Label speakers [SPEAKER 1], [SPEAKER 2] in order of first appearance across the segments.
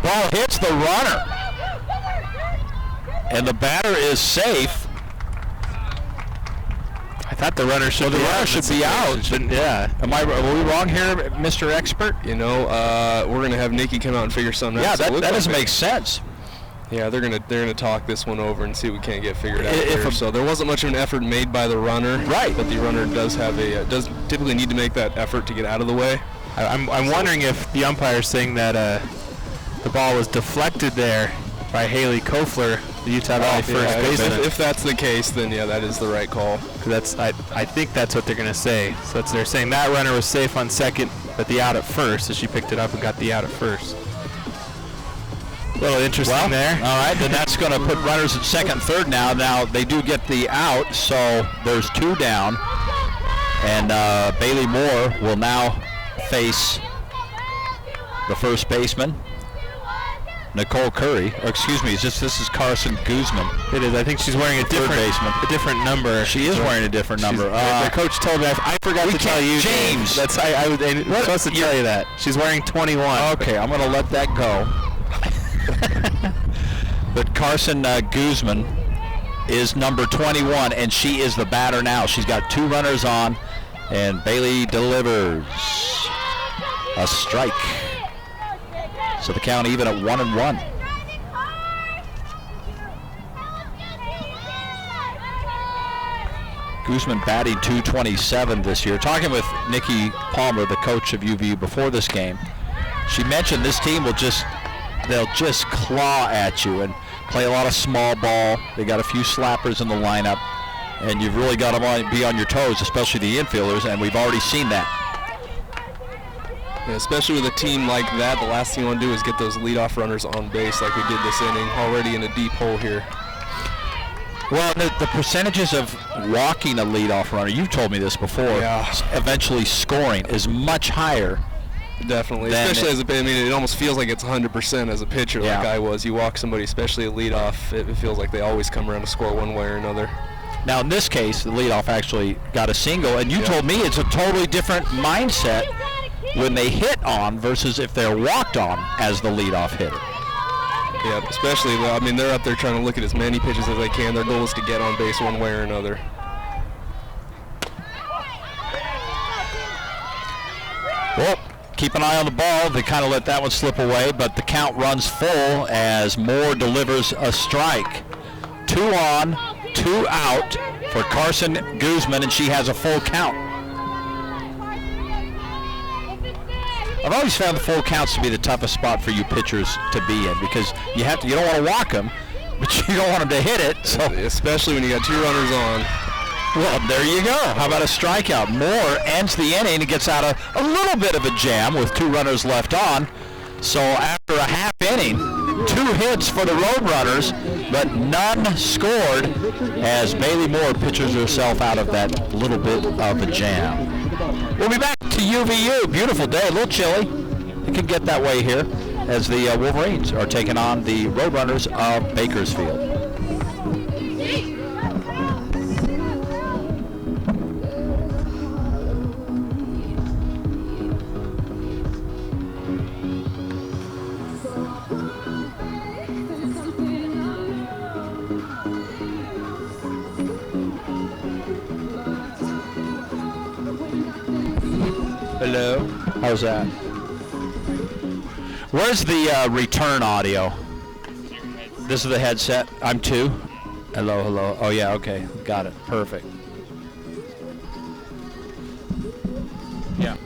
[SPEAKER 1] ball hits the runner. And the batter is safe.
[SPEAKER 2] I thought the runner should be out.
[SPEAKER 1] The runner should be out.
[SPEAKER 2] Yeah.
[SPEAKER 1] Are we wrong here, Mr. Expert?
[SPEAKER 3] You know, we're going to have Nikki come out and figure something out.
[SPEAKER 1] Yeah, that doesn't make sense.
[SPEAKER 3] Yeah, they're gonna talk this one over and see what we can't get figured out here. So there wasn't much of an effort made by the runner.
[SPEAKER 1] Right.
[SPEAKER 3] But the runner does typically need to make that effort to get out of the way.
[SPEAKER 2] I'm wondering if the umpire's saying that the ball was deflected there by Haley Kofler, the Utah Valley first baseman.
[SPEAKER 3] If that's the case, then yeah, that is the right call.
[SPEAKER 2] I think that's what they're going to say. So they're saying that runner was safe on second, but the out at first, so she picked it up and got the out at first. A little interesting there.
[SPEAKER 1] All right, then that's going to put runners at second and third now. Now they do get the out, so there's 2 down. And Bailey Moore will now face the first baseman, Nicole Curry. Or excuse me, this is Carson Guzman.
[SPEAKER 2] It is. I think she's wearing a different number.
[SPEAKER 1] She is wearing a different number.
[SPEAKER 2] The coach told me. I forgot to tell you,
[SPEAKER 1] James.
[SPEAKER 2] I was supposed to tell you that. She's wearing 21.
[SPEAKER 1] Okay, I'm going to let that go. But Carson Guzman is number 21, and she is the batter now. She's got 2 runners on, and Bailey delivers a strike. So the count even at 1-1. Guzman batting .227 this year. Talking with Nikki Palmer, the coach of UVU, before this game, she mentioned this team they'll just claw at you and play a lot of small ball. They got a few slappers in the lineup, and you've really got to be on your toes, especially the infielders, and we've already seen that.
[SPEAKER 3] Yeah, especially with a team like that, the last thing you want to do is get those leadoff runners on base like we did this inning, already in a deep hole here.
[SPEAKER 1] Well, the percentages of walking a leadoff runner, you've told me this before, eventually scoring is much higher.
[SPEAKER 3] Definitely, especially it almost feels like it's 100% as a pitcher, like I was. You walk somebody, especially a leadoff, it feels like they always come around to score one way or another.
[SPEAKER 1] Now, in this case, the leadoff actually got a single, and you told me it's a totally different mindset when they hit on versus if they're walked on as the leadoff hitter.
[SPEAKER 3] Yeah, especially, they're up there trying to look at as many pitches as they can. Their goal is to get on base one way or another.
[SPEAKER 1] Well, keep an eye on the ball. They kind of let that one slip away, but the count runs full as Moore delivers a strike. 2 on, 2 out for Carson Guzman, and she has a full count. I've always found the full counts to be the toughest spot for you pitchers to be in because you don't want to walk them, but you don't want them to hit it. So
[SPEAKER 3] especially when you got 2 runners on.
[SPEAKER 1] Well, there you go. How about a strikeout? Moore ends the inning and gets out a little bit of a jam with 2 runners left on. So after a half inning, 2 hits for the Roadrunners, but none scored as Bailey Moore pitches herself out of that little bit of a jam. We'll be back to UVU. Beautiful day, a little chilly. It can get that way here as the Wolverines are taking on the Roadrunners of Bakersfield.
[SPEAKER 2] Hello.
[SPEAKER 1] How's that? Where's the return audio? This is the headset. I'm 2. Hello, hello. Oh, yeah, okay. Got it. Perfect. Yeah.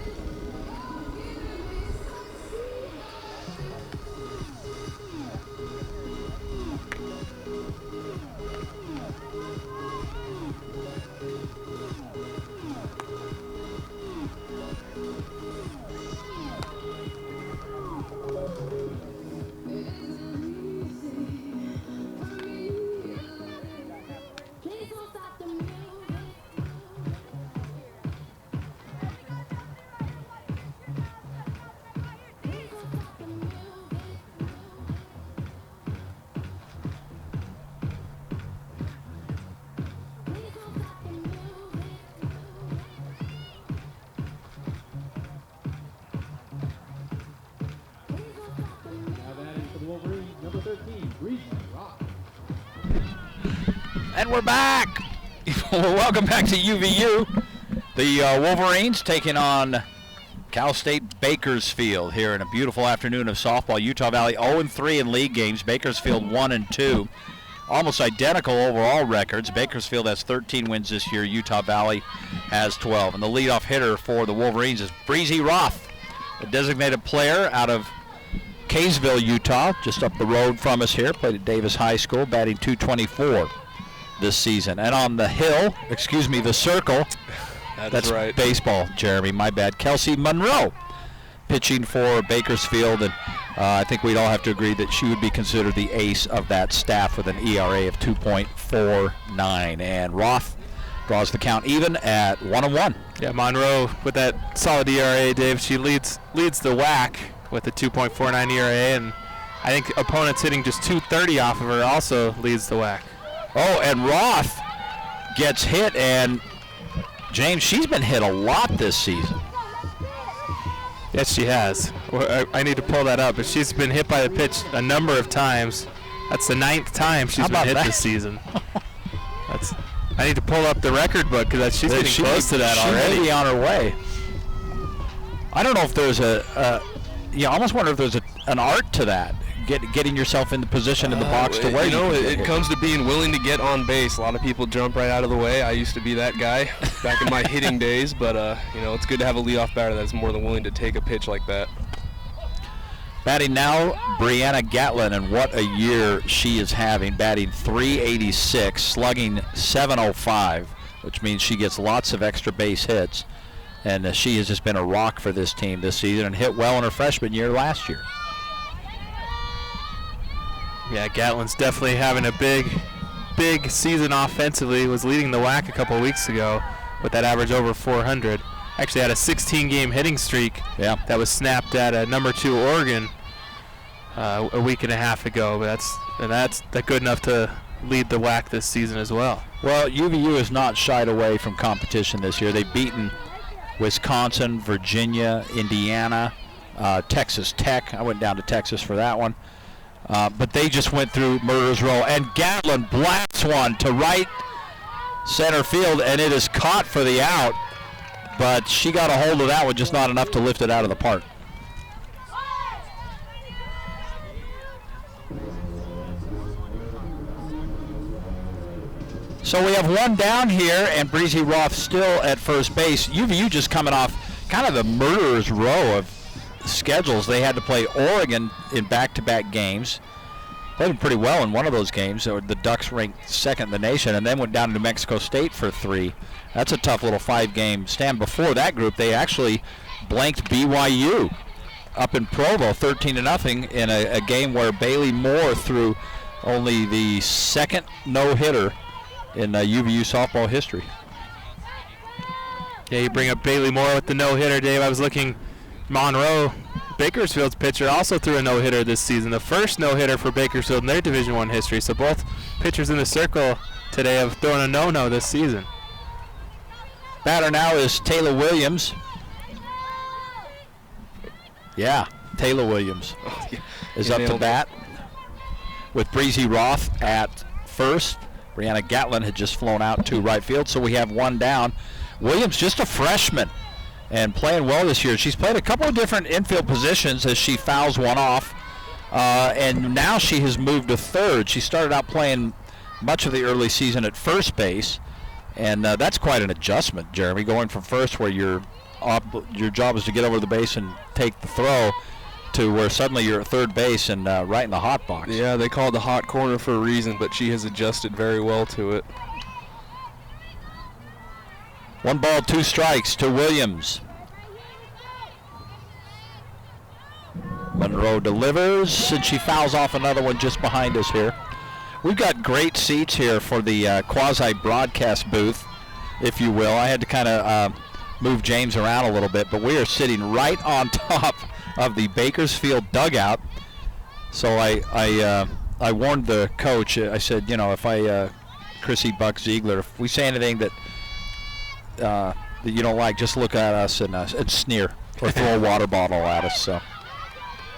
[SPEAKER 1] And we're back. Welcome back to UVU. The Wolverines taking on Cal State Bakersfield here in a beautiful afternoon of softball. Utah Valley 0-3 in league games. Bakersfield 1-2. Almost identical overall records. Bakersfield has 13 wins this year. Utah Valley has 12. And the leadoff hitter for the Wolverines is Breezy Roth, a designated player out of Kaysville, Utah, just up the road from us here. Played at Davis High School, batting .224 this season. And on the hill, the circle, that's right. Baseball, Jeremy, my bad. Kelsey Monroe pitching for Bakersfield, and I think we'd all have to agree that she would be considered the ace of that staff with an ERA of 2.49. And Roth draws the count even at 1-1.
[SPEAKER 2] Yeah, Monroe with that solid ERA, Dave. She leads the WAC with a 2.49 ERA, and I think opponents hitting just .230 off of her also leads the WAC.
[SPEAKER 1] Oh, and Roth gets hit, and James, she's been hit a lot this season.
[SPEAKER 2] Yes, she has. I need to pull that up, but she's been hit by the pitch a number of times. That's the 9th time she's been hit this season. I need to pull up the record book because she's getting close to that already.
[SPEAKER 1] She may be on her way. I don't know if there's I almost wonder if there's an art to that. Getting yourself in the position in the box to where
[SPEAKER 3] it comes to being willing to get on base. A lot of people jump right out of the way. I used to be that guy back in my hitting days, but it's good to have a leadoff batter that's more than willing to take a pitch like that.
[SPEAKER 1] Batting now, Brianna Gatlin, and what a year she is having. Batting .386, slugging .705, which means she gets lots of extra base hits, and she has just been a rock for this team this season and hit well in her freshman year last year.
[SPEAKER 2] Yeah, Gatlin's definitely having a big season offensively. Was leading the WAC a couple weeks ago with that average over 400. Actually had a 16-game hitting streak that was snapped at number 2 Oregon a week and a half ago. But that's good enough to lead the WAC this season as well.
[SPEAKER 1] Well, UVU has not shied away from competition this year. They've beaten Wisconsin, Virginia, Indiana, Texas Tech. I went down to Texas for that one. But they just went through Murderers Row, and Gatlin blasts one to right center field, and it is caught for the out, but she got a hold of that one, just not enough to lift it out of the park. So we have one down here, and Breezy Roth still at first base. UVU just coming off kind of the Murderers Row of schedules. They had to play Oregon in back-to-back games. Played pretty well in one of those games. The Ducks ranked second in the nation, and then went down to New Mexico State for 3. That's a tough little 5-game stand. Before that group, they actually blanked BYU up in Provo 13-0 in a game where Bailey Moore threw only the second no-hitter in UVU softball history.
[SPEAKER 2] Yeah, you bring up Bailey Moore with the no-hitter, Dave. I was looking. Monroe, Bakersfield's pitcher, also threw a no-hitter this season, the first no-hitter for Bakersfield in their Division I history. So both pitchers in the circle today have thrown a no-no this season.
[SPEAKER 1] Batter now is Taylor Williams. Yeah, Taylor Williams is up to bat with Breezy Roth at first. Brianna Gatlin had just flown out to right field, so we have one down. Williams, just a freshman, and playing well this year. She's played a couple of different infield positions as she fouls one off, and now she has moved to third. She started out playing much of the early season at first base, and that's quite an adjustment, Jeremy, going from first where your job is to get over the base and take the throw to where suddenly you're at third base and right in the hot box.
[SPEAKER 3] Yeah, they call it the hot corner for a reason, but she has adjusted very well to it.
[SPEAKER 1] 1 ball, 2 strikes to Williams. Monroe delivers, and she fouls off another one just behind us here. We've got great seats here for the quasi-broadcast booth, if you will. I had to kind of move James around a little bit, but we are sitting right on top of the Bakersfield dugout. So I warned the coach. I said, you know, if Chrissy Buck Ziegler, if we say anything that you don't like, just look at us and sneer or throw a water bottle at us. So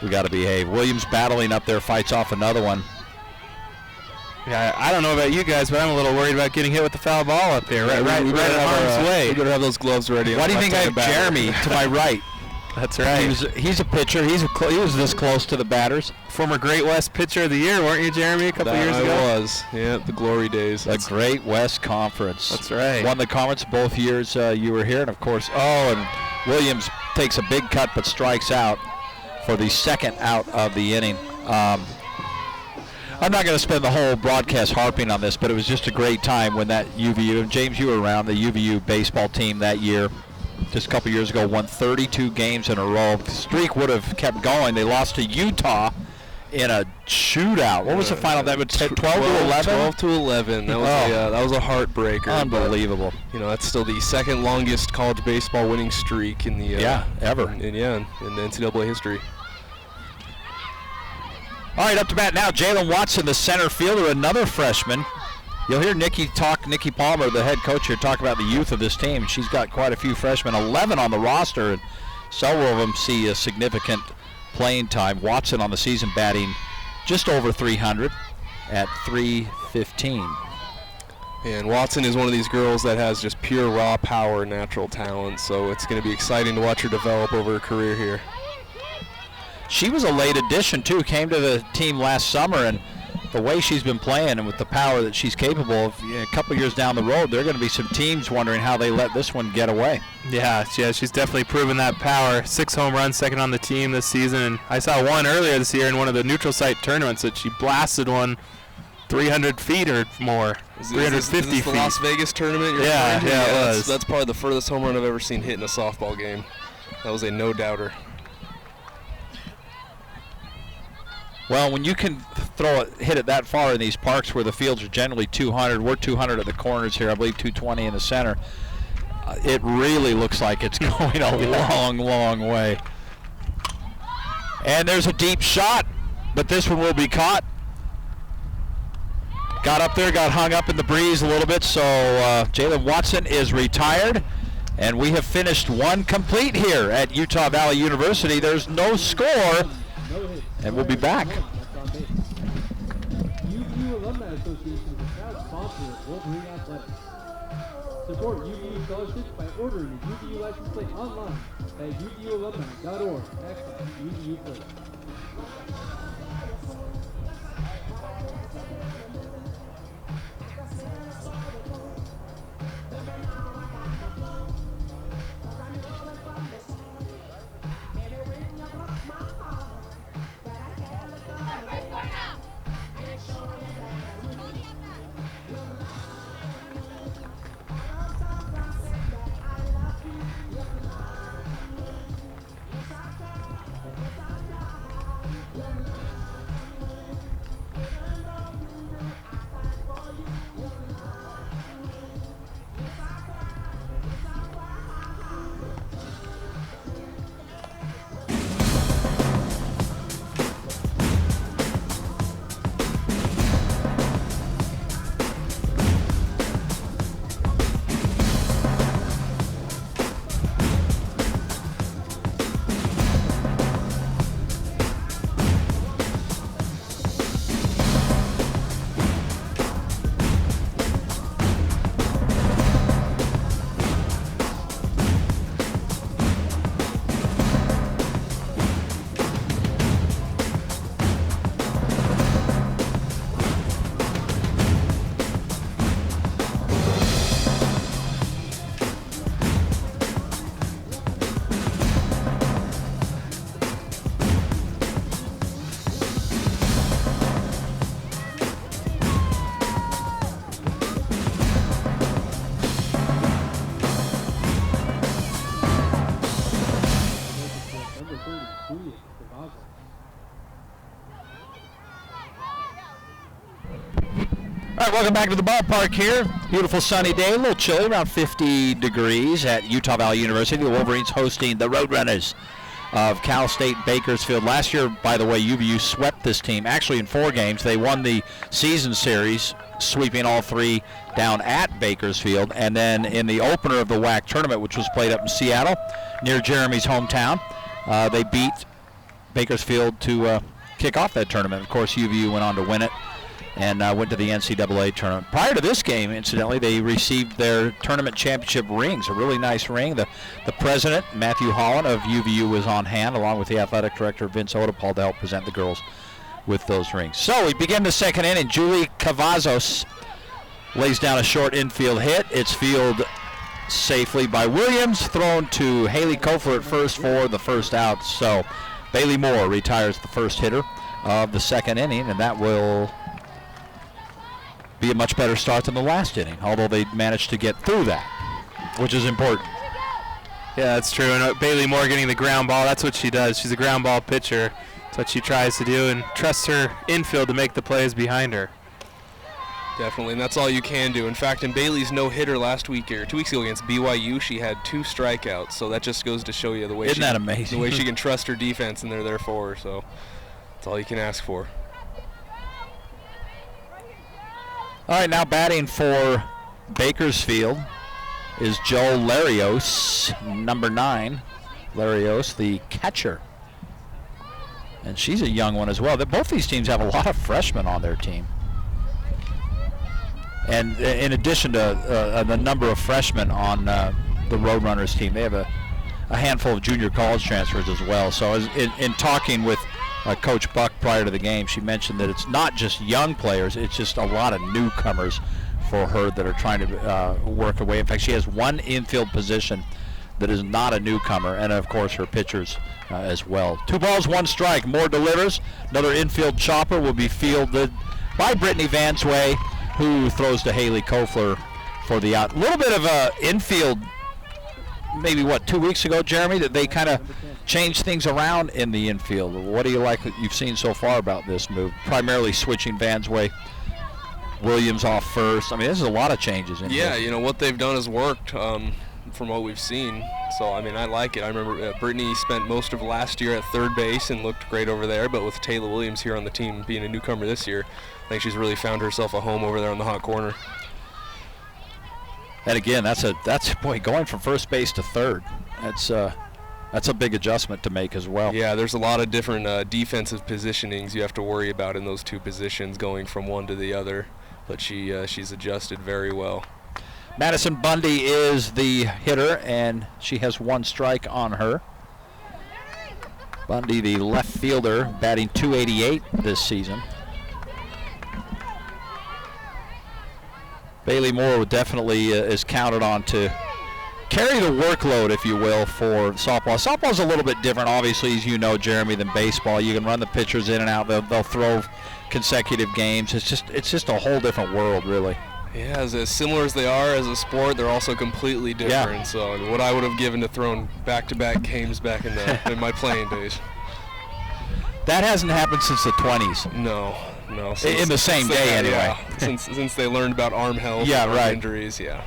[SPEAKER 1] We got to behave. Williams battling up there, fights off another one.
[SPEAKER 2] Yeah, I don't know about you guys, but I'm a little worried about getting hit with the foul ball up here, right in harm's way.
[SPEAKER 3] We better have those gloves ready.
[SPEAKER 1] Why do you think I have Jeremy to my right?
[SPEAKER 2] That's right.
[SPEAKER 1] He's a pitcher. He was this close to the batters.
[SPEAKER 2] Former Great West Pitcher of the Year, weren't you, Jeremy, a couple years ago?
[SPEAKER 3] I was. Yeah, the glory days.
[SPEAKER 1] The Great West Conference.
[SPEAKER 2] That's right.
[SPEAKER 1] Won the conference both years you were here, and of course, and Williams takes a big cut but strikes out for the second out of the inning. I'm not going to spend the whole broadcast harping on this, but it was just a great time when that UVU, and James, you were around, the UVU baseball team that year, just a couple years ago, won 32 games in a row. The streak would have kept going. They lost to Utah in a shootout. What was the final? That was 12 to 11?
[SPEAKER 3] 12 to 11. That was a heartbreaker.
[SPEAKER 1] Unbelievable.
[SPEAKER 3] But, that's still the second longest college baseball winning streak in the
[SPEAKER 1] ever.
[SPEAKER 3] In the NCAA history.
[SPEAKER 1] All right, up to bat now, Jalen Watson, the center fielder, another freshman. You'll hear Nikki Palmer, the head coach here, talk about the youth of this team. She's got quite a few freshmen, 11 on the roster, and several of them see a significant playing time. Watson on the season batting just over 300 at 315.
[SPEAKER 3] And Watson is one of these girls that has just pure raw power, natural talent, so it's going to be exciting to watch her develop over her career here.
[SPEAKER 1] She was a late addition, too, came to the team last summer, and the way she's been playing and with the power that she's capable of, a couple years down the road, there are going to be some teams wondering how they let this one get away.
[SPEAKER 2] Yeah, she's definitely proven that power. 6 home runs, second on the team this season, and I saw one earlier this year in one of the neutral site tournaments that she blasted one 300 feet or more, 350 feet.
[SPEAKER 3] The Las Vegas tournament?
[SPEAKER 2] Yeah, it was.
[SPEAKER 3] That's probably the furthest home run I've ever seen hit in a softball game. That was a no-doubter.
[SPEAKER 1] Well, when you can hit it that far in these parks where the fields are generally 200, we're 200 at the corners here, I believe 220 in the center, it really looks like it's going a long, long way. And there's a deep shot, but this one will be caught. Got up there, got hung up in the breeze a little bit, so Jalen Watson is retired. And we have finished one complete here at Utah Valley University. There's no score. And we'll be back.
[SPEAKER 4] UVU Alumni Association is a proud sponsor of Wolverine Athletics. Support UVU scholarships by ordering a UVU license plate online at uvualumni.org/UVU plate.
[SPEAKER 1] All right, welcome back to the ballpark here. Beautiful sunny day, a little chilly, around 50 degrees at Utah Valley University. The Wolverines hosting the Roadrunners of Cal State Bakersfield. Last year, by the way, UVU swept this team, actually in 4 games. They won the season series, sweeping all 3 down at Bakersfield. And then in the opener of the WAC tournament, which was played up in Seattle, near Jeremy's hometown, they beat Bakersfield to kick off that tournament. Of course, UVU went on to win it and went to the NCAA tournament. Prior to this game, incidentally, they received their tournament championship rings, a really nice ring. The president, Matthew Holland of UVU, was on hand, along with the athletic director, Vince Odepal, to help present the girls with those rings. So we begin the second inning. Julie Cavazos lays down a short infield hit. It's fielded safely by Williams, thrown to Haley Kofler at first for the first out. So Bailey Moore retires the first hitter of the second inning, and that will be a much better start than the last inning, although they managed to get through that, which is important.
[SPEAKER 2] Yeah, that's true. And Bailey Moore getting the ground ball, that's what she does. She's a ground ball pitcher. That's what she tries to do, and trusts her infield to make the plays behind her.
[SPEAKER 3] Definitely, and that's all you can do. In fact, in Bailey's no-hitter last week, or 2 weeks ago against BYU, she had 2 strikeouts. So that just goes to show you the way
[SPEAKER 1] Isn't that amazing?
[SPEAKER 3] The way she can trust her defense, and they're there for her. So that's all you can ask for.
[SPEAKER 1] All right, now batting for Bakersfield is Joe Larios, number 9. Larios, the catcher. And she's a young one as well. Both these teams have a lot of freshmen on their team. And in addition to the number of freshmen on the Roadrunners team, they have a handful of junior college transfers as well. So in talking with Coach Buck prior to the game, she mentioned that it's not just young players, it's just a lot of newcomers for her that are trying to work her way. In fact, she has one infield position that is not a newcomer, and of course her pitchers as well. 2 balls, 1 strike. Moore delivers. Another infield chopper will be fielded by Brittany Vansway, who throws to Haley Kofler for the out. A little bit of a infield, maybe 2 weeks ago, Jeremy, that they kind of changed things around in the infield. What do you like that you've seen so far about this move? Primarily switching Vansway, Williams off first. I mean, this is a lot of changes in
[SPEAKER 3] Yeah,
[SPEAKER 1] here.
[SPEAKER 3] what they've done has worked from what we've seen. So, I mean, I like it. I remember Brittany spent most of last year at third base and looked great over there, but with Taylor Williams here on the team being a newcomer this year, I think she's really found herself a home over there on the hot corner.
[SPEAKER 1] And again, that's boy, going from first base to third. That's a big adjustment to make as well.
[SPEAKER 3] Yeah, there's a lot of different defensive positionings you have to worry about in those 2 positions, going from one to the other. But she's adjusted very well.
[SPEAKER 1] Madison Bundy is the hitter, and she has 1 strike on her. Bundy, the left fielder, batting .288 this season. Bailey Moore definitely is counted on to carry the workload, if you will, for softball. Softball's a little bit different, obviously, as you know, Jeremy, than baseball. You can run the pitchers in and out. They'll throw consecutive games. It's just a whole different world, really.
[SPEAKER 3] Yeah, as similar as they are as a sport, they're also completely different.
[SPEAKER 1] Yeah.
[SPEAKER 3] So what I would have given to throwing back-to-back games back in my playing days.
[SPEAKER 1] That hasn't happened since the 20s.
[SPEAKER 3] No.
[SPEAKER 1] In the same day, anyway.
[SPEAKER 3] Yeah, since they learned about arm health and arm injuries, yeah.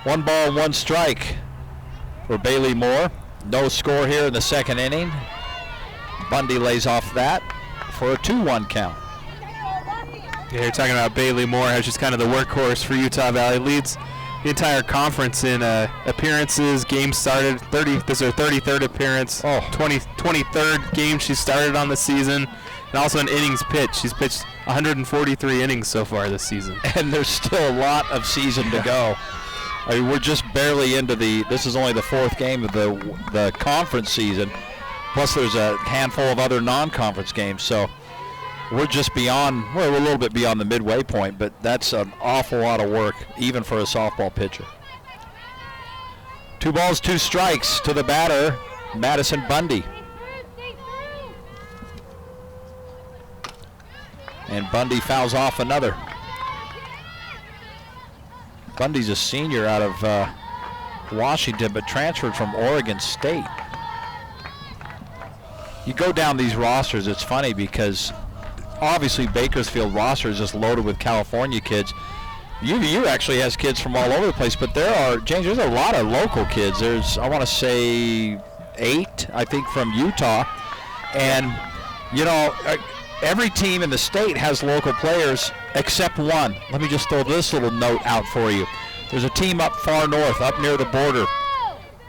[SPEAKER 1] 1 ball, 1 strike for Bailey Moore. No score here in the second inning. Bundy lays off that for a 2-1 count.
[SPEAKER 2] Yeah, you're talking about Bailey Moore, how she's kind of the workhorse for Utah Valley. Leads the entire conference in appearances, games started. This is her 33rd appearance. 23rd game she started on the season. And also in innings pitched. She's pitched 143 innings so far this season.
[SPEAKER 1] And there's still a lot of season to go. I mean, we're just barely into this is only the 4th game of the conference season. Plus there's a handful of other non-conference games. So we're just beyond, we're a little bit beyond the midway point, but that's an awful lot of work, even for a softball pitcher. 2 balls, 2 strikes to the batter, Madison Bundy. And Bundy fouls off another. Bundy's a senior out of Washington, but transferred from Oregon State. You go down these rosters, it's funny because obviously Bakersfield roster is just loaded with California kids. UVU actually has kids from all over the place, but James, there's a lot of local kids. There's, I want to say 8, I think, from Utah. And, every team in the state has local players except one. Let me just throw this little note out for you. There's a team up far north, up near the border,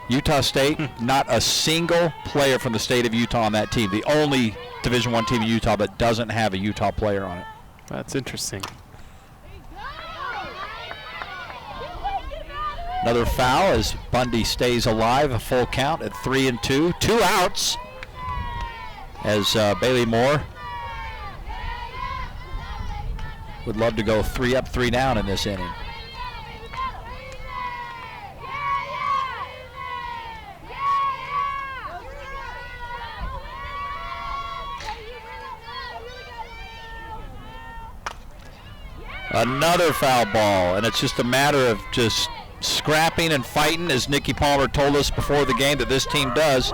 [SPEAKER 1] Utah State, not a single player from the state of Utah on that team. The only Division I team in Utah that doesn't have a Utah player on it.
[SPEAKER 2] That's interesting.
[SPEAKER 1] Another foul as Bundy stays alive, a full count at 3-2. 2 outs as Bailey Moore would love to go 3 up, 3 down in this inning. Another foul ball, and it's just a matter of just scrapping and fighting, as Nikki Palmer told us before the game that this team does,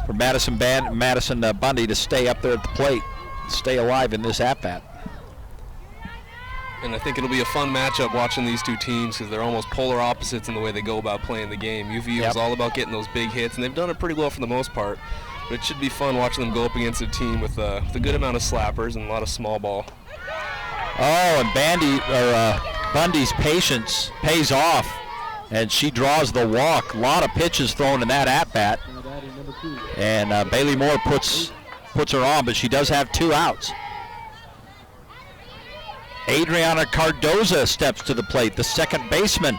[SPEAKER 1] for Madison Bundy to stay up there at the plate, stay alive in this at-bat.
[SPEAKER 3] And I think it'll be a fun matchup watching these two teams because they're almost polar opposites in the way they go about playing the game. UVU is all about getting those big hits, and they've done it pretty well for the most part. But it should be fun watching them go up against a team with a good amount of slappers and a lot of small ball.
[SPEAKER 1] Oh, and Bundy's patience pays off, and she draws the walk. A lot of pitches thrown in that at-bat, and Bailey Moore puts her on, but she does have 2 outs. Adriana Cardoza steps to the plate, the second baseman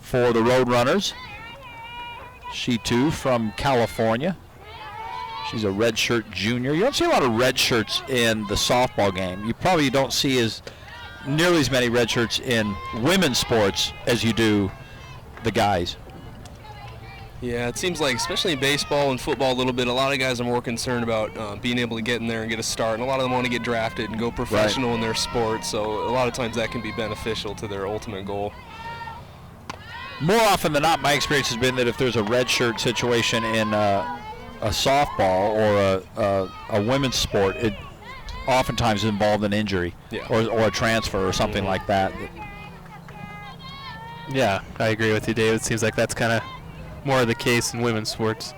[SPEAKER 1] for the Roadrunners. She too from California. She's a redshirt junior. You don't see a lot of red shirts in the softball game. You probably don't see nearly as many red shirts in women's sports as you do the guys.
[SPEAKER 3] Yeah, it seems like, especially in baseball and football a little bit, a lot of guys are more concerned about being able to get in there and get a start, and a lot of them want to get drafted and go professional in their sport, so a lot of times that can be beneficial to their ultimate goal.
[SPEAKER 1] More often than not, my experience has been that if there's a red shirt situation in a softball or a women's sport, it oftentimes is involved in injury or a transfer or something like that.
[SPEAKER 2] Yeah, I agree with you, David. It seems like that's kind of more of the case in women's sports.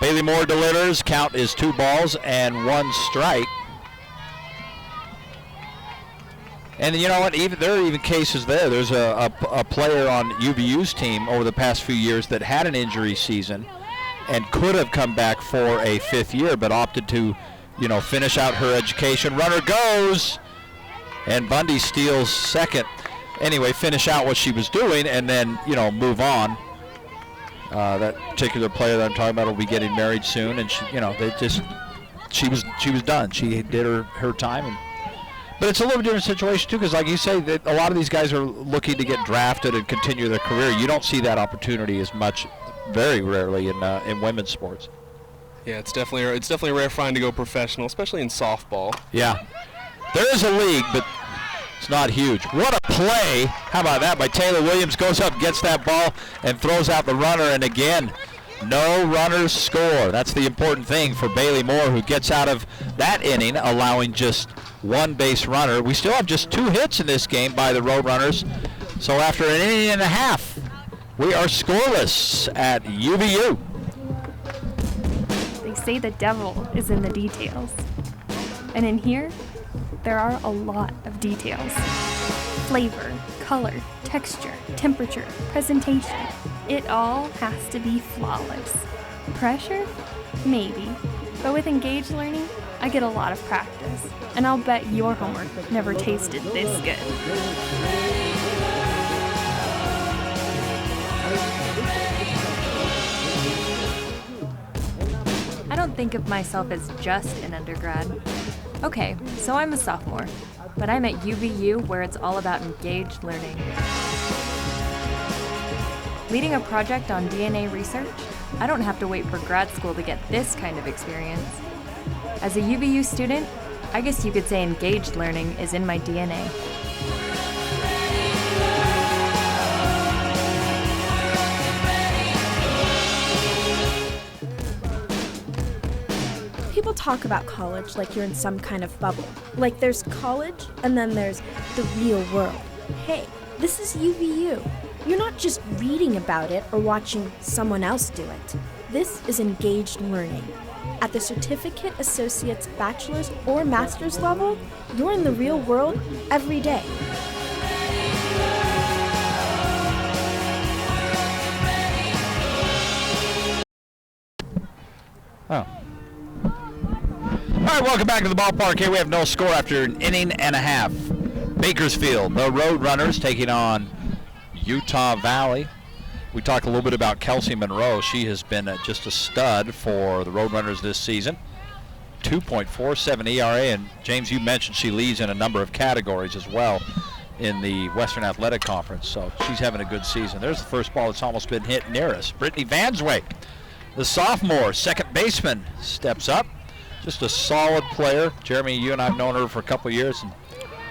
[SPEAKER 1] Bailey Moore delivers. Count is 2 balls and 1 strike. And you know what? There are even cases there. There's a player on UVU's team over the past few years that had an injury season and could have come back for a 5th year, but opted to, finish out her education. Runner goes, and Bundy steals second. Anyway, finish out what she was doing and then, move on. That particular player that I'm talking about will be getting married soon, and she was done. She did her time. But it's a little different situation too, because like you say, a lot of these guys are looking to get drafted and continue their career. You don't see that opportunity as much, very rarely in women's sports.
[SPEAKER 3] Yeah, it's definitely a rare find to go professional, especially in softball.
[SPEAKER 1] Yeah, there is a league, but it's not huge. What a play! How about that by Taylor Williams? Goes up, gets that ball, and throws out the runner. And again, no runners score. That's the important thing for Bailey Moore, who gets out of that inning, allowing just 1 base runner. We still have just 2 hits in this game by the Roadrunners. So after an inning and a half, we are scoreless at UVU.
[SPEAKER 5] They say the devil is in the details. And in here, there are a lot of details. Flavor, color, texture, temperature, presentation. It all has to be flawless. Pressure? Maybe. But with engaged learning, I get a lot of practice. And I'll bet your homework never tasted this good. I don't think of myself as just an undergrad. Okay, so I'm a sophomore, but I'm at UVU where it's all about engaged learning. Leading a project on DNA research, I don't have to wait for grad school to get this kind of experience. As a UVU student, I guess you could say engaged learning is in my DNA.
[SPEAKER 6] People talk about college like you're in some kind of bubble. Like there's college, and then there's the real world. Hey, this is UVU. You're not just reading about it or watching someone else do it. This is engaged learning. At the certificate, associate's, bachelor's, or master's level, you're in the real world every day.
[SPEAKER 1] Oh. All right, welcome back to the ballpark. Here we have no score after an inning and a half. Bakersfield, the Roadrunners, taking on Utah Valley. We talked a little bit about Kelsey Monroe. She has been just a stud for the Roadrunners this season. 2.47 ERA, and James, you mentioned she leads in a number of categories as well in the Western Athletic Conference, so she's having a good season. There's the first ball that's almost been hit near us. Brittany Vansway, the sophomore, second baseman, steps up. Just a solid player. Jeremy, you and I have known her for a couple of years, and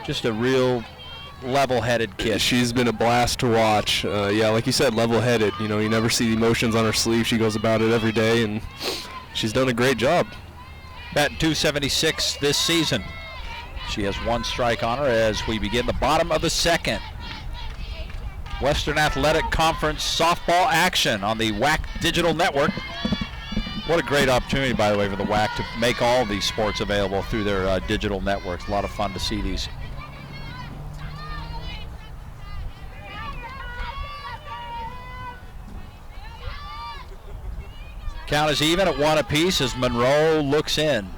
[SPEAKER 1] just a real level-headed kid.
[SPEAKER 3] She's been a blast to watch. Yeah, like you said, level-headed. You know, you never see the emotions on her sleeve. She goes about it every day, and she's done a great job.
[SPEAKER 1] Batting .276 this season. She has one strike on her as we begin the bottom of the second. Western Athletic Conference softball action on the WAC Digital Network. What a great opportunity, by the way, for the WAC to make all these sports available through their digital networks. A lot of fun to see these. Count is even at 1 apiece as Monroe looks in.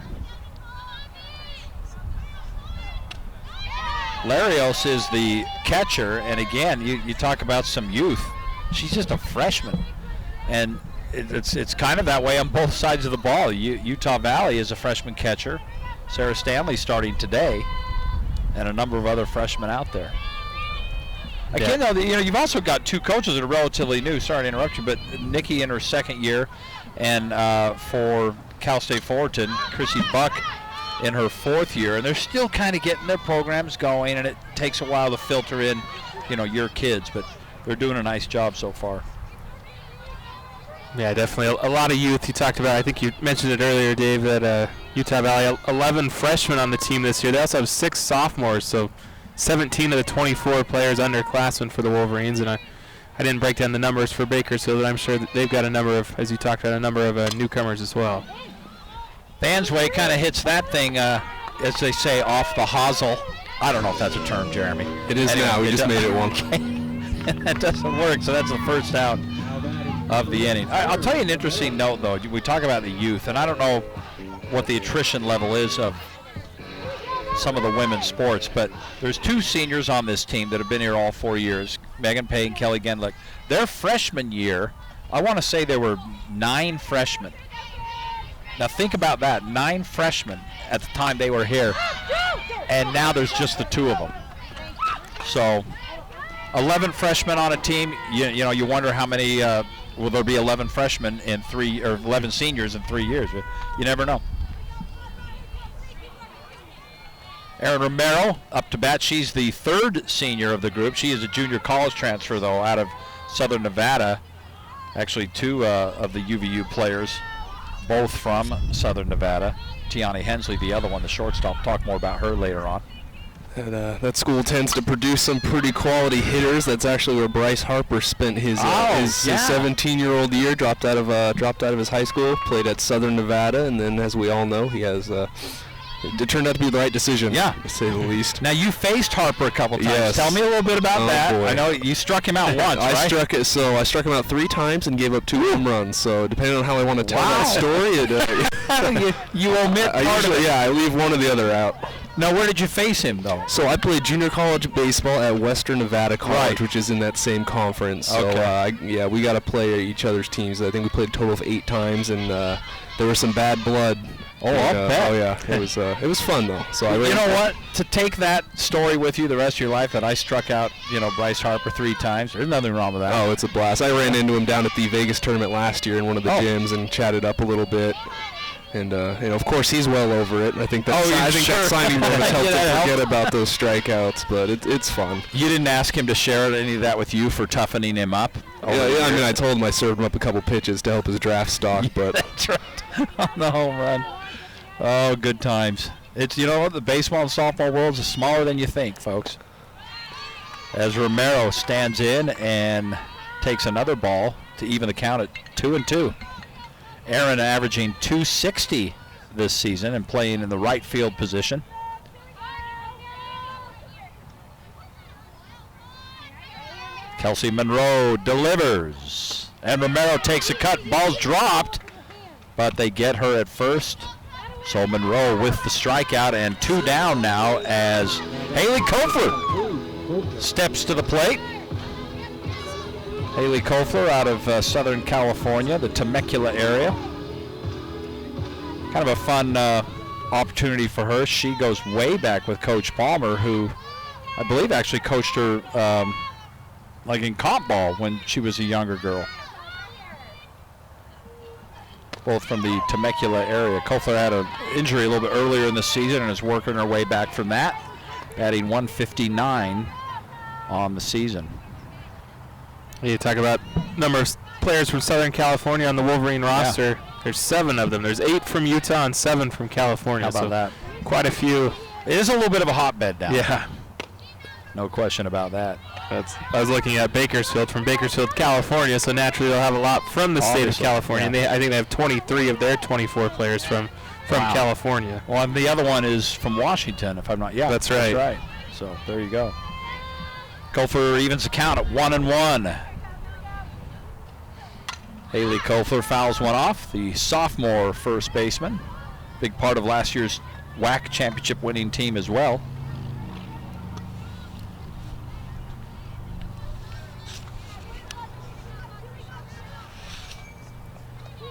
[SPEAKER 1] Larios is the catcher, and again, you talk about some youth. She's just a freshman, and it's kind of that way on both sides of the ball. Utah Valley is a freshman catcher. Sarah Stanley starting today, and a number of other freshmen out there. Again, though, you've also got two coaches that are relatively new. Sorry to interrupt you, but Nikki in her second year, and for Cal State Fullerton, Chrissy Buck in her fourth year, and they're still kind of getting their programs going, and it takes a while to filter in, your kids, but they're doing a nice job so far.
[SPEAKER 2] Yeah, definitely a lot of youth. You talked about, I think you mentioned it earlier, Dave, that Utah Valley, 11 freshmen on the team this year. They also have 6 sophomores, so 17 of the 24 players underclassmen for the Wolverines, and I didn't break down the numbers for Bakersfield, but I'm sure that they've got a number of, as you talked about, a number of newcomers as well.
[SPEAKER 1] Vansway kind of hits that thing, as they say, off the hosel. I don't know if that's a term, Jeremy.
[SPEAKER 3] It is anyway, now. We just made it one.
[SPEAKER 1] That doesn't work, so that's the first out of the inning. I'll tell you an interesting note, though. We talk about the youth, and I don't know what the attrition level is of some of the women's sports, but there's 2 seniors on this team that have been here all 4 years, Megan Payne, Kelly Genlick. Their freshman year, I want to say there were 9 freshmen. Now think about that, 9 freshmen at the time they were here, and now there's just the 2 of them. So 11 freshmen on a team, you wonder how many, will there be 11 freshmen in 3, or 11 seniors in 3 years? You never know. Erin Romero up to bat. She's the 3rd senior of the group. She is a junior college transfer, though, out of Southern Nevada. Actually, 2 of the UVU players, both from Southern Nevada. Tiani Hensley, the other one, the shortstop. Talk more about her later on.
[SPEAKER 3] And, that school tends to produce some pretty quality hitters. That's actually where Bryce Harper spent his 17-year-old year. Dropped out of his high school, played at Southern Nevada, and then, as we all know, he has. It turned out to be the right decision, to say the least.
[SPEAKER 1] Now, you faced Harper a couple times.
[SPEAKER 3] Yes.
[SPEAKER 1] Tell me a little bit about that.
[SPEAKER 3] Boy.
[SPEAKER 1] I know you struck him out once,
[SPEAKER 3] I
[SPEAKER 1] right?
[SPEAKER 3] struck him out 3 times and gave up 2 home runs. So depending on how I want to tell that story,
[SPEAKER 1] you omit part of it.
[SPEAKER 3] Yeah, I leave one or the other out.
[SPEAKER 1] Now, where did you face him, though?
[SPEAKER 3] So I played junior college baseball at Western Nevada College, which is in that same conference. So we got to play each other's teams. I think we played a total of 8 times, and there was some bad blood.
[SPEAKER 1] Oh, I'll bet.
[SPEAKER 3] Oh yeah, it was fun though. So
[SPEAKER 1] you know what? To take that story with you the rest of your life, that I struck out, Bryce Harper 3 times. There's nothing wrong with that.
[SPEAKER 3] Oh, it's a blast. I ran into him down at the Vegas tournament last year in one of the gyms and chatted up a little bit. And of course, he's well over it. I think that signing bonus helped him forget about those strikeouts. But it's fun.
[SPEAKER 1] You didn't ask him to share any of that with you for toughening him up?
[SPEAKER 3] Yeah. I mean, I told him I served him up a couple pitches to help his draft stock. But
[SPEAKER 1] that's right. On the home run. Oh, good times. It's, the baseball and softball world is smaller than you think, folks. As Romero stands in and takes another ball to even the count at 2-2. Aaron averaging .260 this season and playing in the right field position. Kelsey Monroe delivers. And Romero takes a cut. Ball's dropped. but they get her at first. So Monroe with the strikeout, and 2 down now as Haley Kofler steps to the plate. Haley Kofler out of Southern California, the Temecula area. Kind of a fun opportunity for her. She goes way back with Coach Palmer, who I believe actually coached her like in comp ball when she was a younger girl. Both from the Temecula area. Kofler had an injury a little bit earlier in the season and is working her way back from that, adding 159 on the season.
[SPEAKER 2] You talk about number of players from Southern California on the Wolverine roster. There's 7 of them. There's 8 from Utah and 7 from California.
[SPEAKER 1] How about that?
[SPEAKER 2] Quite a few.
[SPEAKER 1] It is a little bit of a hotbed down there.
[SPEAKER 2] Yeah.
[SPEAKER 1] No question about that.
[SPEAKER 2] I was looking at Bakersfield, from Bakersfield, California, so naturally they'll have a lot from the state of California.
[SPEAKER 1] Yeah.
[SPEAKER 2] And I think they have 23 of their 24 players from California.
[SPEAKER 1] Well, and the other one is from Washington, if I'm not. Yeah,
[SPEAKER 2] that's right.
[SPEAKER 1] That's right. So there you go. Kofler evens the count at 1-1. Haley Kofler fouls one off, the sophomore first baseman. Big part of last year's WAC championship winning team as well.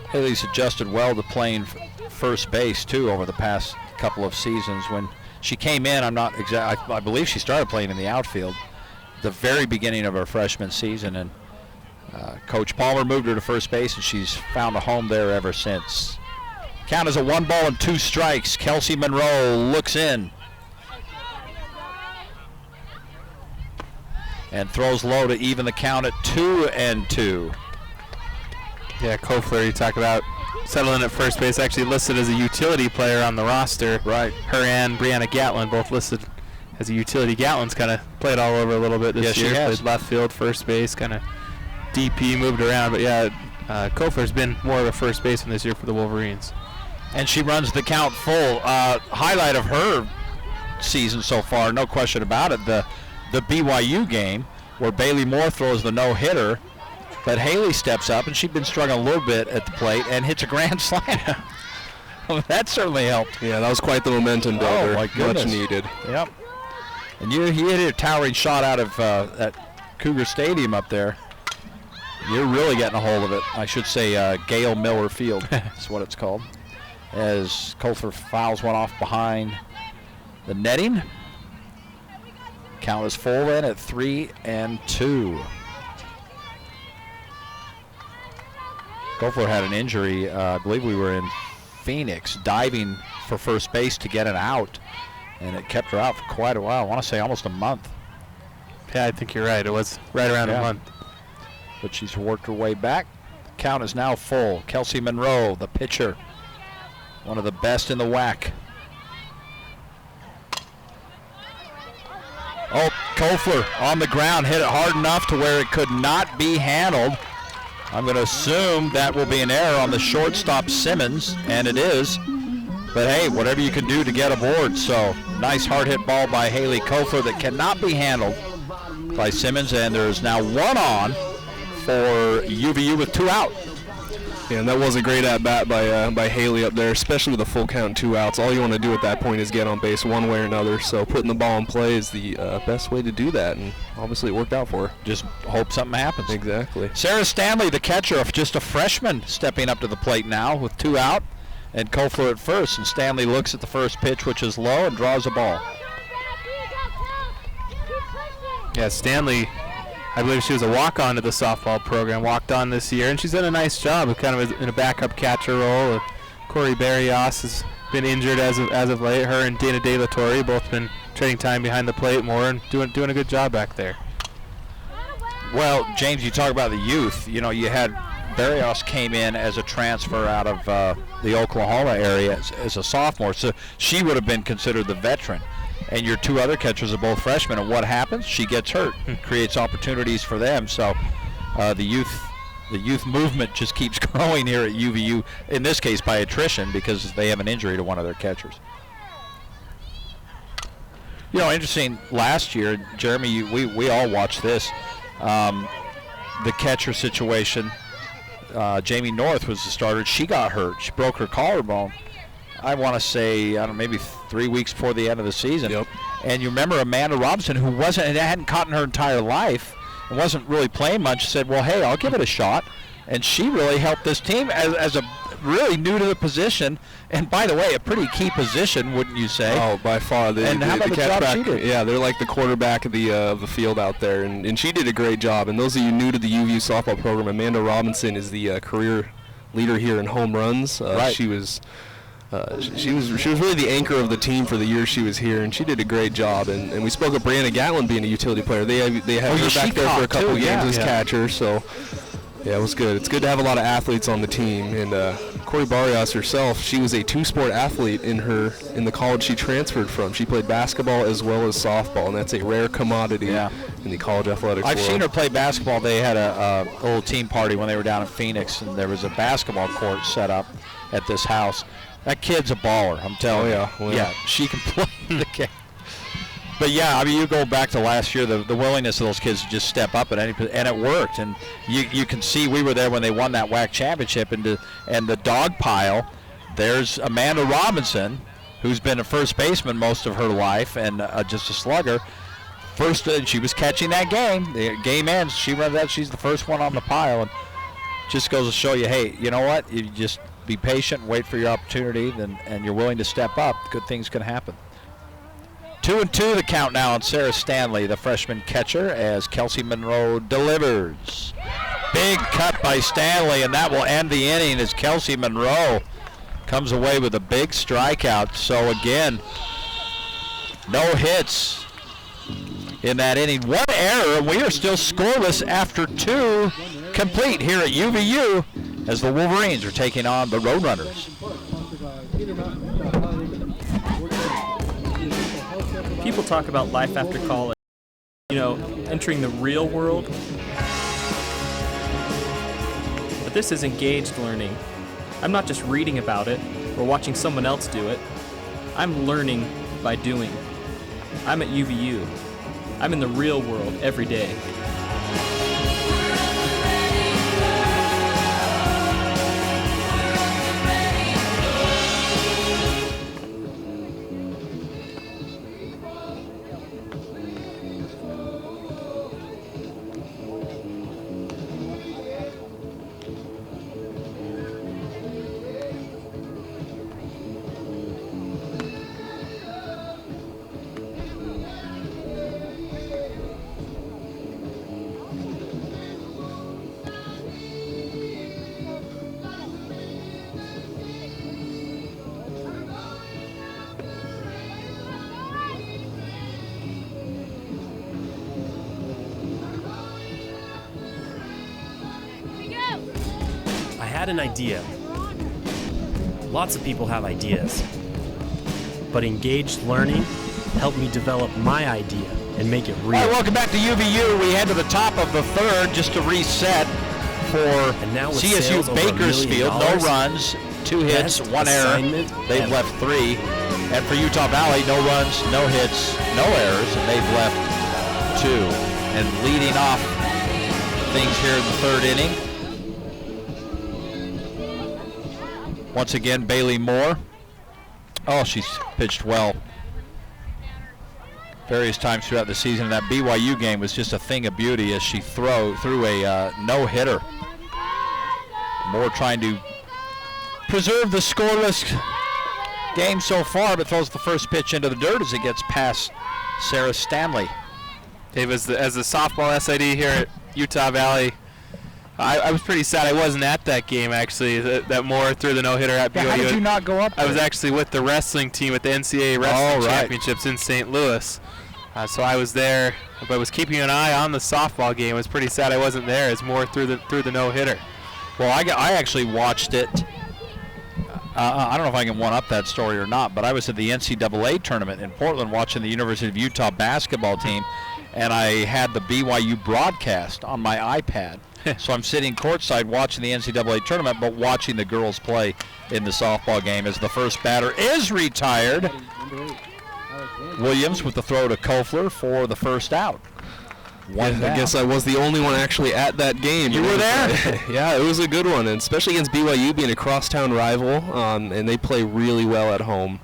[SPEAKER 1] Haley's adjusted well to playing first base too over the past couple of seasons. When she came in, I believe she started playing in the outfield the very beginning of her freshman season, and Coach Palmer moved her to first base, and she's found a home there ever since. Count is a 1-2 strikes. Kelsey Monroe looks in and throws low to even the count at 2-2.
[SPEAKER 2] Yeah, Kofler, you talk about settling at first base, actually listed as a utility player on the roster.
[SPEAKER 1] Right.
[SPEAKER 2] Her and Brianna Gatlin both listed as a utility. Gatlin's kind of played all over a little bit this year.
[SPEAKER 1] She has.
[SPEAKER 2] Played left field, first base, kind of DP, moved around. But yeah, Kofler's been more of a first baseman this year for the Wolverines.
[SPEAKER 1] And she runs the count full. Highlight of her season so far, no question about it, the BYU game where Bailey Moore throws the no-hitter. But Haley steps up, and she'd been struggling a little bit at the plate and hits a grand slam. That certainly helped.
[SPEAKER 3] Yeah, that was quite the momentum builder.
[SPEAKER 1] Oh, my goodness.
[SPEAKER 3] Much needed.
[SPEAKER 1] Yep. And he hit a towering shot out of at Cougar Stadium up there. You're really getting a hold of it. I should say Gale Miller Field is what it's called. As Kofler fouls one off behind the netting. Count is full then at 3-2. Kofler had an injury. I believe we were in Phoenix diving for first base to get an out, and it kept her out for quite a while. I want to say almost a month.
[SPEAKER 2] Yeah, I think you're right. It was right around a month.
[SPEAKER 1] But she's worked her way back. Count is now full. Kelsey Monroe, the pitcher, one of the best in the WAC. Oh, Kofler on the ground, hit it hard enough to where it could not be handled. I'm going to assume that will be an error on the shortstop Simmons, and it is. But hey, whatever you can do to get aboard. So nice hard hit ball by Haley Kofler that cannot be handled by Simmons, and there's now 1 on for UVU with 2 out.
[SPEAKER 3] Yeah, and that was a great at-bat by Haley up there, especially with a full count, 2 outs. All you want to do at that point is get on base one way or another, so putting the ball in play is the best way to do that, and obviously it worked out for her.
[SPEAKER 1] Just hope something happens.
[SPEAKER 3] Exactly.
[SPEAKER 1] Sarah Stanley, the catcher, just a freshman, stepping up to the plate now with 2 out, and Kofler at first, and Stanley looks at the first pitch, which is low, and draws a ball.
[SPEAKER 2] Yeah, Stanley, I believe she was a walk-on to the softball program, walked on this year, and she's done a nice job of kind of in a backup catcher role. Corey Barrios has been injured as of late. Her and Dana De La Torre both been trading time behind the plate more and doing a good job back there.
[SPEAKER 1] Well, James, you talk about the youth. You know, you had Barrios came in as a transfer out of the Oklahoma area as a sophomore, so she would have been considered the veteran. And your 2 other catchers are both freshmen, and what happens? She gets hurt, creates opportunities for them. So the youth movement just keeps growing here at UVU, in this case by attrition, because they have an injury to one of their catchers. You know, interesting, last year, Jeremy, we all watched this, the catcher situation Jamie North was the starter. She got hurt. She broke her collarbone. I want to say, I don't know, maybe 3 weeks before the end of the season.
[SPEAKER 3] Yep.
[SPEAKER 1] And you remember Amanda Robinson, who hadn't caught in her entire life and wasn't really playing much, said, well, hey, I'll give it a shot. And she really helped this team as a really new to the position. And by the way, a pretty key position, wouldn't you say?
[SPEAKER 3] Oh, by far.
[SPEAKER 1] And how about the job she did?
[SPEAKER 3] Yeah, they're like the quarterback of the field out there, and she did a great job. And those of you new to the UVU softball program, Amanda Robinson is the career leader here in home runs.
[SPEAKER 1] Right.
[SPEAKER 3] She was really the anchor of the team for the year she was here, and she did a great job. And we spoke of Brianna Gatlin being a utility player. They had her back there for a couple games as catcher, so yeah, it was good. It's good to have a lot of athletes on the team. And Corey Barrios herself, she was a two-sport athlete in the college she transferred from. She played basketball as well as softball, and that's a rare commodity in the college athletics world.
[SPEAKER 1] I've seen her play basketball. They had a little team party when they were down in Phoenix, and there was a basketball court set up at this house. That kid's a baller, I'm telling you. Yeah, she can play the game. But yeah, I mean, you go back to last year, the willingness of those kids to just step up at any, and it worked. And you can see we were there when they won that WAC championship, and the dog pile. There's Amanda Robinson, who's been a first baseman most of her life and just a slugger. First, she was catching that game. The game ends. She runs that. She's the first one on the pile, and just goes to show you, hey, you know what? You just be patient, wait for your opportunity, and you're willing to step up. Good things can happen. 2-2 the count now on Sarah Stanley, the freshman catcher, as Kelsey Monroe delivers. Big cut by Stanley, and that will end the inning as Kelsey Monroe comes away with a big strikeout. So again, no hits in that inning. One error, and we are still scoreless after 2 complete here at UVU as the Wolverines are taking on the Roadrunners.
[SPEAKER 7] People talk about life after college, entering the real world. But this is engaged learning. I'm not just reading about it or watching someone else do it. I'm learning by doing. I'm at UVU. I'm in the real world every day.
[SPEAKER 8] An idea. Lots of people have ideas, but engaged learning helped me develop my idea and make it real.
[SPEAKER 1] All right, welcome back to UVU. We head to the top of the third just to reset for CSU Bakersfield. No runs, 2 hits, 1 error. They've left 3. And for Utah Valley, no runs, no hits, no errors, and they've left 2. And leading off things here in the third inning, once again, Bailey Moore. Oh, she's pitched well various times throughout the season. That BYU game was just a thing of beauty as she threw a no-hitter. Moore trying to preserve the scoreless game so far, but throws the first pitch into the dirt as it gets past Sarah Stanley.
[SPEAKER 2] Dave, as the softball SID here at Utah Valley, I was pretty sad I wasn't at that game, actually, that Moore threw the no-hitter at BYU.
[SPEAKER 1] How did you not go up there?
[SPEAKER 2] I was actually with the wrestling team at the NCAA Wrestling Championships in St. Louis. So I was there, but I was keeping an eye on the softball game. I was pretty sad I wasn't there as Moore threw the no-hitter.
[SPEAKER 1] Well, I actually watched it. I don't know if I can one-up that story or not, but I was at the NCAA tournament in Portland watching the University of Utah basketball team, and I had the BYU broadcast on my iPad. So I'm sitting courtside watching the NCAA tournament, but watching the girls play in the softball game as the first batter is retired. Williams with the throw to Kofler for the first out. One
[SPEAKER 3] I
[SPEAKER 1] down.
[SPEAKER 3] guess I was the only one actually at that game.
[SPEAKER 1] You were there?
[SPEAKER 3] Yeah, it was a good one, and especially against BYU being a crosstown rival, and they play really well at home.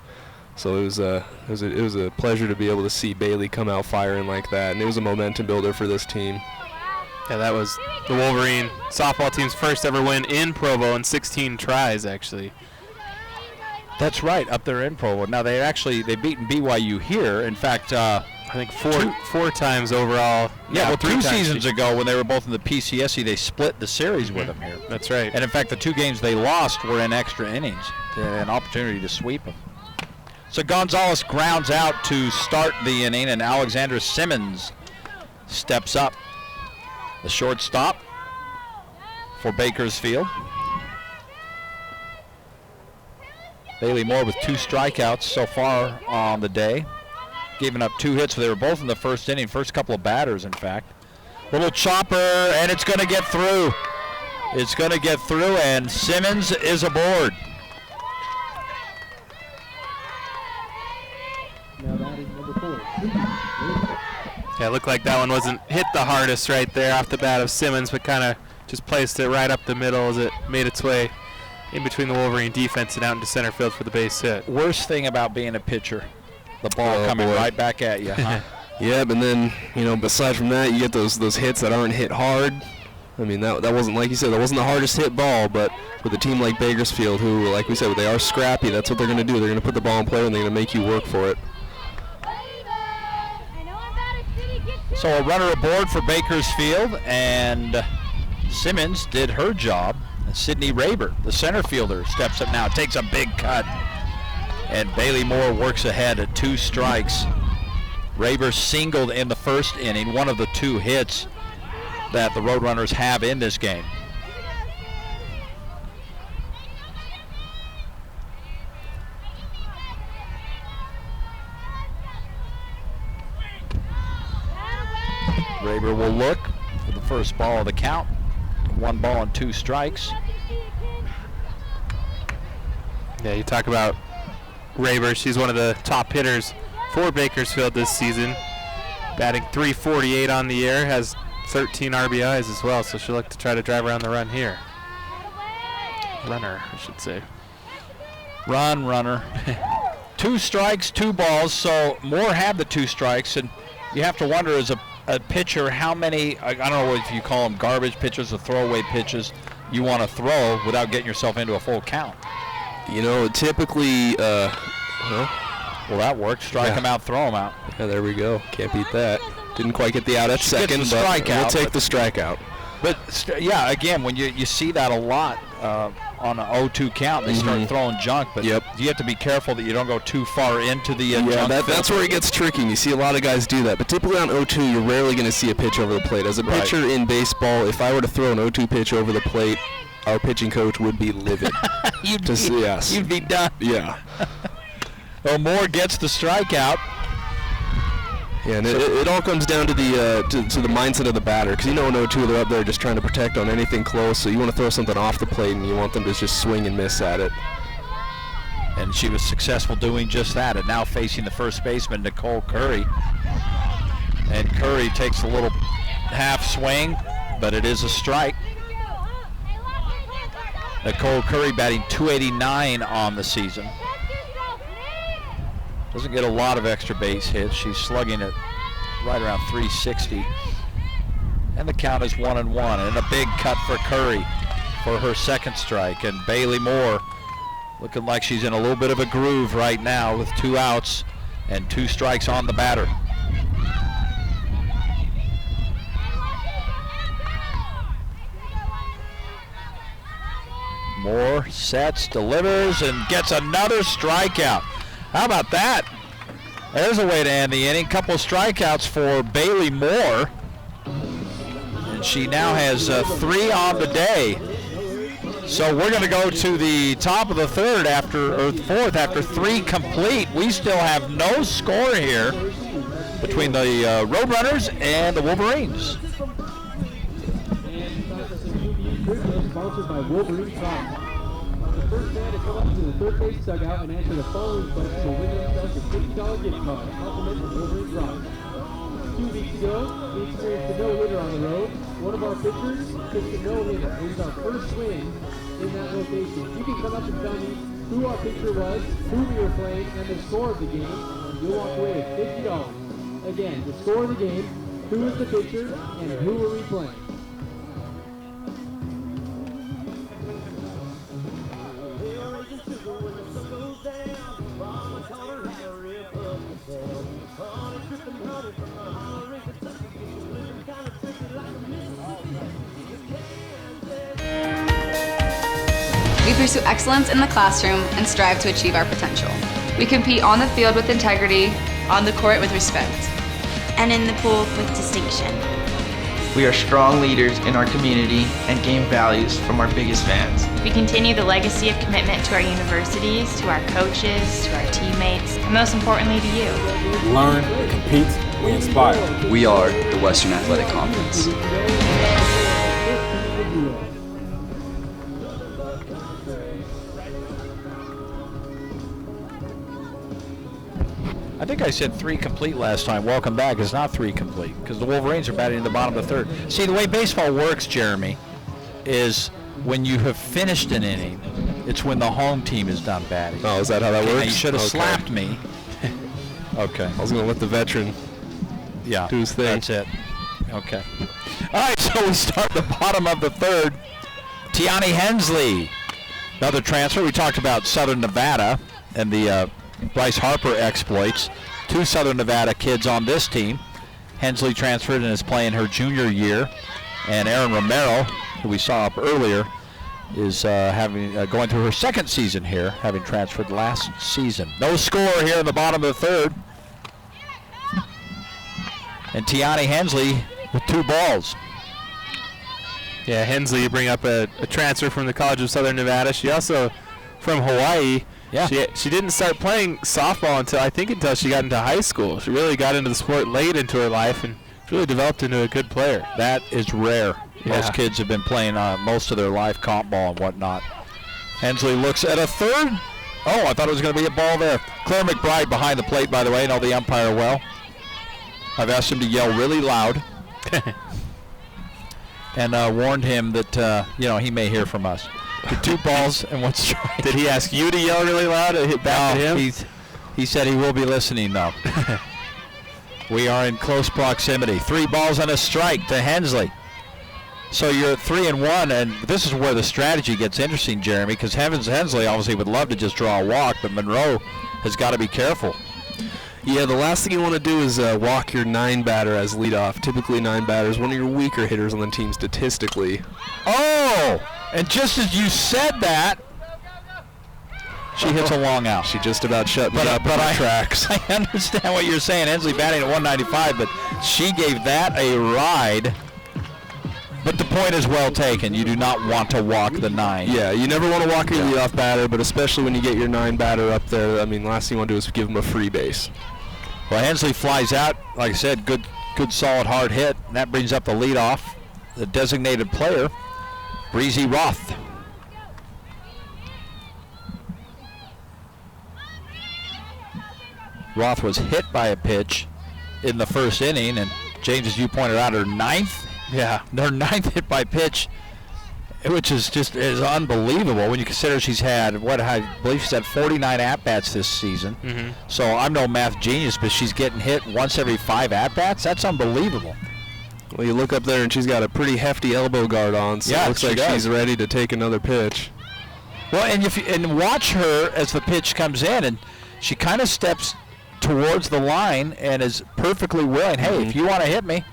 [SPEAKER 3] So it was a pleasure to be able to see Bailey come out firing like that, and it was a momentum builder for this team.
[SPEAKER 2] Yeah, that was the Wolverine softball team's first ever win in Provo in 16 tries, actually.
[SPEAKER 1] That's right, up there in Provo. Now they've beaten BYU here. In fact,
[SPEAKER 2] I think four times overall.
[SPEAKER 1] Yeah, well, 2
[SPEAKER 2] times
[SPEAKER 1] seasons ago when they were both in the PCSE, they split the series with them here.
[SPEAKER 2] That's right.
[SPEAKER 1] And in fact, the 2 games they lost were in extra innings. They had an opportunity to sweep them. So Gonzalez grounds out to start the inning, and Alexandra Simmons steps up. The shortstop for Bakersfield. Bailey Moore with 2 strikeouts so far on the day. Giving up 2 hits. They were both in the first inning, first couple of batters, in fact. Little chopper, and it's going to get through. It's going to get through, and Simmons is aboard.
[SPEAKER 4] Now batting number 4.
[SPEAKER 2] Yeah, it looked like that one wasn't hit the hardest right there off the bat of Simmons, but kind of just placed it right up the middle as it made its way in between the Wolverine defense and out into center field for the base hit.
[SPEAKER 1] Worst thing about being a pitcher, the ball coming right back at you, huh?
[SPEAKER 3] Yeah, but then, besides from that, you get those hits that aren't hit hard. I mean, that wasn't, like you said, that wasn't the hardest hit ball, but with a team like Bakersfield, who, like we said, they are scrappy, that's what they're going to do. They're going to put the ball in play, and they're going to make you work for it.
[SPEAKER 1] So a runner aboard for Bakersfield, and Simmons did her job. And Sydney Raber, the center fielder, steps up now, takes a big cut, and Bailey Moore works ahead at 2 strikes. Raber singled in the first inning, one of the 2 hits that the Roadrunners have in this game. Raber will look for the first ball of the count. 1 ball and 2 strikes.
[SPEAKER 2] Yeah, you talk about Raber. She's one of the top hitters for Bakersfield this season. Batting .348 on the year, has 13 RBIs as well, so she'll look to try to drive around the run here. Runner, I should say.
[SPEAKER 1] Runner. 2 strikes, 2 balls, so Moore had the 2 strikes, and you have to wonder as a pitcher how many, I don't know if you call them garbage pitches or throwaway pitches, you want to throw without getting yourself into a full count.
[SPEAKER 3] Typically,
[SPEAKER 1] well, that worked. Strike them out, throw them out.
[SPEAKER 3] Yeah, there we go. Can't beat that. Didn't quite get the out at second, but we'll take the strikeout.
[SPEAKER 1] But, yeah, again, when you see that a lot on an 0-2 count, they start throwing junk, but you have to be careful that you don't go too far into the junk.
[SPEAKER 3] That's where it gets tricky, and you see a lot of guys do that. But typically on 0-2, you're rarely going to see a pitch over the plate. As a pitcher in baseball, if I were to throw an 0-2 pitch over the plate, our pitching coach would be livid.
[SPEAKER 1] You'd be done.
[SPEAKER 3] Yeah.
[SPEAKER 1] Well, Moore gets the strikeout.
[SPEAKER 3] Yeah, and it all comes down to the to the mindset of the batter, because in 0-2 they're up there just trying to protect on anything close, so you want to throw something off the plate and you want them to just swing and miss at it.
[SPEAKER 1] And she was successful doing just that, and now facing the first baseman, Nicole Curry. And Curry takes a little half swing, but it is a strike. Nicole Curry batting .289 on the season. Doesn't get a lot of extra base hits. She's slugging it right around .360. And the count is 1-1. And a big cut for Curry for her second strike. And Bailey Moore looking like she's in a little bit of a groove right now with 2 outs and 2 strikes on the batter. Moore sets, delivers, and gets another strikeout. How about that? There's a way to end the inning. Couple strikeouts for Bailey Moore. And she now has 3 on the day. So we're going to go to the top of the fourth after 3 complete. We still have no score here between the Roadrunners and the Wolverines.
[SPEAKER 4] Sponsored by Wolverine Soccer. The first man to come up to the third base dugout and answer the following questions will win themselves a $50 gift card. Compliment from Wolverine Rock. 2 weeks ago, we experienced a no-hitter on the road. One of our pitchers pitched a no-hitter. It was our first win in that location. You can come up and tell me who our pitcher was, who we were playing, and the score of the game, and you'll walk away with $50. Again, the score of the game, who was the pitcher, and who were we playing.
[SPEAKER 9] We pursue excellence in the classroom and strive to achieve our potential. We compete on the field with integrity,
[SPEAKER 10] on the court with respect,
[SPEAKER 11] and in the pool with distinction.
[SPEAKER 12] We are strong leaders in our community and gain values from our biggest fans.
[SPEAKER 11] We continue the legacy of commitment to our universities, to our coaches, to our teammates, and most importantly to you.
[SPEAKER 13] Learn, compete, we inspire.
[SPEAKER 14] We are the Western Athletic Conference.
[SPEAKER 1] I think I said 3 complete last time. Welcome back is not 3 complete because the Wolverines are batting in the bottom of the 3rd. See, the way baseball works, Jeremy, is when you have finished an inning, it's when the home team is done batting.
[SPEAKER 3] Oh, is that how that works?
[SPEAKER 1] You should have slapped me. Okay.
[SPEAKER 3] I was going to let the veteran do his thing.
[SPEAKER 1] That's it. Okay. All right, so we start the bottom of the 3rd. Tiani Hensley, another transfer. We talked about Southern Nevada and the Bryce Harper exploits. 2 Southern Nevada kids on this team. Hensley transferred and is playing her junior year. And Erin Romero, who we saw up earlier, is going through her 2nd season here, having transferred last season. No score here in the bottom of the 3rd. And Tiani Hensley with 2 balls.
[SPEAKER 2] Yeah, Hensley, you bring up a transfer from the College of Southern Nevada. She also from Hawaii.
[SPEAKER 1] Yeah.
[SPEAKER 2] She didn't start playing softball until she got into high school. She really got into the sport late into her life and really developed into a good player.
[SPEAKER 1] That is rare.
[SPEAKER 2] Yeah.
[SPEAKER 1] Most kids have been playing most of their life comp ball and whatnot. Hensley looks at a 3rd. Oh, I thought it was going to be a ball there. Claire McBride behind the plate, by the way, know the umpire well. I've asked him to yell really loud and warned him that he may hear from us. 2 balls and 1 strike.
[SPEAKER 2] Did he ask you to yell really loud and hit back at him?
[SPEAKER 1] He said he will be listening, though. We are in close proximity. 3 balls and a strike to Hensley. So you're at 3-1, and this is where the strategy gets interesting, Jeremy, because Hensley obviously would love to just draw a walk, but Monroe has got to be careful.
[SPEAKER 3] Yeah, the last thing you want to do is walk your 9 batter as leadoff. Typically 9 batters, one of your weaker hitters on the team statistically.
[SPEAKER 1] Oh! And just as you said that, she hits a long out.
[SPEAKER 3] She just about shut me up in my tracks.
[SPEAKER 1] I understand what you're saying. Hensley batting at 195, but she gave that a ride. But the point is well taken. You do not want to walk the 9.
[SPEAKER 3] Yeah, you never want to walk your leadoff batter, but especially when you get your 9 batter up there, I mean, last thing you want to do is give him a free base.
[SPEAKER 1] Well, Hensley flies out. Like I said, good solid, hard hit. And that brings up the leadoff, the designated player, Breezy Roth. Roth was hit by a pitch in the 1st inning, and James, as you pointed out, her 9th hit by pitch, which is unbelievable when you consider she's had, I believe she's had 49 at-bats this season.
[SPEAKER 2] Mm-hmm.
[SPEAKER 1] So I'm no math genius, but she's getting hit once every 5 at-bats. That's unbelievable.
[SPEAKER 3] Well, you look up there, and she's got a pretty hefty elbow guard on, so it looks like she's ready to take another pitch.
[SPEAKER 1] Well, and watch her as the pitch comes in, and she kind of steps towards the line and is perfectly willing. Hey, if you want to hit me,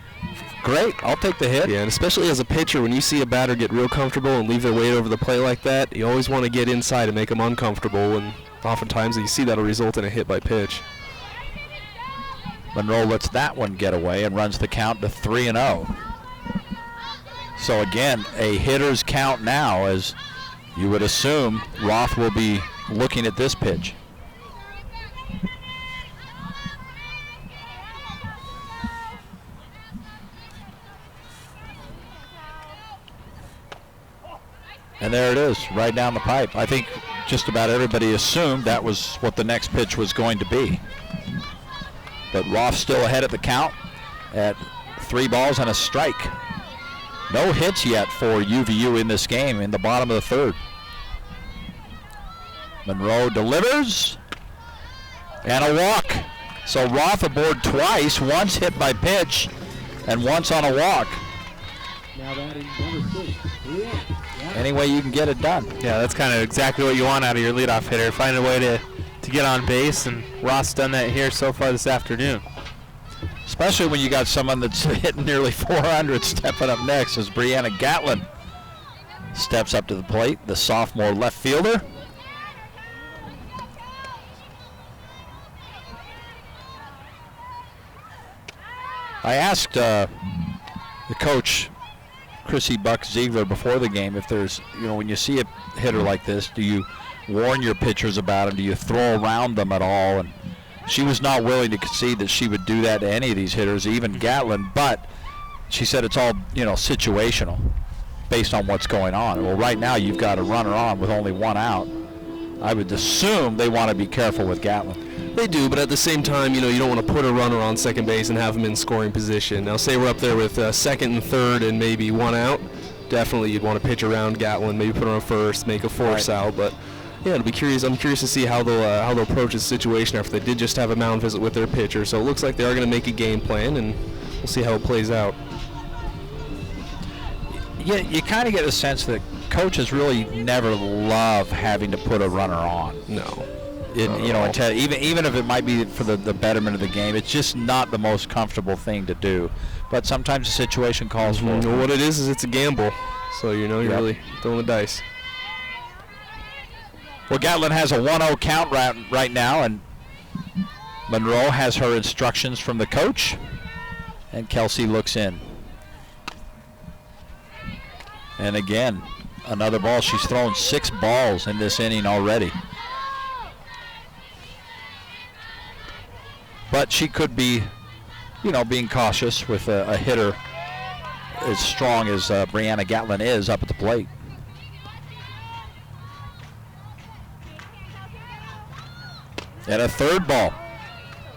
[SPEAKER 1] great, I'll take the hit.
[SPEAKER 3] Yeah, and especially as a pitcher, when you see a batter get real comfortable and leave their weight over the plate like that, you always want to get inside and make them uncomfortable, and oftentimes you see that'll result in a hit by pitch.
[SPEAKER 1] Monroe lets that one get away and runs the count to 3-0. So again, a hitter's count now, as you would assume Roth will be looking at this pitch. And there it is, right down the pipe. I think just about everybody assumed that was what the next pitch was going to be. But Roth still ahead at the count. at 3 balls and a strike. No hits yet for UVU in this game in the bottom of the third. Monroe delivers, and a walk. So Roth aboard twice, once hit by pitch, and once on a walk.
[SPEAKER 4] Now batting number 6, Brianna.
[SPEAKER 1] Any way you can get it done.
[SPEAKER 2] Yeah, that's kind of exactly what you want out of your leadoff hitter. Find a way to get on base, and Roth's done that here so far this afternoon.
[SPEAKER 1] Especially when you got someone that's hitting nearly 400 stepping up next as Brianna Gatlin steps up to the plate, the sophomore left fielder. I asked the coach, Chrissy Buck Ziegler, before the game if there's, when you see a hitter like this, do you warn your pitchers about him? Do you throw around them at all? And she was not willing to concede that she would do that to any of these hitters, even Gatlin, but she said it's all, situational based on what's going on. Well, right now you've got a runner on with only 1 out. I would assume they want to be careful with Gatlin.
[SPEAKER 3] They do, but at the same time, you don't want to put a runner on second base and have him in scoring position. Now, say we're up there with second and third and maybe 1 out. Definitely you'd want to pitch around Gatlin, maybe put her on first, make a force out. But yeah, I'm curious to see how they'll approach the situation after they did just have a mound visit with their pitcher. So it looks like they are going to make a game plan, and we'll see how it plays out.
[SPEAKER 1] Yeah, you kind of get a sense that coaches really never love having to put a runner on.
[SPEAKER 3] No.
[SPEAKER 1] Even if it might be for the betterment of the game, it's just not the most comfortable thing to do. But sometimes the situation calls for it.
[SPEAKER 3] What it is it's a gamble. So you're really throwing the dice.
[SPEAKER 1] Well, Gatlin has a 1-0 count right now, and Monroe has her instructions from the coach, and Kelsey looks in. And again, another ball. She's thrown 6 balls in this inning already. But she could be, being cautious with a hitter as strong as Brianna Gatlin is up at the plate. And a 3rd ball.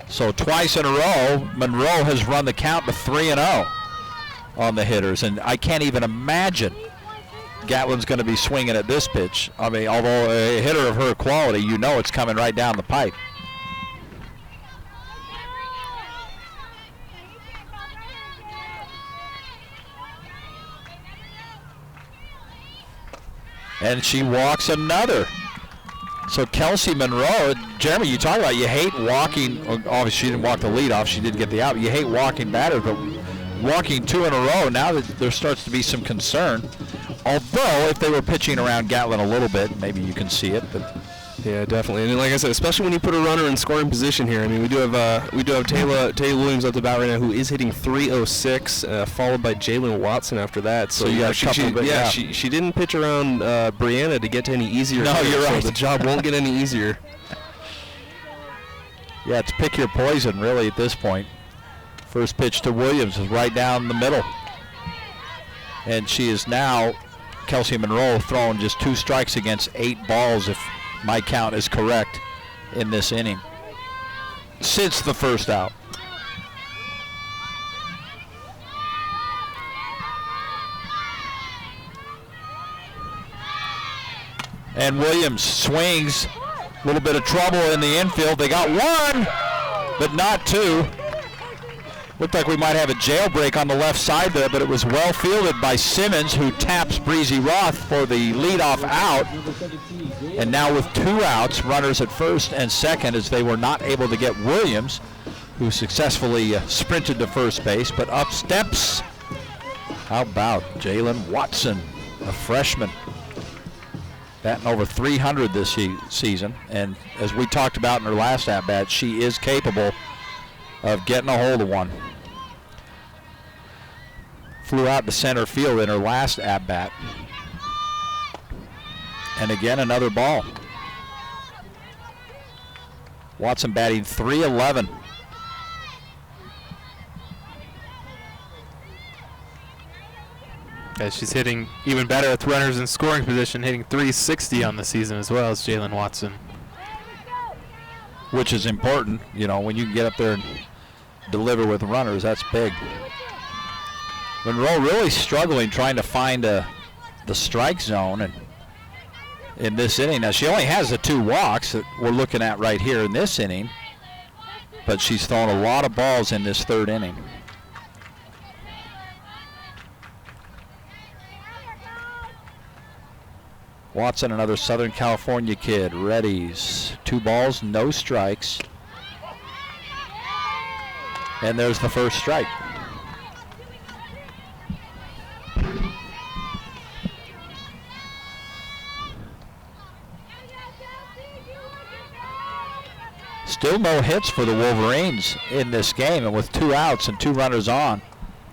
[SPEAKER 1] So twice in a row, Monroe has run the count to 3-0 on the hitters. And I can't even imagine Gatlin's going to be swinging at this pitch. I mean, although a hitter of her quality, it's coming right down the pipe. And she walks another. So Kelsey Monroe, Jeremy, you talk about you hate walking. Obviously, she didn't walk the leadoff. She didn't get the out. You hate walking batters, but walking 2 in a row, now that there starts to be some concern. Although, if they were pitching around Gatlin a little bit, maybe you can see it. But
[SPEAKER 3] yeah, definitely. And like I said, especially when you put a runner in scoring position here. I mean, we do have Taylor Williams up the bat right now, who is hitting 306, followed by Jalen Watson after that.
[SPEAKER 1] So you got a couple of it.
[SPEAKER 3] She didn't pitch around Brianna to get to any easier.
[SPEAKER 1] No, you're right.
[SPEAKER 3] So the job won't get any easier.
[SPEAKER 1] Yeah, it's pick your poison really at this point. First pitch to Williams is right down the middle. And she is now, Kelsey Monroe, throwing just 2 strikes against 8 balls, if my count is correct, in this inning since the first out. And Williams swings, a little bit of trouble in the infield. They got 1, but not 2. Looked like we might have a jailbreak on the left side there, but it was well fielded by Simmons, who taps Breezy Roth for the leadoff out. And now with 2 outs, runners at first and second, as they were not able to get Williams, who successfully sprinted to first base, but up steps, how about Jalen Watson, a freshman, batting over 300 this season. And as we talked about in her last at-bat, she is capable of getting a hold of one. Flew out to center field in her last at-bat. And again, another ball. Watson batting .311.
[SPEAKER 2] Yeah, she's hitting even better with runners in scoring position, hitting .360 on the season as well as Jalen Watson.
[SPEAKER 1] Which is important, when you can get up there and deliver with runners. That's big. Monroe really struggling trying to find the strike zone and in this inning. Now she only has the 2 walks that we're looking at right here in this inning, but she's thrown a lot of balls in this 3rd inning. Watson, another Southern California kid, readies. 2 balls, no strikes. And there's the first strike. Still no hits for the Wolverines in this game, and with 2 outs and 2 runners on,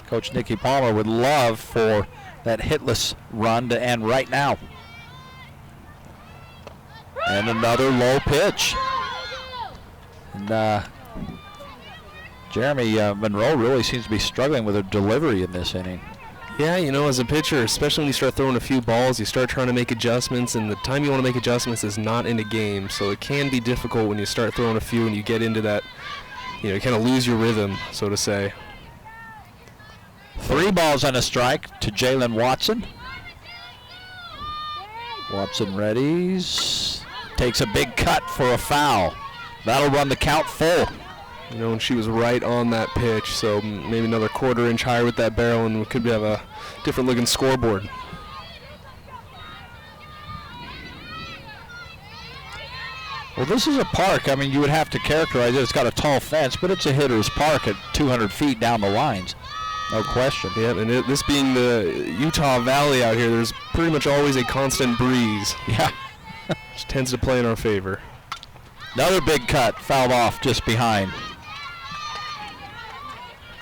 [SPEAKER 1] Coach Nikki Palmer would love for that hitless run to end right now. And another low pitch. And Jeremy Monroe really seems to be struggling with her delivery in this inning.
[SPEAKER 3] Yeah, you know, as a pitcher, especially when you start throwing a few balls, you start trying to make adjustments, and the time you want to make adjustments is not in a game. So it can be difficult when you start throwing a few and you get into that, you kind of lose your rhythm, so to say.
[SPEAKER 1] 3 balls and a strike to Jalen Watson. Watson readies. Takes a big cut for a foul. That'll run the count full.
[SPEAKER 3] You know, and she was right on that pitch, so maybe another 1/4 inch higher with that barrel, and we could have a different looking scoreboard.
[SPEAKER 1] Well, this is a park. I mean, you would have to characterize it. It's got a tall fence, but it's a hitter's park at 200 feet down the lines. No question.
[SPEAKER 3] Yeah, and this being the Utah Valley out here, there's pretty much always a constant breeze.
[SPEAKER 1] Yeah.
[SPEAKER 3] Which tends to play in our favor.
[SPEAKER 1] Another big cut, fouled off just behind.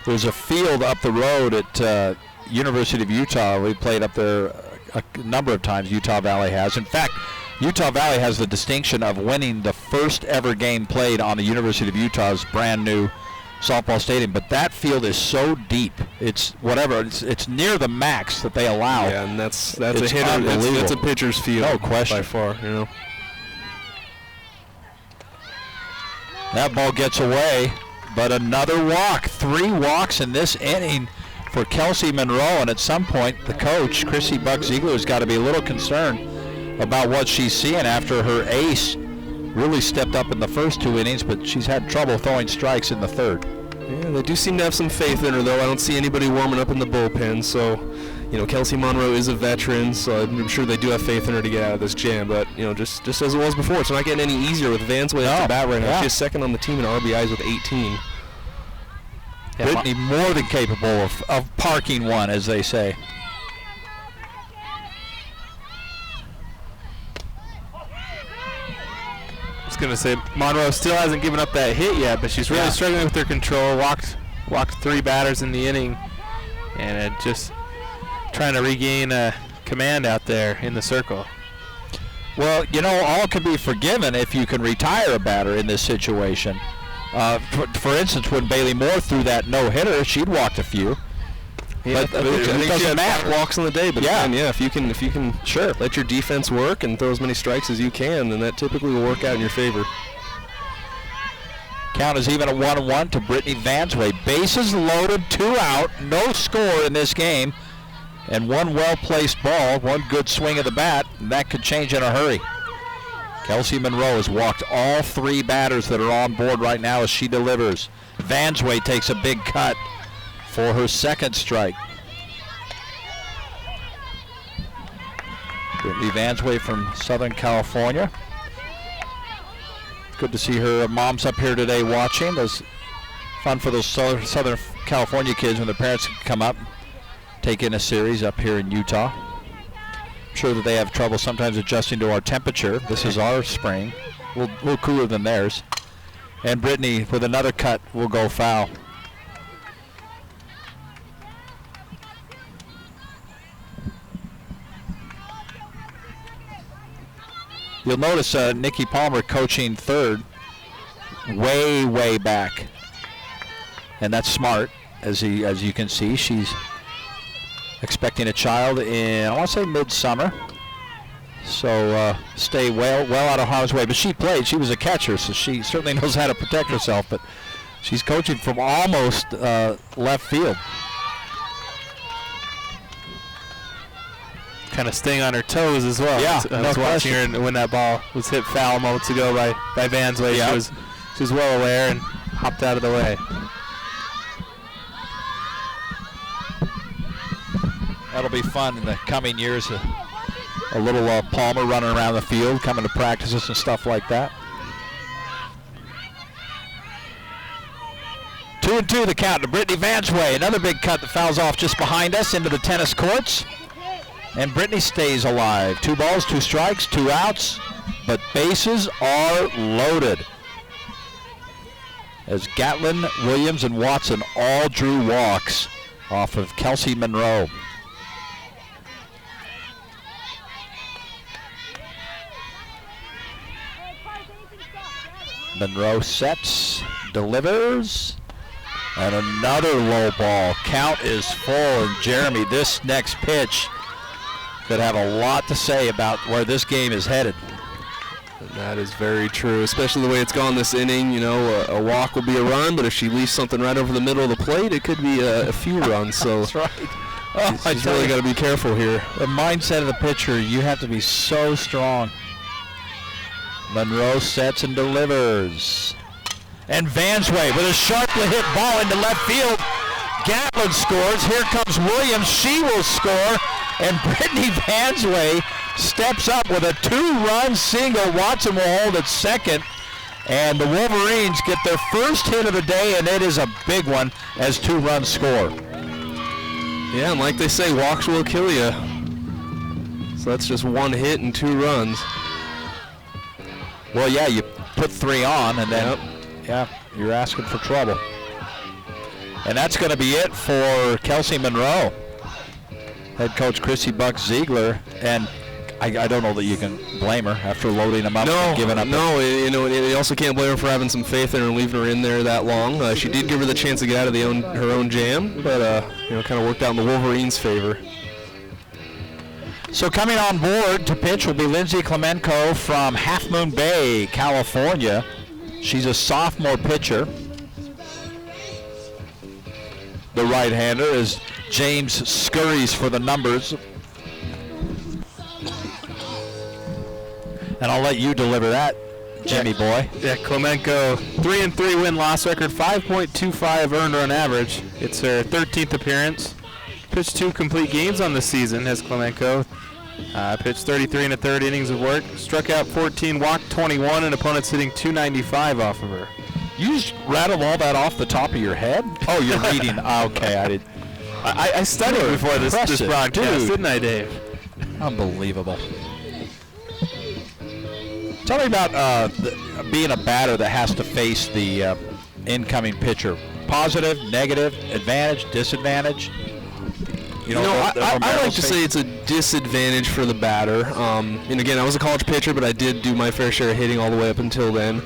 [SPEAKER 1] There's a field up the road at University of Utah. We played up there a number of times, Utah Valley has. In fact, Utah Valley has the distinction of winning the first ever game played on the University of Utah's brand new softball stadium, but that field is so deep. It's whatever. It's near the max that they allow.
[SPEAKER 3] Yeah, and that's a hitter. That's a pitcher's field.
[SPEAKER 1] No question.
[SPEAKER 3] By far, you know.
[SPEAKER 1] That ball gets away, but another walk. 3 walks in this inning for Kelsey Monroe, and at some point, the coach, Chrissy Buck-Ziegler, has got to be a little concerned about what she's seeing after her ace really stepped up in the first 2 innings, but she's had trouble throwing strikes in the 3rd.
[SPEAKER 3] Yeah, they do seem to have some faith in her, though. I don't see anybody warming up in the bullpen, so, Kelsey Monroe is a veteran, so I'm sure they do have faith in her to get out of this jam, but, just as it was before, it's not getting any easier with Vansway up to bat right now.
[SPEAKER 1] Yeah.
[SPEAKER 3] She's second on the team in RBIs with 18.
[SPEAKER 1] Yeah, Brittany more than capable of parking one, as they say.
[SPEAKER 2] Going to say Monroe still hasn't given up that hit yet, but she's really struggling with her control. Walked 3 batters in the inning, and just trying to regain command out there in the circle.
[SPEAKER 1] Well, all can be forgiven if you can retire a batter in this situation. For instance, when Bailey Moore threw that no-hitter, she'd walked a few.
[SPEAKER 3] Yeah,
[SPEAKER 1] but it doesn't matter.
[SPEAKER 3] Walks on the day, but
[SPEAKER 1] yeah,
[SPEAKER 3] if you can
[SPEAKER 1] sure
[SPEAKER 3] let your defense work and throw as many strikes as you can, then that typically will work out in your favor.
[SPEAKER 1] Count is even at 1-1 to Brittany Vansway. Bases loaded, 2 out, no score in this game, and 1 well-placed ball, 1 good swing of the bat, and that could change in a hurry. Kelsey Monroe has walked all 3 batters that are on board right now as she delivers. Vansway takes a big cut for her 2nd strike. Brittany Vansway from Southern California. Good to see her mom's up here today watching. It's fun for those Southern California kids when their parents can come up, take in a series up here in Utah. I'm sure that they have trouble sometimes adjusting to our temperature. This is our spring. A little cooler than theirs. And Brittany with another cut will go foul. You'll notice Nikki Palmer coaching 3rd way back. And that's smart, as you can see. She's expecting a child in, I want to say, midsummer. So stay well out of harm's way. But she played. She was a catcher, so she certainly knows how to protect herself. But She's coaching from almost left field.
[SPEAKER 2] Kind of staying on her toes as well.
[SPEAKER 1] Yeah,
[SPEAKER 2] I was watching her when that ball was hit foul moments ago by Vansway.
[SPEAKER 1] Yep.
[SPEAKER 2] She was well aware and hopped out of the way.
[SPEAKER 1] That'll be fun in the coming years. A little Palmer running around the field, coming to practices and stuff like that. 2-2 the count to Brittany Vansway. Another big cut that fouls off just behind us into the tennis courts. And Brittany stays alive. 2 balls, 2 strikes, 2 outs, but bases are loaded. As Gatlin, Williams, and Watson all drew walks off of Kelsey Monroe. Monroe sets, delivers, and another low ball. Count is full, and Jeremy, this next pitch could have a lot to say about where this game is headed.
[SPEAKER 3] That is very true, especially the way it's gone this inning. You know, a walk will be a run, but if she leaves something right over the middle of the plate, it could be a few runs. So
[SPEAKER 1] that's right.
[SPEAKER 3] She's really got to be careful here.
[SPEAKER 1] The mindset of the pitcher, you have to be so strong. Monroe sets and delivers. And Vansway with a sharply hit ball into left field. Gatlin scores. Here comes Williams. She will score. And Brittany Vansway steps up with a 2-run single. Watson will hold at second. And the Wolverines get their first hit of the day, and it is a big one as 2 runs score.
[SPEAKER 3] Yeah, and like they say, walks will kill you. So that's just 1 hit and 2 runs.
[SPEAKER 1] Well, yeah, you put 3 on, and then, yeah, you're asking for trouble. And that's going to be it for Kelsey Monroe. Head coach Chrissy Buck Ziegler, and I don't know that you can blame her after loading them up and giving up.
[SPEAKER 3] No, you know, you also can't blame her for having some faith in her and leaving her in there that long. She did give her the chance to get out of her own jam, but you know, kind of worked out in the Wolverines' favor.
[SPEAKER 1] So coming on board to pitch will be Lindsay Klemenko from Half Moon Bay, California. She's a sophomore pitcher. The right-hander is James Scurries for the numbers. And I'll let you deliver that, Jimmy boy.
[SPEAKER 2] Yeah, Klemenko, 3-3 win-loss record, 5.25 earned run average. It's her 13th appearance. Pitched 2 complete games on the season as Klemenko. Pitched 33 1/3 innings of work. Struck out 14, walked 21, and opponents hitting 295 off of her.
[SPEAKER 1] You just rattled all that off the top of your head? Oh, you're reading. Okay, I did.
[SPEAKER 2] I studied before this broadcast, didn't I, Dave?
[SPEAKER 1] Unbelievable. Tell me about being a batter that has to face the incoming pitcher. Positive, negative, advantage, disadvantage?
[SPEAKER 3] You know, I like to say it's a disadvantage for the batter. And again, I was a college pitcher, but I did do my fair share of hitting all the way up until then.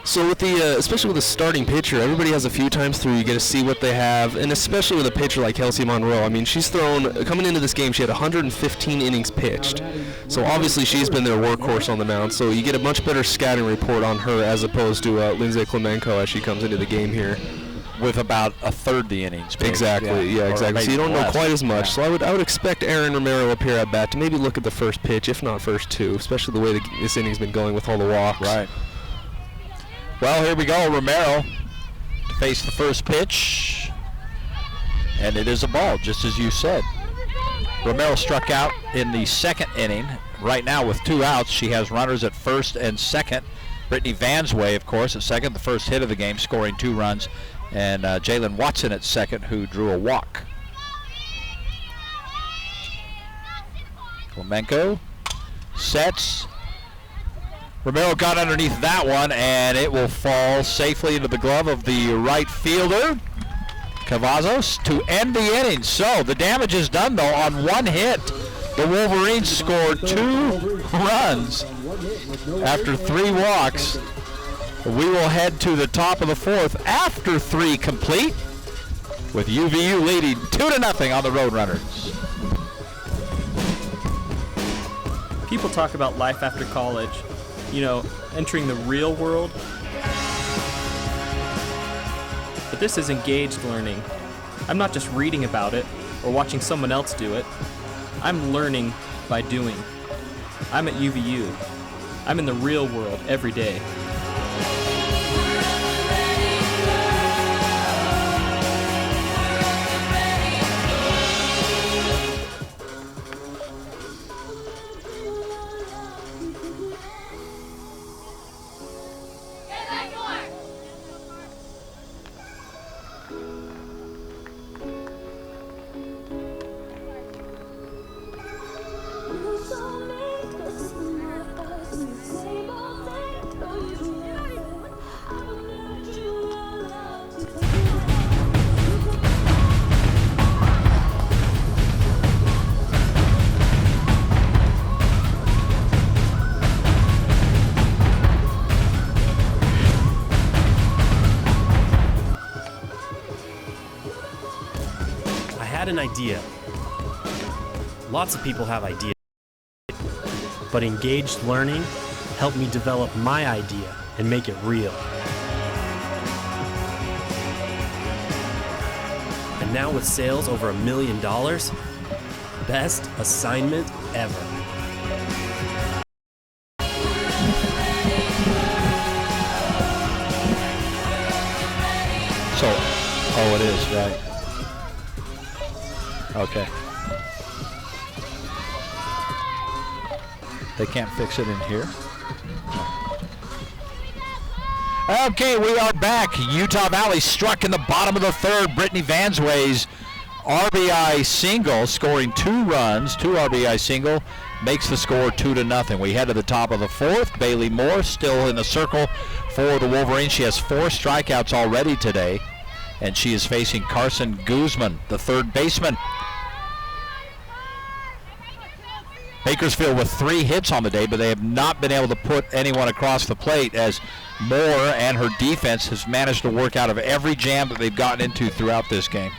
[SPEAKER 3] So with the, especially with the starting pitcher, everybody has a few times through. You get to see what they have, and especially with a pitcher like Kelsey Monroe. I mean, she's thrown, coming into this game, she had 115 innings pitched. So obviously she's been their workhorse on the mound. So you get a much better scouting report on her as opposed to Lindsay Klemenko as she comes into the game here.
[SPEAKER 1] With about a third the innings.
[SPEAKER 3] Exactly, yeah, exactly. So you don't know quite as much. So I would expect Aaron Romero up here at bat to maybe look at the first pitch, if not first 2, especially the way this inning's been going with all the walks.
[SPEAKER 1] Right. Well, here we go, Romero to face the first pitch, and it is a ball, just as you said. Romero struck out in the 2nd inning. Right now with 2 outs, she has runners at first and second. Brittany Vansway, of course, at second, the first hit of the game, scoring 2 runs, and Jalen Watson at second, who drew a walk. Klemenko sets. Romero got underneath that one, and it will fall safely into the glove of the right fielder, Cavazos, to end the inning. So the damage is done, though, on 1 hit. The Wolverines scored 2 runs after 3 walks. We will head to the top of the 4th after 3 complete, with UVU leading 2-0 on the Roadrunners.
[SPEAKER 7] People talk about life after college. You know, entering the real world. But this is engaged learning. I'm not just reading about it or watching someone else do it. I'm learning by doing. I'm at UVU. I'm in the real world every day.
[SPEAKER 8] An idea. Lots of people have ideas, but engaged learning helped me develop my idea and make it real. And now with sales over $1 million, best assignment ever.
[SPEAKER 1] So, oh, it is, right. Okay. They can't fix it in here. Okay, we are back. Utah Valley struck in the bottom of the third. Brittany Vansway's RBI single, scoring 2 runs, 2 RBI single, makes the score 2-0. We head to the top of the fourth. Bailey Moore still in the circle for the Wolverines. She has 4 strikeouts already today, and she is facing Carson Guzman, the third baseman. Bakersfield with 3 hits on the day, but they have not been able to put anyone across the plate, as Moore and her defense has managed to work out of every jam that they've gotten into throughout this game.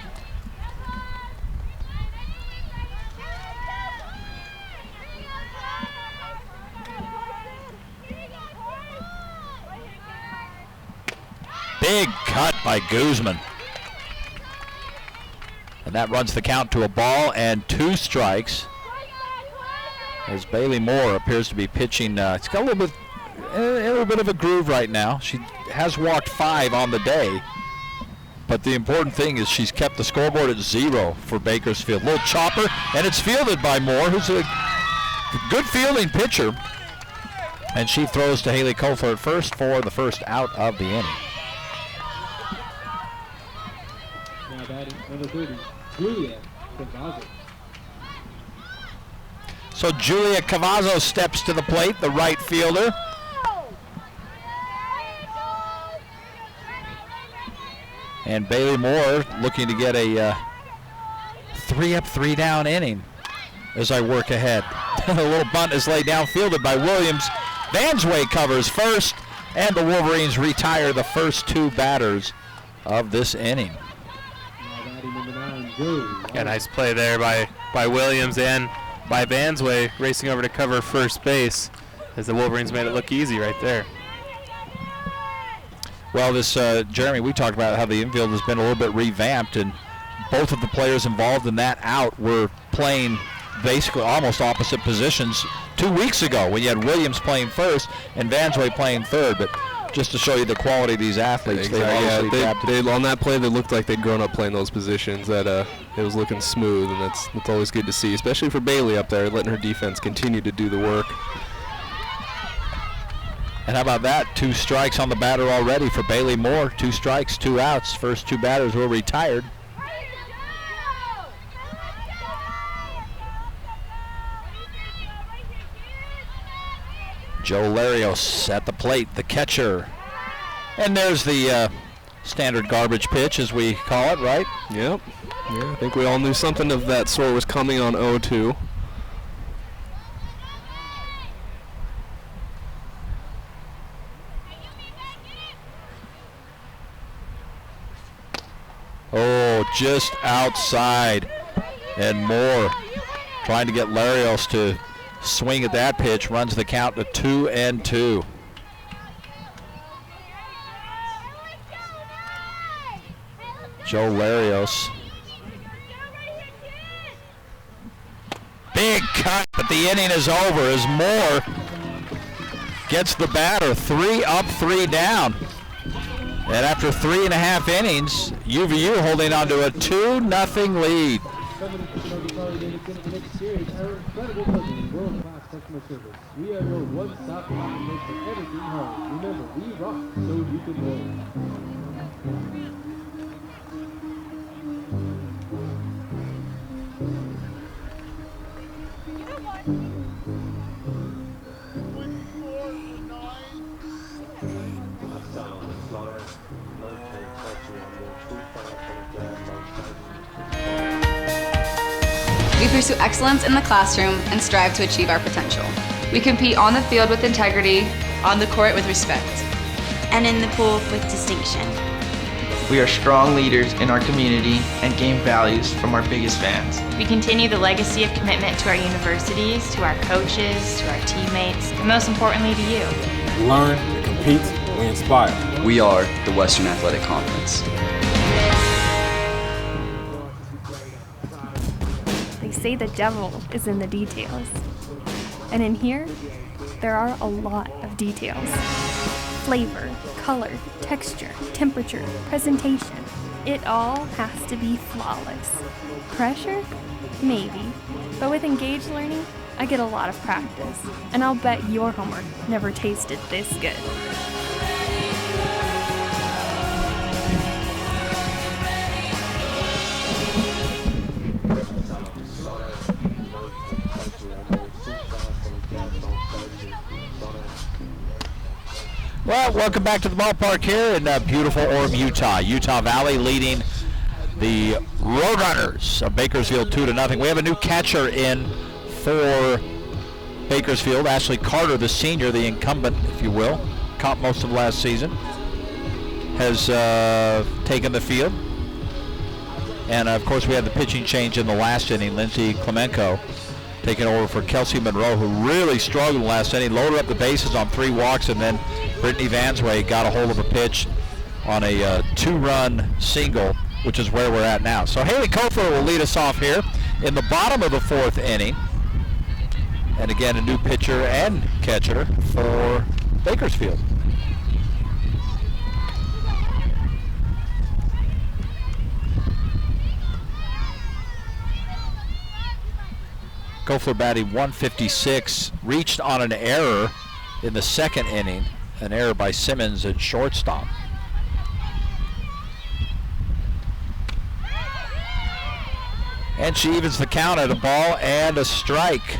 [SPEAKER 1] Big cut by Guzman. And that runs the count to a ball and 2 strikes. As Bailey Moore appears to be pitching, it's got a little bit of a groove right now. She has walked 5 on the day, but the important thing is she's kept the scoreboard at 0 for Bakersfield. Little chopper, and it's fielded by Moore, who's a good fielding pitcher. And she throws to Haley Kofler at first for the first out of the inning.
[SPEAKER 4] Now batting number 30, Julia Cavazzo.
[SPEAKER 1] So Julia Cavazzo steps to the plate, the right fielder. And Bailey Moore looking to get a 3-up, 3-down inning as I work ahead. A little bunt is laid down, fielded by Williams. Vansway covers first, and the Wolverines retire the first 2 batters of this inning.
[SPEAKER 2] Yeah, nice play there by Williams and by Vansway racing over to cover first base, as the Wolverines made it look easy right there.
[SPEAKER 1] Well, this, Jeremy, we talked about how the infield has been a little bit revamped, and both of the players involved in that out were playing basically almost opposite positions 2 weeks ago, when you had Williams playing first and Vansway playing third. But just to show you the quality of these athletes,
[SPEAKER 3] they on that play, they looked like they'd grown up playing those positions. That it was looking smooth, and that's always good to see, especially for Bailey up there, letting her defense continue to do the work.
[SPEAKER 1] And how about that? 2 strikes on the batter already for Bailey Moore. 2 strikes, 2 outs. First 2 batters were retired. Joe Larios at the plate, the catcher. And there's the standard garbage pitch, as we call it, right?
[SPEAKER 3] Yep. Yeah, I think we all knew something of that sort was coming on 0-2.
[SPEAKER 1] Oh, just outside. And Moore trying to get Larios to swing at that pitch, runs the count to 2-2. Joe Larios. Big cut, but the inning is over as Moore gets the batter. 3 up, 3 down. And after 3.5 innings, UVU holding on to a 2-0 lead.
[SPEAKER 4] We are your one-stop destination for everything home. Remember, we rock so you can roll.
[SPEAKER 9] We pursue excellence in the classroom and strive to achieve our potential. We compete on the field with integrity,
[SPEAKER 10] on the court with respect,
[SPEAKER 15] and in the pool with distinction.
[SPEAKER 12] We are strong leaders in our community and gain values from our biggest fans.
[SPEAKER 11] We continue the legacy of commitment to our universities, to our coaches, to our teammates, and most importantly to you.
[SPEAKER 13] We learn, we compete, we inspire.
[SPEAKER 14] We are the Western Athletic Conference.
[SPEAKER 5] They say the devil is in the details. And in here, there are a lot of details. Flavor, color, texture, temperature, presentation. It all has to be flawless. Pressure? Maybe. But with engaged learning, I get a lot of practice. And I'll bet your homework never tasted this good.
[SPEAKER 1] Well, welcome back to the ballpark here in beautiful Orem, Utah. Utah Valley leading the Roadrunners of Bakersfield 2-0. We have a new catcher in for Bakersfield. Ashley Carter, the senior, the incumbent, if you will, caught most of last season, has taken the field. And, of course, we had the pitching change in the last inning. Lindsay Klemenko taking over for Kelsey Monroe, who really struggled last inning, loaded up the bases on 3 walks, and then Brittany Vansway got a hold of a pitch on a 2-run single, which is where we're at now. So Haley Kofer will lead us off here in the bottom of the 4th inning. And again, a new pitcher and catcher for Bakersfield. Koeffler batting 156, reached on an error in the 2nd inning, an error by Simmons at shortstop. And she evens the count at a ball and a strike.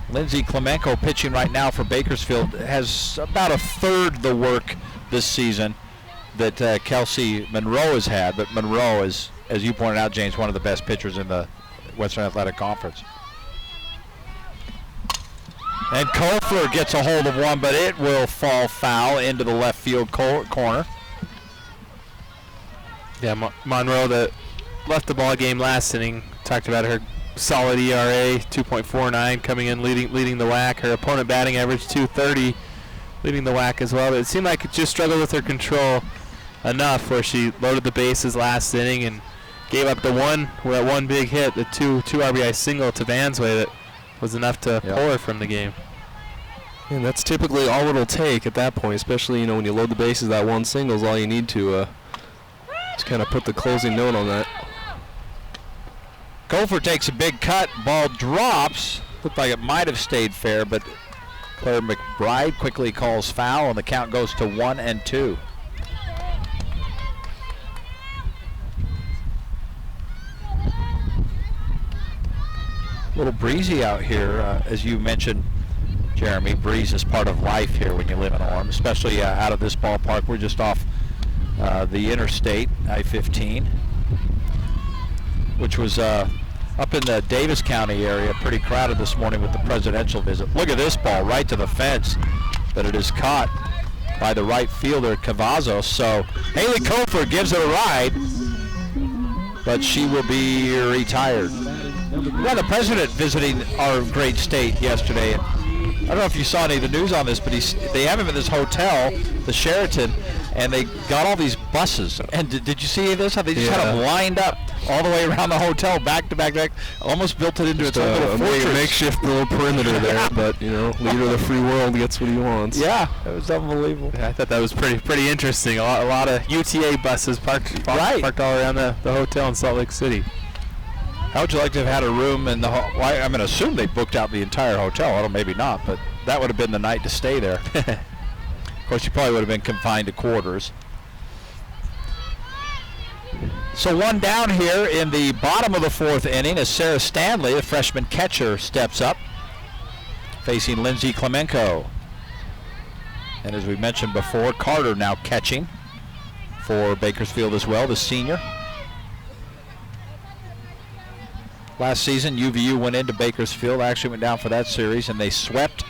[SPEAKER 1] Lindsay Klemenko pitching right now for Bakersfield has about a third the work this season that Kelsey Monroe has had, but Monroe is, as you pointed out, James, one of the best pitchers in the Western Athletic Conference. And Koeffler gets a hold of one, but it will fall foul into the left field corner.
[SPEAKER 2] Yeah, Monroe that left the ball game last inning. Talked about her solid ERA, 2.49, coming in leading the WAC. Her opponent batting average 230, leading the WAC as well. But it seemed like it just struggled with her control enough where she loaded the bases last inning and gave up the one big hit, the two RBI single to Vansway that was enough to pull her from the game.
[SPEAKER 3] And that's typically all it'll take at that point, especially when you load the bases. That one single is all you need to just kind of put the closing note on that.
[SPEAKER 1] Koeffler takes a big cut, ball drops. Looked like it might have stayed fair, but Claire McBride quickly calls foul, and the count goes to 1-2. A little breezy out here, as you mentioned, Jeremy. Breeze is part of life here when you live in Orem, especially out of this ballpark. We're just off the interstate, I-15, which was up in the Davis County area, pretty crowded this morning with the presidential visit. Look at this ball right to the fence, but it is caught by the right fielder, Cavazos. So Haley Koeffler gives it a ride, but she will be retired. Well, the president visiting our great state yesterday. don't know if you saw any of the news on this, but they have him in this hotel, the Sheraton, and they got all these buses. And did you see this? How they just had them lined up all the way around the hotel, back to back, almost built it into its own little fortress.
[SPEAKER 3] Makeshift little perimeter there, but leader of the free world gets what he wants.
[SPEAKER 1] Yeah, it was unbelievable.
[SPEAKER 2] Yeah, I thought that was pretty interesting. A lot of UTA buses parked all around the hotel in Salt Lake City.
[SPEAKER 1] How would you like to have had a room in the well, I'm going to assume they booked out the entire hotel. I don't, maybe not, but that would have been the night to stay there. Of course, you probably would have been confined to quarters. So one down here in the bottom of the fourth inning as Sarah Stanley, a freshman catcher, steps up, facing Lindsay Klemenko. And as we mentioned before, Carter now catching for Bakersfield as well, the senior. Last season, UVU went into Bakersfield, actually went down for that series, and they swept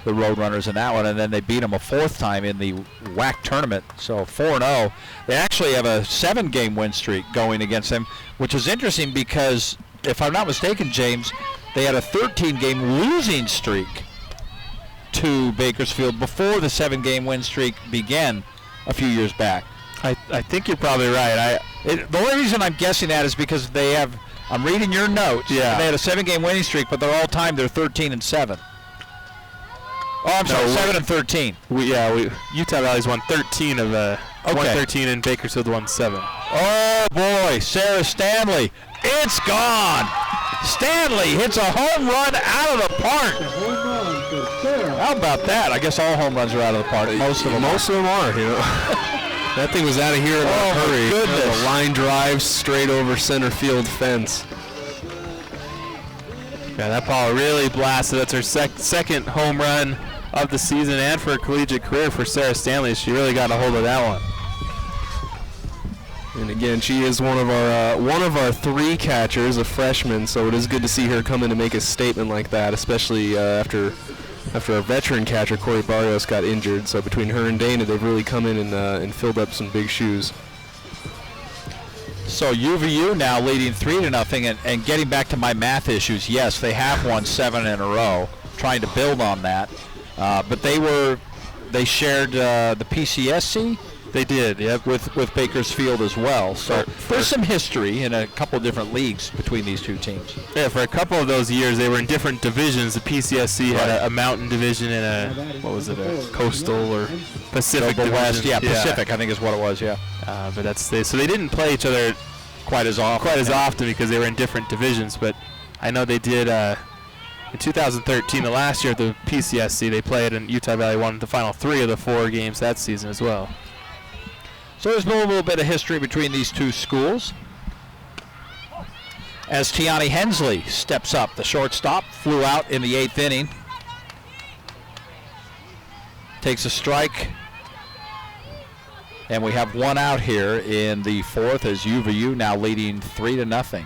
[SPEAKER 1] the Roadrunners in that one, and then they beat them a fourth time in the WAC tournament. So 4-0. They actually have a 7-game win streak going against them, which is interesting because, if I'm not mistaken, James, they had a 13-game losing streak to Bakersfield before the 7-game win streak began a few years back.
[SPEAKER 2] I think you're probably right.
[SPEAKER 1] The only reason I'm guessing that is because they have, I'm reading your notes.
[SPEAKER 2] Yeah.
[SPEAKER 1] They had a 7-game winning streak, but they're all time they're 13-7. Oh, I'm sorry, 7-13.
[SPEAKER 2] Utah Valley's won 13 of won 13 and Bakersfield won 7.
[SPEAKER 1] Oh boy, Sarah Stanley, it's gone. Stanley hits a home run out of the park. How about that? I guess all home runs are out of the park. Most of them are.
[SPEAKER 3] That thing was out of here in a hurry.
[SPEAKER 1] Goodness.
[SPEAKER 3] A line drive straight over center field fence.
[SPEAKER 2] Yeah, that ball really blasted. That's her second home run of the season and for her collegiate career for Sarah Stanley. She really got a hold of that one.
[SPEAKER 3] And again, she is one of our 3 catchers, a freshman. So it is good to see her come in and make a statement like that, especially after our veteran catcher Corey Barrios got injured. So between her and Dana, they've really come in and filled up some big shoes.
[SPEAKER 1] So UVU now leading 3-0, and getting back to my math issues, yes, they have won 7 in a row, trying to build on that. But they shared the PCSC.
[SPEAKER 2] They did, yep,
[SPEAKER 1] with Bakersfield as well. So there's some history in a couple of different leagues between these two teams.
[SPEAKER 2] Yeah, for a couple of those years, they were in different divisions. The PCSC had a mountain division and a coastal or Pacific division.
[SPEAKER 1] West, Pacific, I think is what it was, yeah.
[SPEAKER 2] But so they didn't play each other
[SPEAKER 1] quite as often
[SPEAKER 2] because they were in different divisions. But I know they did in 2013, the last year of the PCSC, they played, and Utah Valley won the final 3 of the 4 games that season as well.
[SPEAKER 1] So there's been a little bit of history between these two schools. As Tiani Hensley steps up, the shortstop flew out in the 8th inning. Takes a strike. And we have one out here in the 4th as UVU now leading 3-0.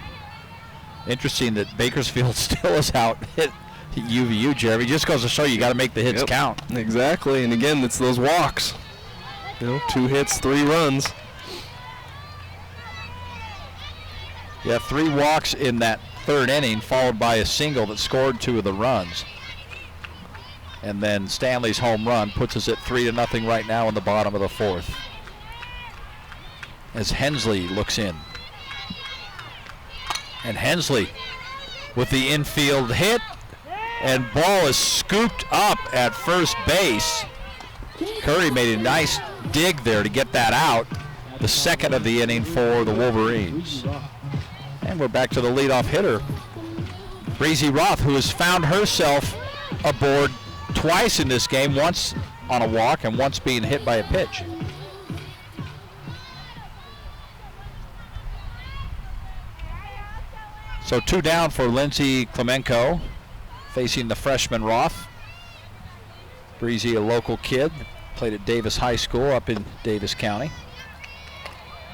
[SPEAKER 1] Interesting that Bakersfield still is out at UVU, Jeremy. Just goes to show you got to make the hits count.
[SPEAKER 3] Exactly, and again, it's those walks. 2 hits, 3 runs.
[SPEAKER 1] Yeah, 3 walks in that 3rd inning, followed by a single that scored 2 of the runs. And then Stanley's home run puts us at 3-0 right now in the bottom of the 4th. As Hensley looks in. And Hensley with the infield hit, and ball is scooped up at first base. Curry made a nice dig there to get that out. The 2nd of the inning for the Wolverines. And we're back to the leadoff hitter, Breezy Roth, who has found herself aboard twice in this game, once on a walk and once being hit by a pitch. So 2 down for Lindsay Klemenko, facing the freshman Roth. Breezy, a local kid, played at Davis High School up in Davis County.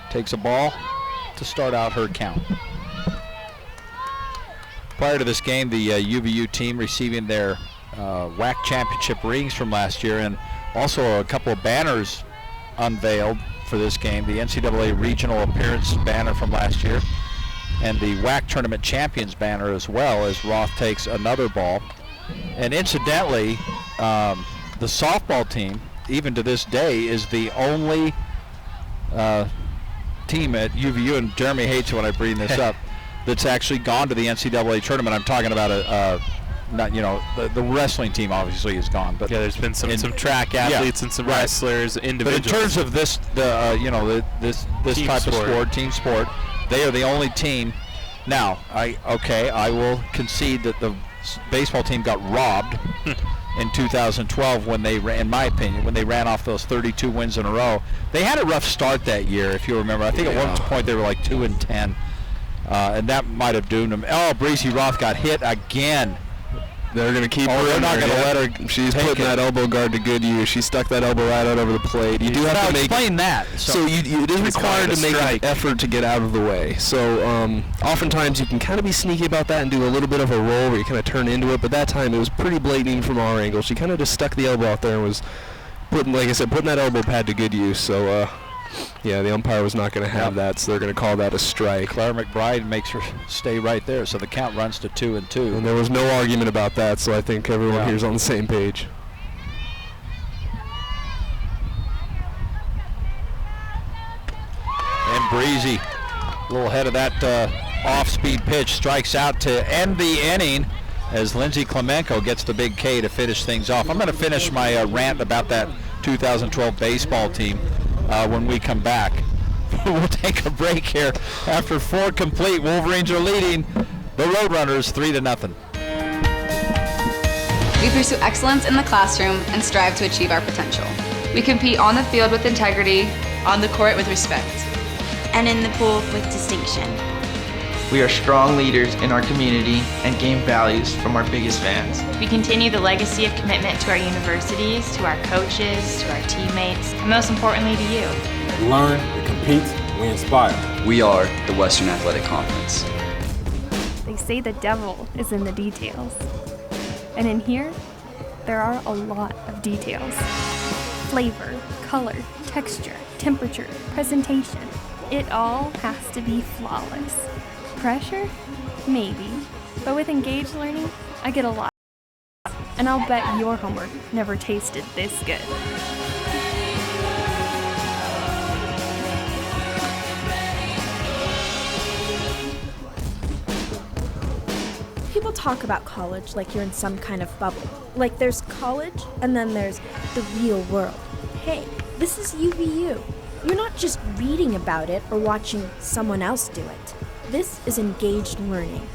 [SPEAKER 1] Takes a ball to start out her count. Prior to this game, the UVU team receiving their WAC championship rings from last year, and also a couple of banners unveiled for this game. The NCAA regional appearance banner from last year, and the WAC tournament champions banner as well, as Roth takes another ball And incidentally, the softball team, even to this day, is the only team at UVU, and Jeremy hates it when I bring this up, that's actually gone to the NCAA tournament. I'm talking about not, you know, the wrestling team obviously is gone, but
[SPEAKER 2] yeah, there's been some track athletes and some wrestlers, individuals.
[SPEAKER 1] But in terms of this, this type of sport, team sport, they are the only team. Now, I will concede that the baseball team got robbed in 2012 when they, in my opinion, when they ran off those 32 wins in a row. They had a rough start that year, if you remember. I think at one point they were like 2-10, and that might have doomed them. Oh, Breezy Roth got hit again.
[SPEAKER 3] They're going to keep her.
[SPEAKER 1] They're not going to let her.
[SPEAKER 3] She's putting that elbow guard to good use. She stuck that elbow right out over the plate. You do have to
[SPEAKER 1] explain that.
[SPEAKER 3] So it is required to make an effort to get out of the way. So oftentimes you can kind of be sneaky about that and do a little bit of a roll where you kind of turn into it. But that time it was pretty blatant from our angle. She kind of just stuck the elbow out there and was putting, like I said, putting that elbow pad to good use. So yeah, the umpire was not going to have that, so they're going to call that a strike.
[SPEAKER 1] Claire McBride makes her stay right there, so the count runs to 2-2.
[SPEAKER 3] And there was no argument about that, so I think everyone here is on the same page.
[SPEAKER 1] And Breezy, a little ahead of that off-speed pitch, strikes out to end the inning as Lindsay Klemenko gets the big K to finish things off. I'm going to finish my rant about that 2012 baseball team when we come back. We'll take a break here. After 4 complete, Wolverines are leading the Roadrunners 3-0.
[SPEAKER 9] We pursue excellence in the classroom and strive to achieve our potential. We compete on the field with integrity,
[SPEAKER 11] on the court with respect,
[SPEAKER 15] and in the pool with distinction.
[SPEAKER 12] We are strong leaders in our community and gain values from our biggest fans.
[SPEAKER 11] We continue the legacy of commitment to our universities, to our coaches, to our teammates, and most importantly to you.
[SPEAKER 13] We learn, we compete, we inspire.
[SPEAKER 14] We are the Western Athletic Conference.
[SPEAKER 5] They say the devil is in the details. And in here, there are a lot of details. Flavor, color, texture, temperature, presentation. It all has to be flawless. Pressure? Maybe. But with engaged learning, I get a lot. And I'll bet your homework never tasted this good.
[SPEAKER 6] People talk about college like you're in some kind of bubble. Like there's college, and then there's the real world. Hey, this is UVU. You're not just reading about it or watching someone else do it. This is engaged learning.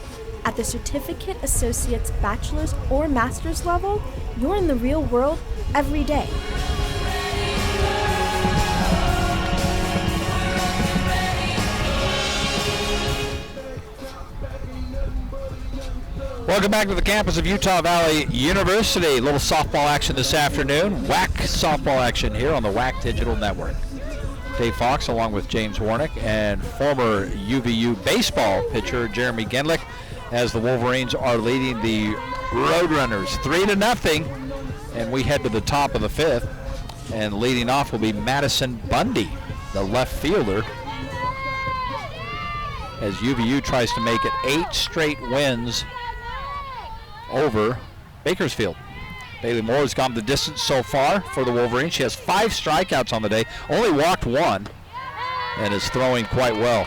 [SPEAKER 6] At the certificate, associate's, bachelor's, or master's level, you're in the real world every day.
[SPEAKER 1] Welcome back to the campus of Utah Valley University. A little softball action this afternoon. WAC softball action here on the WAC Digital Network. Dave Fox along with James Warnick and former UVU baseball pitcher Jeremy Gendlich as the Wolverines are leading the Roadrunners 3-0. And we head to the top of the 5th. And leading off will be Madison Bundy, the left fielder, as UVU tries to make it 8 straight wins over Bakersfield. Bailey Moore has gone the distance so far for the Wolverines. She has 5 strikeouts on the day, only walked 1, and is throwing quite well.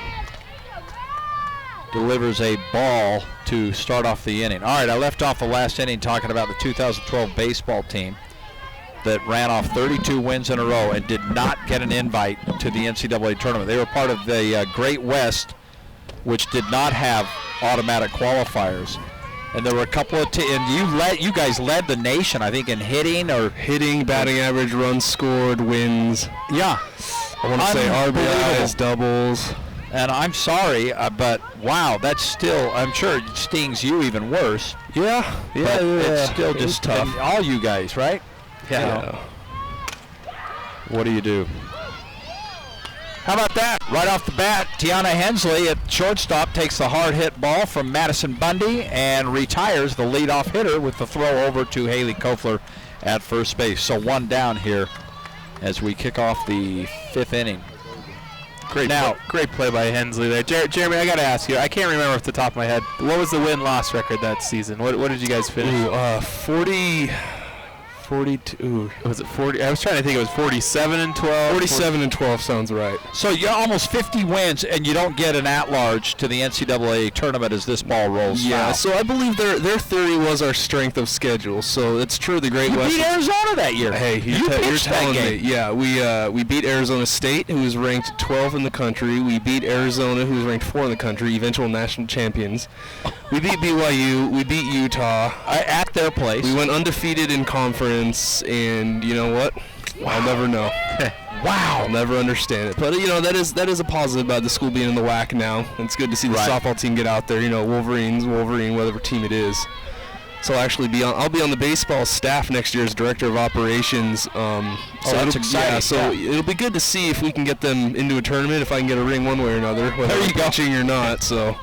[SPEAKER 1] Delivers a ball to start off the inning. All right, I left off the last inning talking about the 2012 baseball team that ran off 32 wins in a row and did not get an invite to the NCAA tournament. They were part of the Great West, which did not have automatic qualifiers. And there were a couple of and you guys led the nation, I think, in hitting,
[SPEAKER 3] batting average, runs scored, wins.
[SPEAKER 1] Yeah.
[SPEAKER 3] I want to say RBIs, doubles.
[SPEAKER 1] And I'm sorry, but wow, that's still, I'm sure it stings you even worse.
[SPEAKER 3] Yeah.
[SPEAKER 1] It's still just
[SPEAKER 3] tough.
[SPEAKER 1] All you guys, right?
[SPEAKER 3] Yeah.
[SPEAKER 1] What do you do? How about that? Right off the bat, Tiana Hensley at shortstop takes the hard hit ball from Madison Bundy and retires the leadoff hitter with the throw over to Haley Kofler at first base. So 1 down here as we kick off the 5th inning.
[SPEAKER 2] Great play by Hensley there. Jeremy, I got to ask you. I can't remember off the top of my head. What was the win-loss record that season? What did you guys finish?
[SPEAKER 3] 42.
[SPEAKER 2] Was it 40? I was trying to think. It was 47-12.
[SPEAKER 3] 47-12 sounds right.
[SPEAKER 1] So you're almost 50 wins, and you don't get an at-large to the NCAA tournament as this ball rolls.
[SPEAKER 3] Yeah,
[SPEAKER 1] out.
[SPEAKER 3] so I believe their theory was our strength of schedule. So it's true. The Great West.
[SPEAKER 1] You beat Arizona that year.
[SPEAKER 3] Hey, you're telling me. Yeah, we beat Arizona State, who was ranked 12 in the country. We beat Arizona, who was ranked 4 in the country, eventual national champions. We beat BYU. We beat Utah
[SPEAKER 1] at their place.
[SPEAKER 3] We went undefeated in conference, and you know what? Wow. I'll never know.
[SPEAKER 1] Wow.
[SPEAKER 3] I'll never understand it. But that is a positive about the school being in the WAC now. It's good to see the softball team get out there. Wolverine, whatever team it is. So I'll be on the baseball staff next year as director of operations. So
[SPEAKER 1] that's exciting.
[SPEAKER 3] It'll be good to see if we can get them into a tournament, if I can get a ring one way or another, whether I'm pitching or not. So.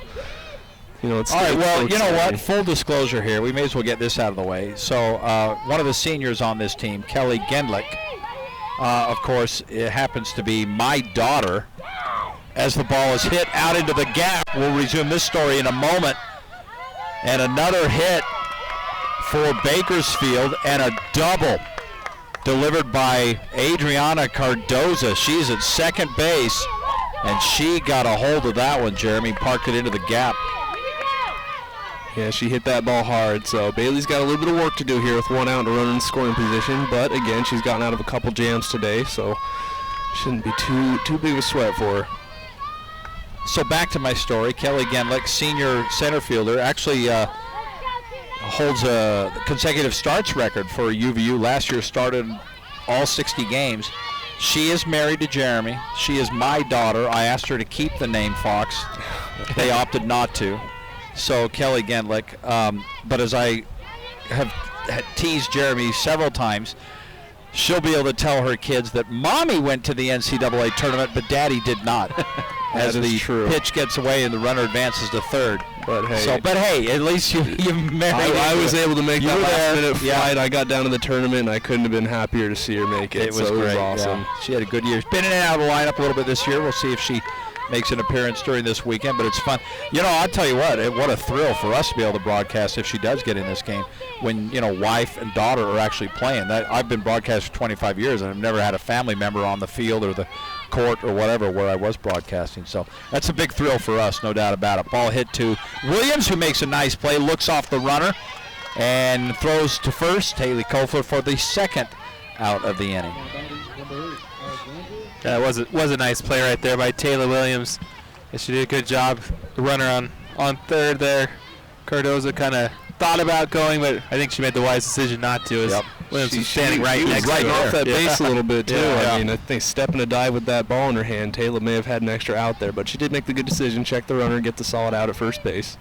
[SPEAKER 3] It's
[SPEAKER 1] all right, well, you know
[SPEAKER 3] exciting.
[SPEAKER 1] what? Full disclosure here. We may as well get this out of the way. So one of the seniors on this team, Kelly Gendlick, of course, it happens to be my daughter. As the ball is hit out into the gap, we'll resume this story in a moment. And another hit for Bakersfield and a double delivered by Adriana Cardoza. She's at second base, and she got a hold of that one, Jeremy, parked it into the gap.
[SPEAKER 3] Yeah, she hit that ball hard, so Bailey's got a little bit of work to do here with 1 out and a runner in scoring position, but again, she's gotten out of a couple jams today, so shouldn't be too big of a sweat for her.
[SPEAKER 1] So back to my story, Kelly Gendlick, senior center fielder, actually holds a consecutive starts record for UVU. Last year started all 60 games. She is married to Jeremy. She is my daughter. I asked her to keep the name Fox. They opted not to. So Kelly Gendlick, but as I have teased Jeremy several times, she'll be able to tell her kids that Mommy went to the NCAA tournament, but Daddy did not. As the pitch gets away and the runner advances to third.
[SPEAKER 3] But hey,
[SPEAKER 1] at least you married.
[SPEAKER 3] I was able to make that last-minute flight.
[SPEAKER 1] Yeah.
[SPEAKER 3] I got down to the tournament, and I couldn't have been happier to see her make it.
[SPEAKER 1] It was great.
[SPEAKER 3] Awesome.
[SPEAKER 1] Yeah. She had a good year. She's been in and out of the lineup a little bit this year. We'll see if she makes an appearance during this weekend, but it's fun. I'll tell you what a thrill for us to be able to broadcast if she does get in this game when, wife and daughter are actually playing. I've been broadcasting for 25 years, and I've never had a family member on the field or the court or whatever where I was broadcasting. So that's a big thrill for us, no doubt about it. Ball hit to Williams, who makes a nice play, looks off the runner, and throws to first. Haley Kofler for the second out of the inning.
[SPEAKER 2] That was a nice play right there by Taylor Williams. Yeah, she did a good job. The runner on third there. Cardoza kind of thought about going, but I think she made the wise decision not to. Williams was standing right next to her.
[SPEAKER 3] Off that base a little bit, too.
[SPEAKER 2] Yeah.
[SPEAKER 3] I mean, I think stepping a dive with that ball in her hand, Taylor may have had an extra out there, but she did make the good decision, check the runner, get the solid out at first base.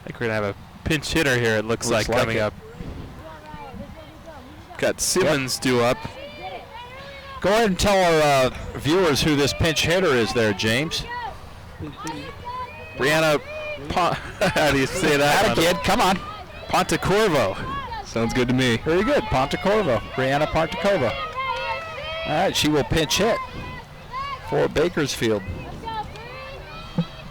[SPEAKER 2] I think we're going to have a pinch hitter here, it looks like coming up. Got Simmons due up.
[SPEAKER 1] Go ahead and tell our viewers who this pinch hitter is there, James.
[SPEAKER 2] Brianna, how do you say that?
[SPEAKER 1] Atta kid, come on.
[SPEAKER 2] Pontecorvo.
[SPEAKER 3] Sounds good to me.
[SPEAKER 1] Very good, Pontecorvo. Brianna Pontecorvo. All right, she will pinch hit for Bakersfield.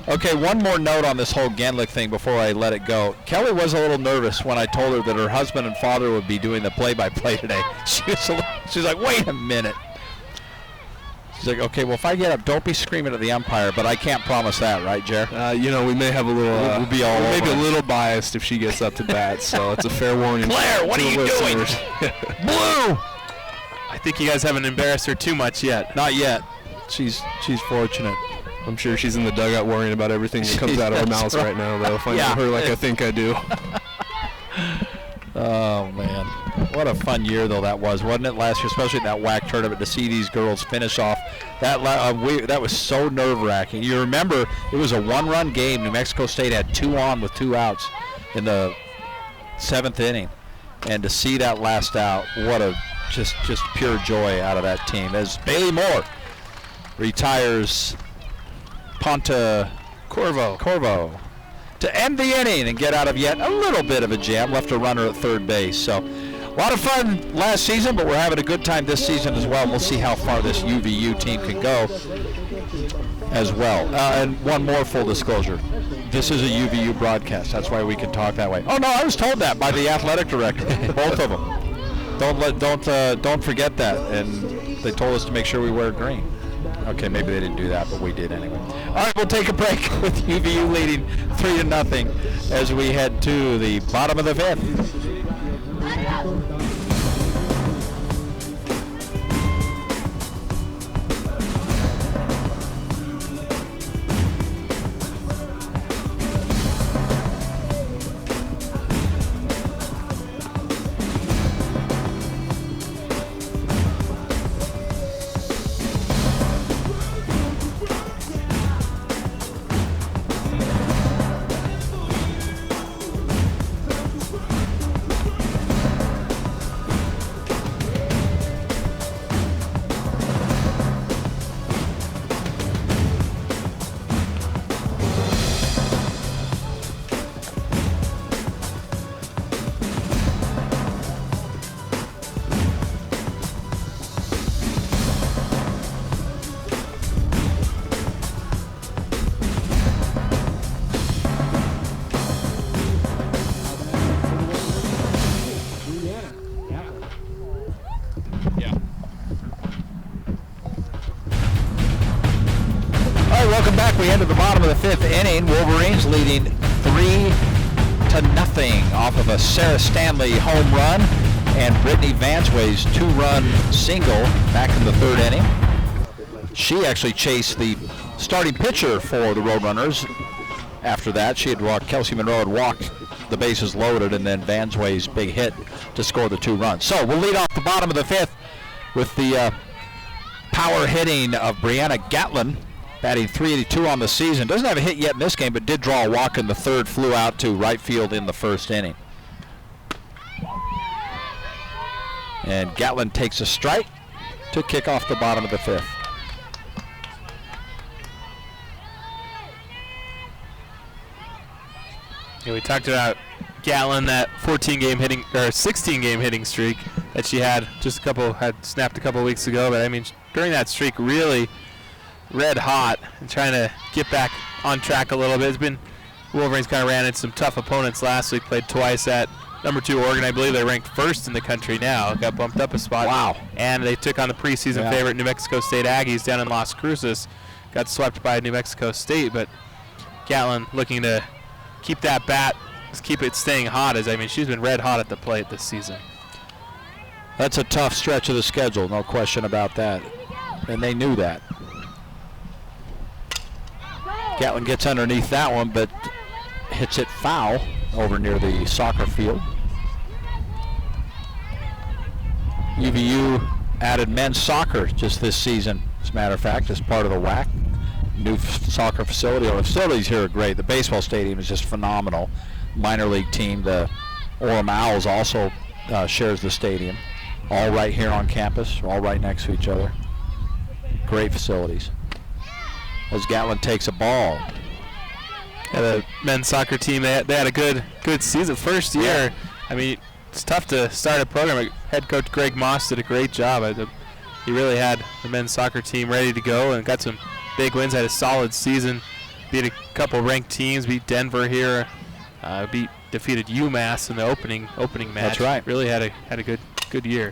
[SPEAKER 1] Okay, one more note on this whole Gendlick thing before I let it go. Kelly was a little nervous when I told her that her husband and father would be doing the play-by-play today. She's like, wait a minute. She's like, okay, well, if I get up, don't be screaming at the umpire, but I can't promise that, right, Jer?
[SPEAKER 3] We may have a little,
[SPEAKER 1] we'll be all
[SPEAKER 3] maybe a little biased if she gets up to bat, so it's a fair warning.
[SPEAKER 1] Claire, what are you doing? Blue!
[SPEAKER 2] I think you guys haven't embarrassed her too much yet.
[SPEAKER 1] Not yet. She's fortunate.
[SPEAKER 3] I'm sure she's in the dugout worrying about everything that comes out of her mouth right now, though. If I know her like I think I do.
[SPEAKER 1] Oh, man. What a fun year, though, that was, wasn't it, last year, especially in that WAC tournament, to see these girls finish off. That was so nerve-wracking. You remember, it was a one-run game. New Mexico State had 2 on with 2 outs in the 7th inning. And to see that last out, what a just pure joy out of that team. As Bailey Moore retires Pontecorvo to end the inning and get out of yet a little bit of a jam. Left a runner at third base. So A lot of fun last season, but we're having a good time this season as well. We'll see how far this UVU team can go as well. And one more full disclosure. This is a UVU broadcast. That's why we can talk that way. Oh, no, I was told that by the athletic director, both of them. Don't forget that. And they told us to make sure we wear green. Okay, maybe they didn't do that, but we did anyway. All right, we'll take a break with UVU leading 3-0 as we head to the bottom of the 5th. We enter the bottom of the 5th inning. Wolverines leading 3-0 off of a Sarah Stanley home run and Brittany Vansway's 2-run single back in the 3rd inning. She actually chased the starting pitcher for the Roadrunners. After that, Kelsey Monroe had walked the bases loaded, and then Vansway's big hit to score the 2 runs. So we'll lead off the bottom of the 5th with the power hitting of Brianna Gatlin, batting .382 on the season. Doesn't have a hit yet in this game, but did draw a walk in the 3rd, flew out to right field in the 1st inning. And Gatlin takes a strike to kick off the bottom of the 5th.
[SPEAKER 2] Yeah, we talked about Gatlin, that 16-game hitting streak that she had snapped a couple weeks ago. But I mean, during that streak, really red hot and trying to get back on track a little bit. Wolverines kind of ran into some tough opponents last week, played twice at number 2 Oregon. I believe they're ranked 1st in the country now. Got bumped up a spot.
[SPEAKER 1] Wow.
[SPEAKER 2] And they took on the preseason favorite New Mexico State Aggies down in Las Cruces. Got swept by New Mexico State, but Gatlin looking to keep that bat, keep it staying hot. She's been red hot at the plate this season.
[SPEAKER 1] That's a tough stretch of the schedule, no question about that. And they knew that. Gatlin gets underneath that one, but hits it foul over near the soccer field. UVU added men's soccer just this season, as a matter of fact, as part of the WAC. New soccer facility. The facilities here are great. The baseball stadium is just phenomenal. Minor league team, the Orem Owls, also shares the stadium. All right here on campus, all right next to each other. Great facilities. As Gatlin takes a ball.
[SPEAKER 2] Yeah, the men's soccer team, they had a good season. First year, it's tough to start a program. Head coach Greg Moss did a great job. He really had the men's soccer team ready to go and got some big wins. Had a solid season. Beat a couple ranked teams. Beat Denver here. Defeated UMass in the opening match.
[SPEAKER 1] That's right.
[SPEAKER 2] Really had a good year.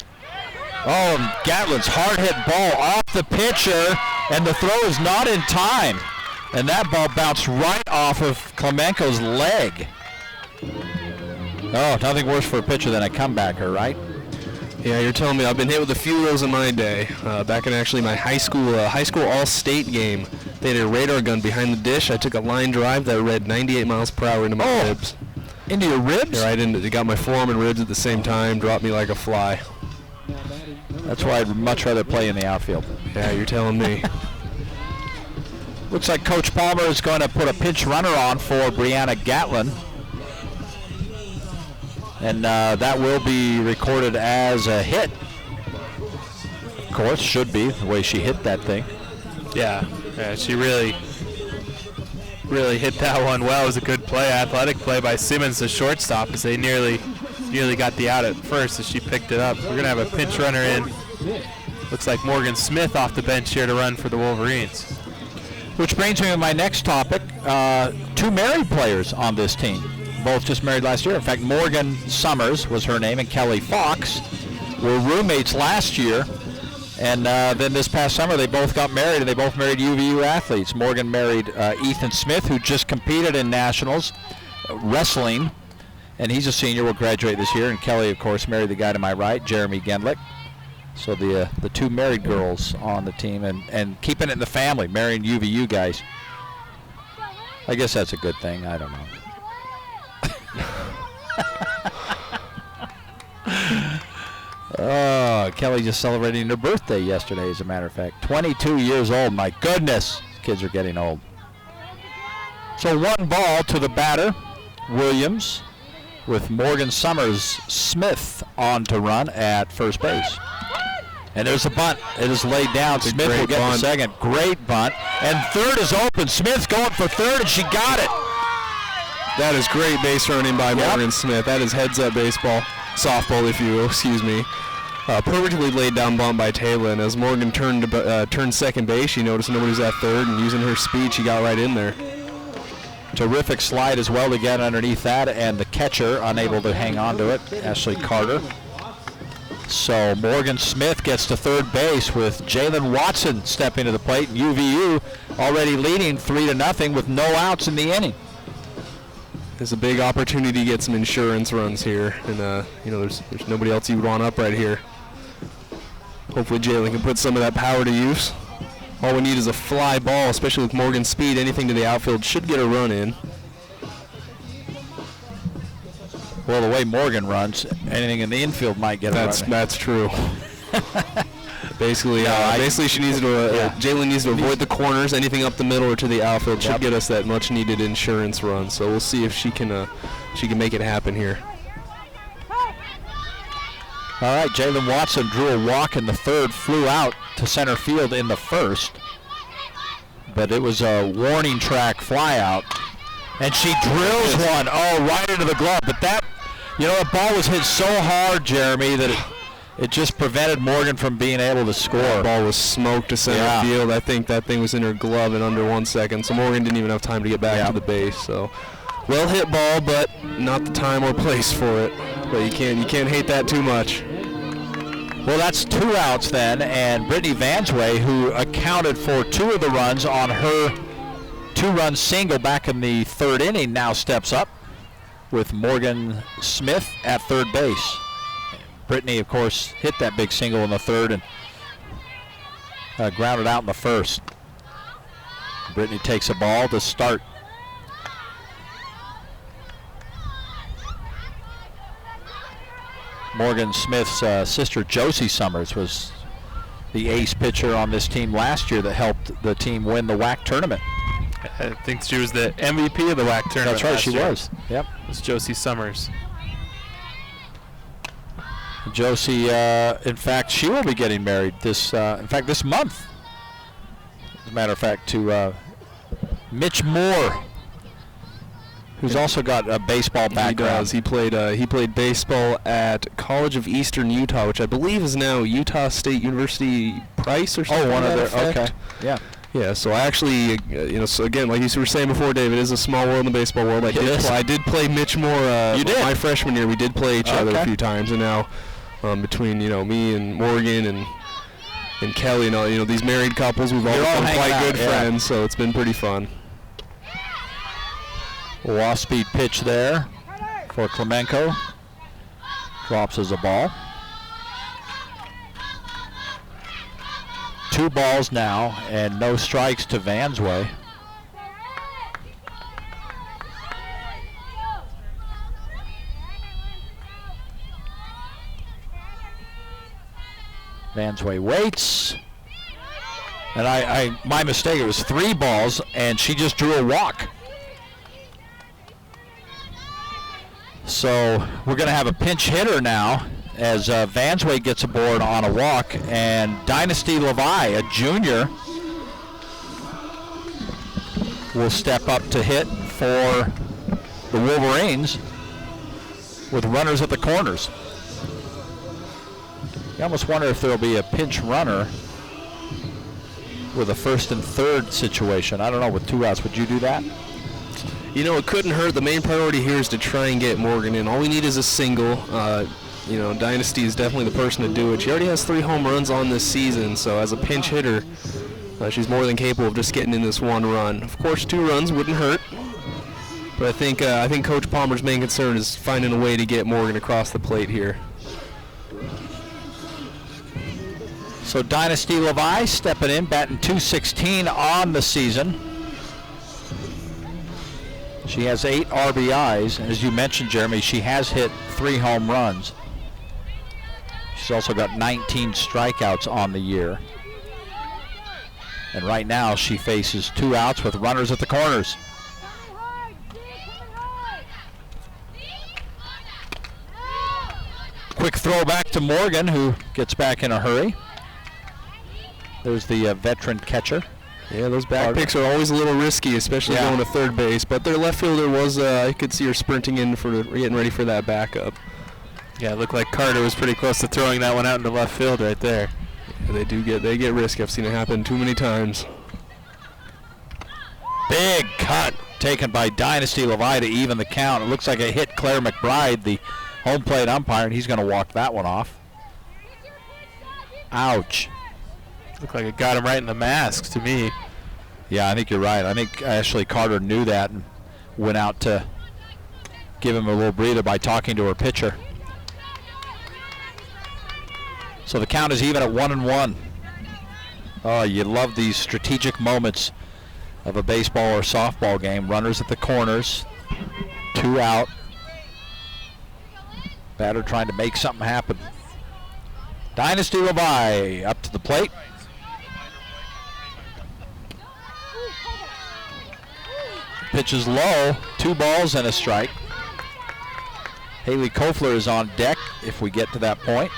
[SPEAKER 1] Oh, Gatlin's hard hit ball off the pitcher, and the throw is not in time. And that ball bounced right off of Klemenko's leg. Oh, nothing worse for a pitcher than a comebacker, right?
[SPEAKER 3] Yeah, you're telling me I've been hit with a few of those in my day. Back in actually my high school all-state game, they had a radar gun behind the dish. I took a line drive that read 98 miles per hour into my ribs.
[SPEAKER 1] Into your ribs?
[SPEAKER 3] Yeah, it got my forearm and ribs at the same time, dropped me like a fly.
[SPEAKER 1] That's why I'd much rather play in the outfield.
[SPEAKER 3] Yeah, you're telling me.
[SPEAKER 1] Looks like Coach Palmer is going to put a pinch runner on for Brianna Gatlin. And that will be recorded as a hit. Of course, should be, the way she hit that thing.
[SPEAKER 2] Yeah, she really hit that one well. It was a good play, athletic play by Simmons, the shortstop, as they nearly nearly got the out at first as she picked it up. We're going to have a pinch runner in. Looks like Morgan Smith off the bench here to run for the Wolverines.
[SPEAKER 1] Which brings me to my next topic. 2 married players on this team. Both just married last year. In fact, Morgan Summers was her name, and Kelly Fox were roommates last year. And then this past summer, they both got married, and they both married UVU athletes. Morgan married Ethan Smith, who just competed in nationals wrestling, and he's a senior, will graduate this year. And Kelly, of course, married the guy to my right, Jeremy Gendlick. So the 2 married girls on the team, and keeping it in the family, marrying UVU guys. I guess that's a good thing. I don't know. Oh, Kelly just celebrating her birthday yesterday, as a matter of fact. 22 years old. My goodness, kids are getting old. So 1 ball to the batter, Williams, with Morgan Summers Smith on to run at first base. And there's a bunt. It is laid down. Smith will get the second. Great bunt. And third is open. Smith going for third, and she got it.
[SPEAKER 3] That is great base running by Morgan Smith. That is heads-up baseball, softball, if you will, excuse me. Perfectly laid down bunt by Taylor, and as Morgan turned second base, she noticed nobody was at third, and using her speed, she got right in there.
[SPEAKER 1] Terrific slide as well to get underneath that, and the catcher unable to hang on to it, Ashley Carter. So Morgan Smith gets to third base with Jalen Watson stepping to the plate, and UVU already leading 3-0 with no outs in the inning.
[SPEAKER 3] There's a big opportunity to get some insurance runs here, and there's nobody else you would want up right here. Hopefully Jalen can put some of that power to use. All we need is a fly ball, especially with Morgan's speed. Anything to the outfield should get a run in.
[SPEAKER 1] Well, the way Morgan runs, anything in the infield might get a run in.
[SPEAKER 3] That's true. Basically, she needs to. Jalen needs to avoid the corners. Anything up the middle or to the outfield should get us that much-needed insurance run. So we'll see if she can make it happen here.
[SPEAKER 1] All right, Jalen Watson drew a walk in the third, flew out to center field in the first, but it was a warning track fly out, and she drills one. Oh, right into the glove. But that ball was hit so hard, Jeremy, that it just prevented Morgan from being able to score.
[SPEAKER 3] The ball was smoked to center field. I think that thing was in her glove in under 1 second, so Morgan didn't even have time to get back to the base. So, well hit ball, but not the time or place for it. But you can't hate that too much.
[SPEAKER 1] Well, that's 2 outs then, and Brittany Vansway, who accounted for 2 of the runs on her 2-run single back in the third inning, now steps up with Morgan Smith at third base. Brittany, of course, hit that big single in the third and grounded out in the first. Brittany takes a ball to start. Morgan Smith's sister, Josie Summers, was the ace pitcher on this team last year that helped the team win the WAC tournament.
[SPEAKER 2] I think she was the MVP of the WAC tournament.
[SPEAKER 1] That's right, she was. Yep.
[SPEAKER 2] It was Josie Summers.
[SPEAKER 1] Josie, in fact, she will be getting married this month. As a matter of fact, to Mitch Moore, who's also got a baseball background.
[SPEAKER 3] He does. He played baseball at College of Eastern Utah, which I believe is now Utah State University Price or something.
[SPEAKER 1] Oh, one of their.
[SPEAKER 3] Effect.
[SPEAKER 1] Okay. Yeah.
[SPEAKER 3] Yeah. So I actually, so again, like you were saying before, David, it is a small world in the baseball world. I did play Mitch Moore.
[SPEAKER 1] You did.
[SPEAKER 3] My freshman year, we did play each other a few times, and now between me and Morgan and Kelly, these married couples, we've all become quite good friends. So it's been pretty fun.
[SPEAKER 1] Off-speed pitch there for Klemenko. Drops as a ball. 2 balls now and no strikes to Vansway. Vansway waits. And my mistake, it was 3 balls and she just drew a walk. So we're going to have a pinch hitter now as Vansway gets aboard on a walk, and Dynasty Levi, a junior, will step up to hit for the Wolverines. with runners at the corners. You almost wonder if there'll be a pinch runner with a first and third situation. I don't know, with 2 outs, would you do that?
[SPEAKER 3] You know, it couldn't hurt. The main priority here is to try and get Morgan in. All we need is a single. You know, Dynasty is definitely the person to do it. She already has 3 home runs on this season, so as a pinch hitter, she's more than capable of just getting in this 1 run. Of course, 2 runs wouldn't hurt, but I think Coach Palmer's main concern is finding a way to get Morgan across the plate here.
[SPEAKER 1] So Dynasty Levi stepping in, batting .216 on the season. She has 8 RBIs, and as you mentioned, Jeremy, she has hit 3 home runs. She's also got 19 strikeouts on the year. And right now she faces 2 outs with runners at the corners. Quick throw back to Morgan, who gets back in a hurry. There's the veteran catcher.
[SPEAKER 3] Yeah, those back picks are always a little risky, especially going to third base. But their left fielder was, I could see her sprinting in for getting ready for that backup.
[SPEAKER 2] Yeah, it looked like Carter was pretty close to throwing that one out into left field right there.
[SPEAKER 3] Yeah, they get risky. I've seen it happen too many times.
[SPEAKER 1] Big cut taken by Dynasty Levi to even the count. It looks like it hit Claire McBride, the home plate umpire, and he's going to walk that one off. Ouch.
[SPEAKER 2] Looked like it got him right in the mask to me.
[SPEAKER 1] Yeah, I think you're right. I think Ashley Carter knew that and went out to give him a little breather by talking to her pitcher. So the count is even at 1-1. Oh, you love these strategic moments of a baseball or softball game. Runners at the corners, 2 out. Batter trying to make something happen. Dynasty Levi up to the plate. Pitch is low, 2 balls and a strike. Haley Kofler is on deck if we get to that point.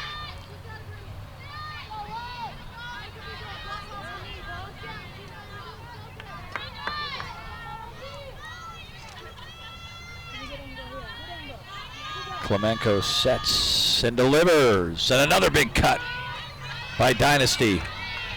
[SPEAKER 1] Klemenko sets and delivers, and another big cut by Dynasty.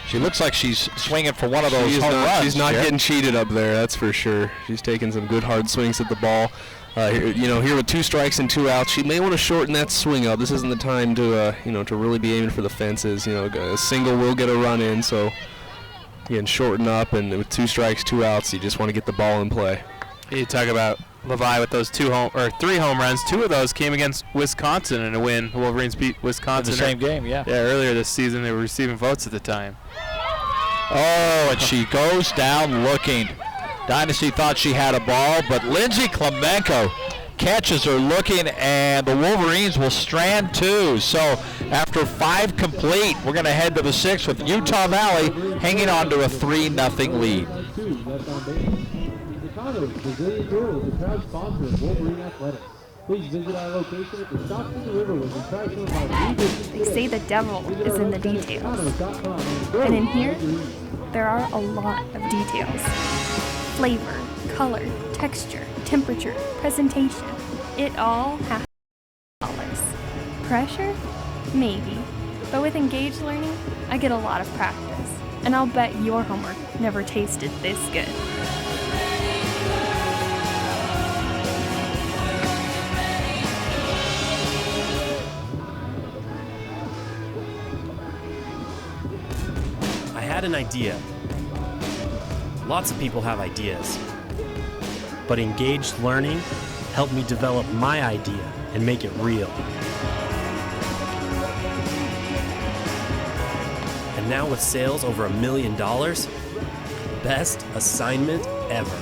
[SPEAKER 1] She looks like she's swinging for one of those home runs.
[SPEAKER 3] She's not getting cheated up there, that's for sure. She's taking some good hard swings at the ball. Here with 2 strikes and 2 outs, she may want to shorten that swing up. This isn't the time to to really be aiming for the fences. A single will get a run in, so again, shorten up, and with 2 strikes, 2 outs, you just want to get the ball in play.
[SPEAKER 2] You talk about Levi with those 3 home runs. 2 of those came against Wisconsin in a win. The Wolverines beat Wisconsin
[SPEAKER 1] in the same game, yeah.
[SPEAKER 2] Yeah, earlier this season they were receiving votes at the time.
[SPEAKER 1] Oh, and she goes down looking. Dynasty thought she had a ball, but Lindsay Klemenko catches her looking, and the Wolverines will strand 2. So after 5 complete, we're going to head to the 6th with Utah Valley hanging on to a 3-0 lead.
[SPEAKER 4] Brazilian Doodle is a proud sponsor of Wolverine Athletics. Please visit our location at the Stockton River where we try some of our new business.
[SPEAKER 5] They say the devil is in the details. And in here, there are a lot of details. Flavor, color, texture, temperature, presentation. It all has dollars. Pressure? Maybe. But with engaged learning, I get a lot of practice. And I'll bet your homework never tasted this good.
[SPEAKER 8] I had an idea. Lots of people have ideas. But engaged learning helped me develop my idea and make it real. And now with sales over $1 million, best assignment ever.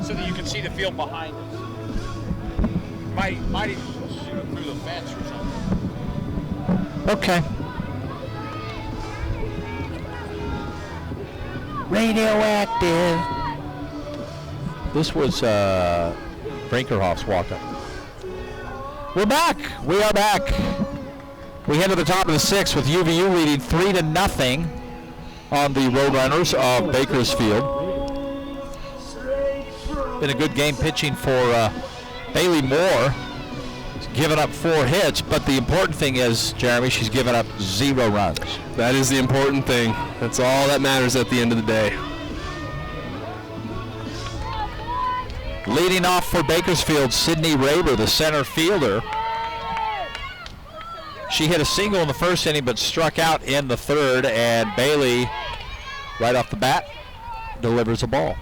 [SPEAKER 1] So that you can see the field behind us. Might even shoot through the fence or something. Okay. Radioactive. This was Brinkerhoff's walk-up. We're back. We are back. We head to the top of the sixth with UVU leading 3-0 on the Roadrunners of Bakersfield. Been a good game pitching for Bailey Moore. She's given up 4 hits, but the important thing is, Jeremy, she's given up 0 runs.
[SPEAKER 3] That is the important thing. That's all that matters at the end of the day.
[SPEAKER 1] Leading off for Bakersfield, Sydney Raber, the center fielder. She hit a single in the first inning, but struck out in the third, and Bailey, right off the bat, delivers a ball.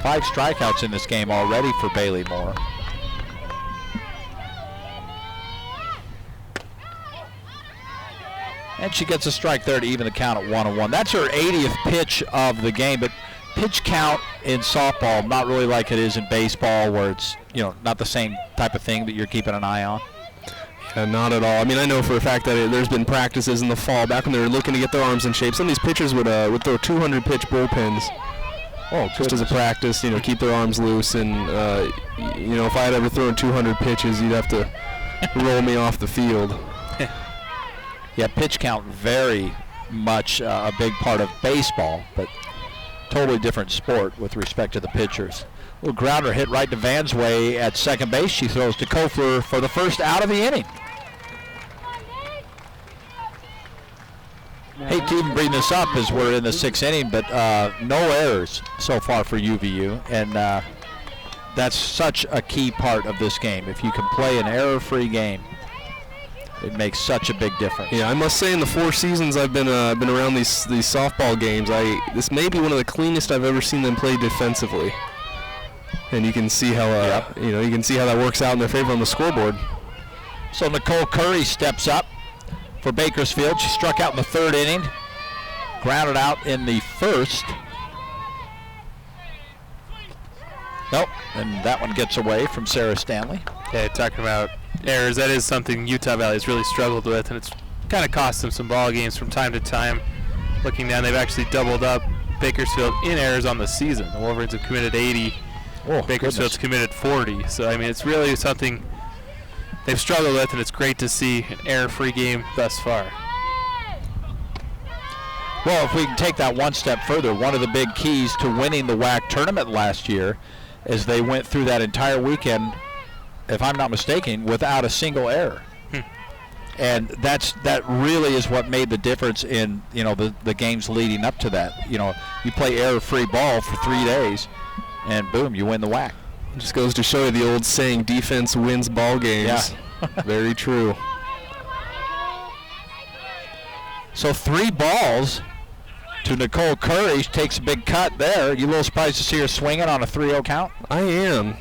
[SPEAKER 1] Five strikeouts in this game already for Bailey Moore. And she gets a strike there to even the count at 1-1. That's her 80th pitch of the game, but pitch count in softball, not really like it is in baseball where it's, not the same type of thing that you're keeping an eye on.
[SPEAKER 3] Yeah, not at all. I mean, I know for a fact that there's been practices in the fall back when they were looking to get their arms in shape. Some of these pitchers would throw 200 pitch bullpens. Oh, just as a practice, keep their arms loose. And, if I had ever thrown 200 pitches, you'd have to roll me off the field.
[SPEAKER 1] Yeah, pitch count very much a big part of baseball, but totally different sport with respect to the pitchers. Little grounder hit right to Van's way at second base. She throws to Kofler for the first out of the inning. Hate to even bring this up as we're in the 6th inning, but no errors so far for UVU, and that's such a key part of this game. If you can play an error-free game, it makes such a big difference.
[SPEAKER 3] Yeah, I must say in the 4 seasons I've been around these softball games, this may be one of the cleanest I've ever seen them play defensively. And you can see how you can see how that works out in their favor on the scoreboard.
[SPEAKER 1] So Nicole Curry steps up for Bakersfield. She struck out in the 3rd inning, grounded out in the 1st. Nope, and that one gets away from Sarah Stanley.
[SPEAKER 2] Yeah, talking about errors, that is something Utah Valley has really struggled with, and it's kind of cost them some ball games from time to time. Looking down, they've actually doubled up Bakersfield in errors on the season. The Wolverines have committed 80. Bakersfield's committed 40. So, I mean, it's really something they've struggled with, and it's great to see an error-free game thus far.
[SPEAKER 1] Well, if we can take that one step further, one of the big keys to winning the WAC tournament last year is they went through that entire weekend, if I'm not mistaken, without a single error. And that really is what made the difference in the games leading up to that. You play error-free ball for 3 days, and boom, you win the WAC.
[SPEAKER 3] It just goes to show you the old saying, defense wins ball games. Yeah. Very true.
[SPEAKER 1] So 3 balls to Nicole Curry. She takes a big cut there. You a little surprised to see her swinging on a 3-0 count?
[SPEAKER 3] I am.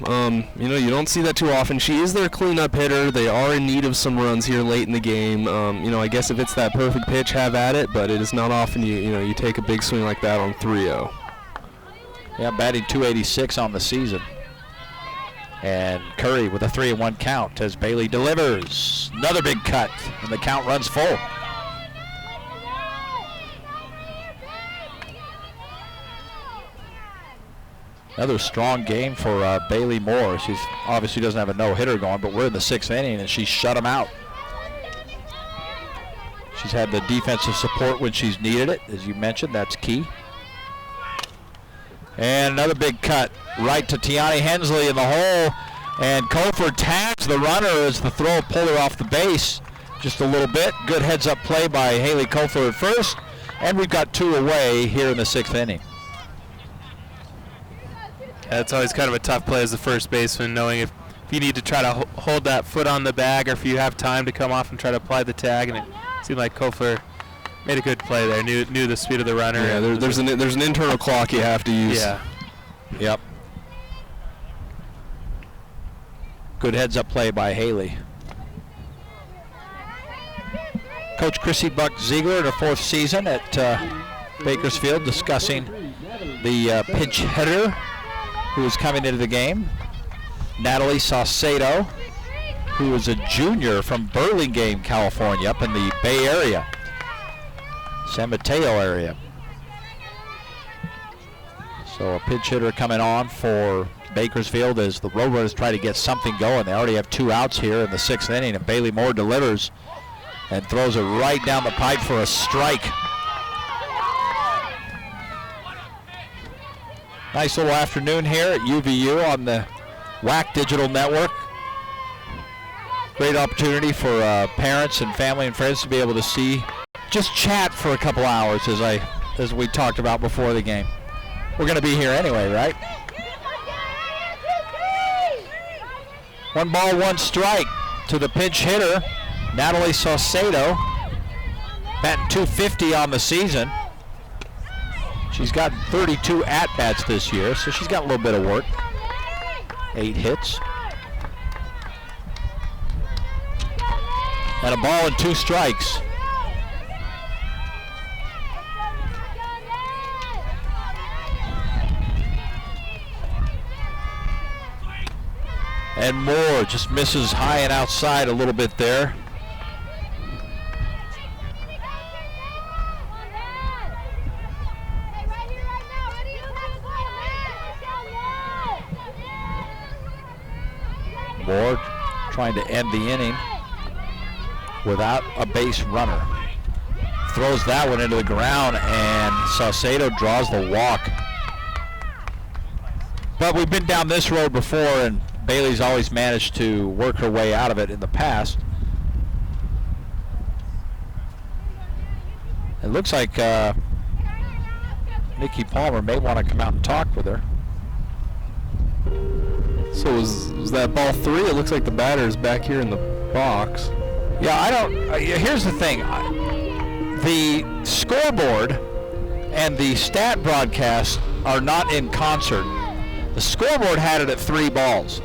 [SPEAKER 3] You don't see that too often. She is their cleanup hitter. They are in need of some runs here late in the game. I guess if it's that perfect pitch, have at it, but it is not often you take a big swing like that on 3-0.
[SPEAKER 1] Yeah, batting .286 on the season. And Curry with a 3-1 count as Bailey delivers. Another big cut, and the count runs full. Another strong game for Bailey Moore. She's obviously doesn't have a no-hitter going, but we're in the 6th inning, and she shut him out. She's had the defensive support when she's needed it, as you mentioned. That's key. And another big cut right to Tiani Hensley in the hole, and Kofor tags the runner as the throw pulled her off the base just a little bit. Good heads-up play by Haley Kofor at first, and we've got 2 away here in the 6th inning.
[SPEAKER 2] It's always kind of a tough play as the first baseman, knowing if you need to try to hold that foot on the bag, or if you have time to come off and try to apply the tag. And it seemed like Kofler made a good play there. Knew the speed of the runner.
[SPEAKER 3] Yeah, there's an internal clock you have to use.
[SPEAKER 2] Yeah.
[SPEAKER 1] Yep. Good heads-up play by Haley. Coach Chrissy Buck-Ziegler in her 4th season at Bakersfield, discussing the pinch hitter who is coming into the game. Natalie Saucedo. who is a junior from Burlingame, California, up in the Bay Area, San Mateo area. So a pinch hitter coming on for Bakersfield as the Roadrunners try to get something going. They already have 2 outs here in the 6th inning, and Bailey Moore delivers and throws it right down the pipe for a strike. Nice little afternoon here at UVU on the WAC Digital Network. Great opportunity for parents and family and friends to be able to see, just chat for a couple hours as we talked about before the game. We're going to be here anyway, right? 1 ball, 1 strike to the pinch hitter, Natalie Saucedo, batting .250 on the season. She's got 32 at-bats this year, so she's got a little bit of work. 8 hits. And a ball and 2 strikes. And Moore just misses high and outside a little bit there. Moore trying to end the inning without a base runner. Throws that one into the ground, and Saucedo draws the walk. But we've been down this road before, and Bailey's always managed to work her way out of it in the past. It looks like Nikki Palmer may want to come out and talk with her.
[SPEAKER 3] So was that ball 3? It looks like the batter is back here in the box.
[SPEAKER 1] Yeah, here's the thing. The scoreboard and the stat broadcast are not in concert. The scoreboard had it at 3 balls.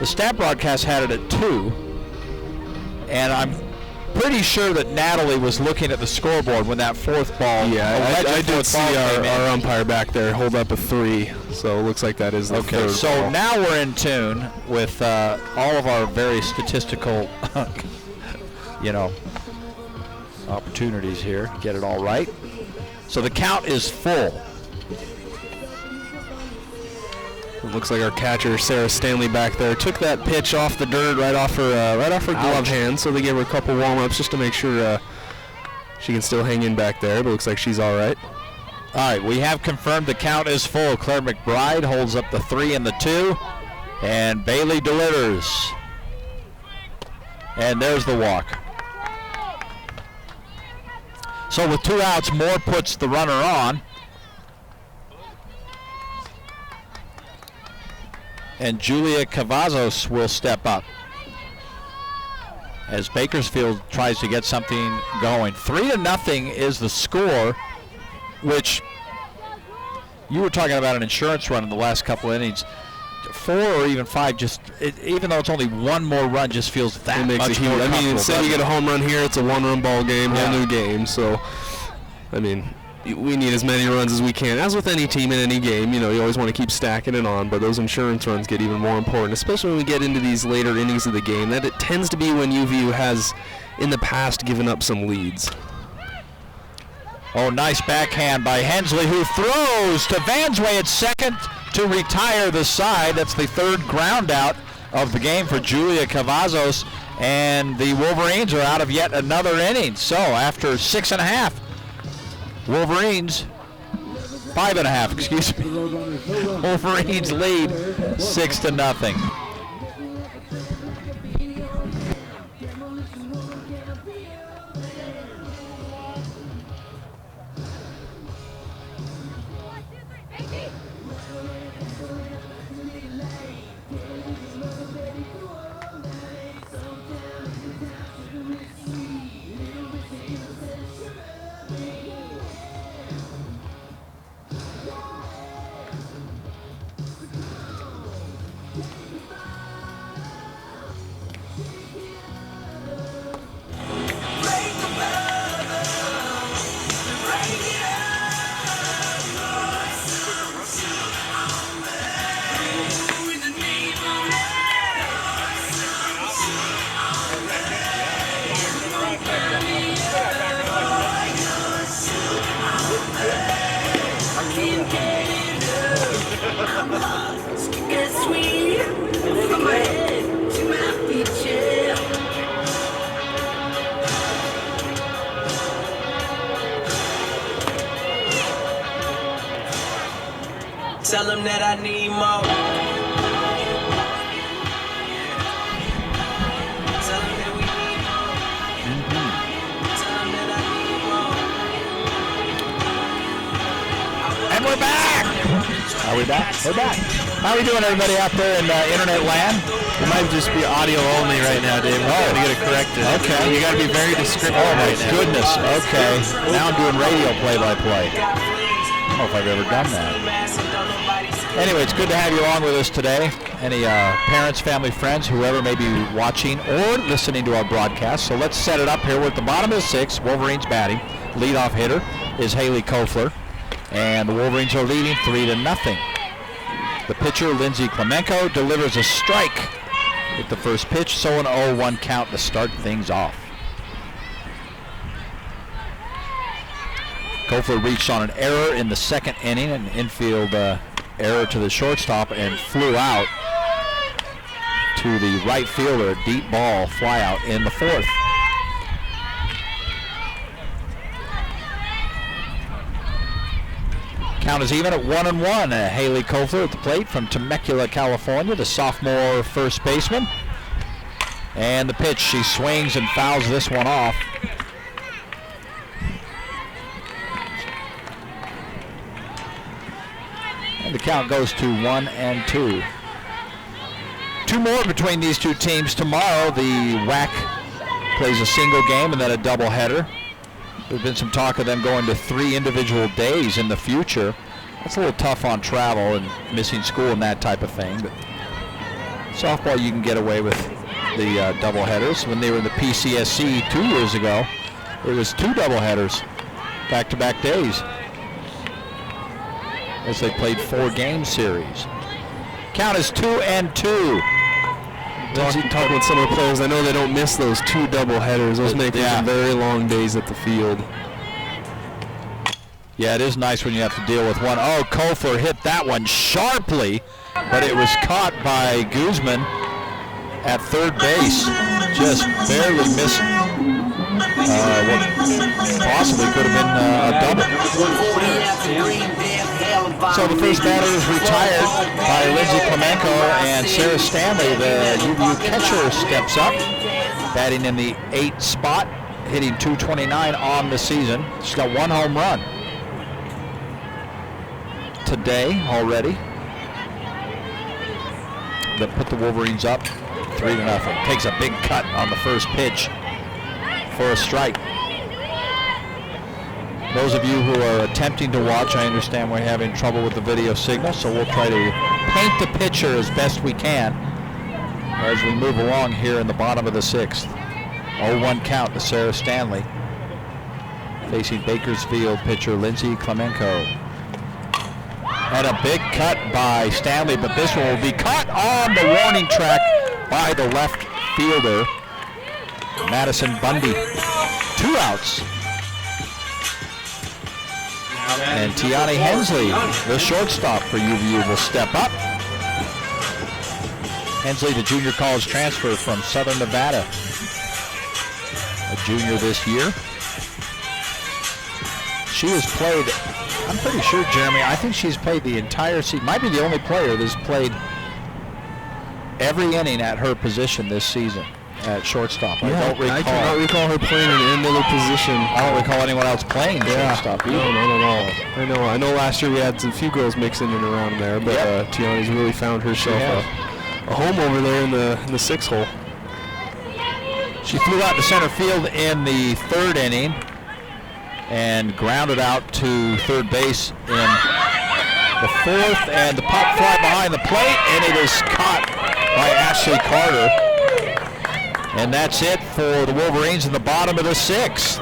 [SPEAKER 1] The stat broadcast had it at 2. And I'm pretty sure that Natalie was looking at the scoreboard when that 4th ball.
[SPEAKER 3] Yeah, I did see our umpire back there hold up a 3. So it looks like that is the 3rd
[SPEAKER 1] so
[SPEAKER 3] ball.
[SPEAKER 1] Now we're in tune with all of our very statistical, opportunities here. Get it all right. So the count is full.
[SPEAKER 3] It looks like our catcher Sarah Stanley back there took that pitch off the dirt right off her glove hand. So they gave her a couple warm-ups just to make sure she can still hang in back there. But it looks like she's all right.
[SPEAKER 1] All right, we have confirmed the count is full. Claire McBride holds up the 3 and the 2, and Bailey delivers. And there's the walk. So with 2 outs, Moore puts the runner on. And Julia Cavazos will step up as Bakersfield tries to get something going. 3-0 is the score, which you were talking about an insurance run in the last couple innings. 4 or even 5, even though it's only 1 more run, just feels that much more comfortable.
[SPEAKER 3] I mean, instead you get a home run here, it's a 1-run ball game, whole new game. So, I mean, we need as many runs as we can. As with any team in any game, you always want to keep stacking it on, but those insurance runs get even more important, especially when we get into these later innings of the game. That it tends to be when UVU has, in the past, given up some leads.
[SPEAKER 1] Oh, nice backhand by Hensley, who throws to Vansway at second to retire the side. That's the 3rd ground out of the game for Julia Cavazos, and the Wolverines are out of yet another inning. So after 6.5, Wolverines, 5.5, excuse me. Wolverines lead 6-0.
[SPEAKER 10] Tell them that I need more. Tell them that we need more. Tell them that I need more.
[SPEAKER 1] And we're back! Are we back? We're back. How are we doing, everybody out there in internet land?
[SPEAKER 2] It might just be audio only right now, Dave. We're trying to get it corrected.
[SPEAKER 1] Okay.
[SPEAKER 2] You got to be very descriptive right now.
[SPEAKER 1] Goodness. Okay. Now I'm doing radio play-by-play. I don't know if I've ever done that. Anyway, it's good to have you along with us today. Any parents, family, friends, whoever may be watching or listening to our broadcast. So let's set it up here. We're at the bottom of the sixth. Wolverines batting. Leadoff hitter is Haley Kofler. And the Wolverines are leading 3-0. The pitcher, Lindsey Klemenko, delivers a strike with the first pitch, so an 0-1 count to start things off. Kofler reached on an error in the second inning, an infield error to the shortstop, and flew out to the right fielder, a deep ball fly out in the fourth. Count is even at 1-1. Haley Kofler at the plate from Temecula, California, the sophomore first baseman. And the pitch, she swings and fouls this one off. And the count goes to 1-2. Two more between these two teams tomorrow. The WAC plays a single game and then a doubleheader. There's been some talk of them going to 3 individual days in the future. That's a little tough on travel and missing school and that type of thing. But softball, you can get away with the doubleheaders. When they were in the PCSC 2 years ago, it was 2 doubleheaders, back-to-back days, as they played 4-game series. Count is 2-2.
[SPEAKER 3] Talking with some of the players, I know they don't miss those 2 doubleheaders. Those make for some very long days at the field.
[SPEAKER 1] Yeah, it is nice when you have to deal with one. Oh, Kofler hit that one sharply, but it was caught by Guzman at third base. Just barely missed what possibly could have been a double. So the first batter is retired by Lindsey Klemenko, and Sarah Stanley, the UVU catcher, steps up, batting in the 8th spot, hitting .229 on the season. She's got 1 home run today already. That put the Wolverines up 3-0. Takes a big cut on the first pitch for a strike. Those of you who are attempting to watch, I understand we're having trouble with the video signal, so we'll try to paint the picture as best we can as we move along here in the bottom of the 6th. 0-1 count to Sarah Stanley, facing Bakersfield pitcher Lindsey Klemenko. And a big cut by Stanley, but this one will be caught on the warning track by the left fielder, Madison Bundy. 2 outs. And Tiani Hensley, the shortstop for UVU, will step up. Hensley, the junior college transfer from Southern Nevada. A junior this year. She has played, I'm pretty sure, Jeremy, I think she's played the entire season. Might be the only player that's played every inning at her position this season at shortstop. I cannot
[SPEAKER 3] recall her playing in any other position.
[SPEAKER 1] I don't recall anyone else playing shortstop either.
[SPEAKER 3] No, not at all. I know last year we had a few girls mixing in and around there, but Tiani's really found herself a home over there in the 6th hole.
[SPEAKER 1] She flew out to center field in the 3rd inning and grounded out to third base in the 4th, and the pop fly behind the plate, and it is caught by Ashley Carter. And that's it for the Wolverines in the bottom of the 6th.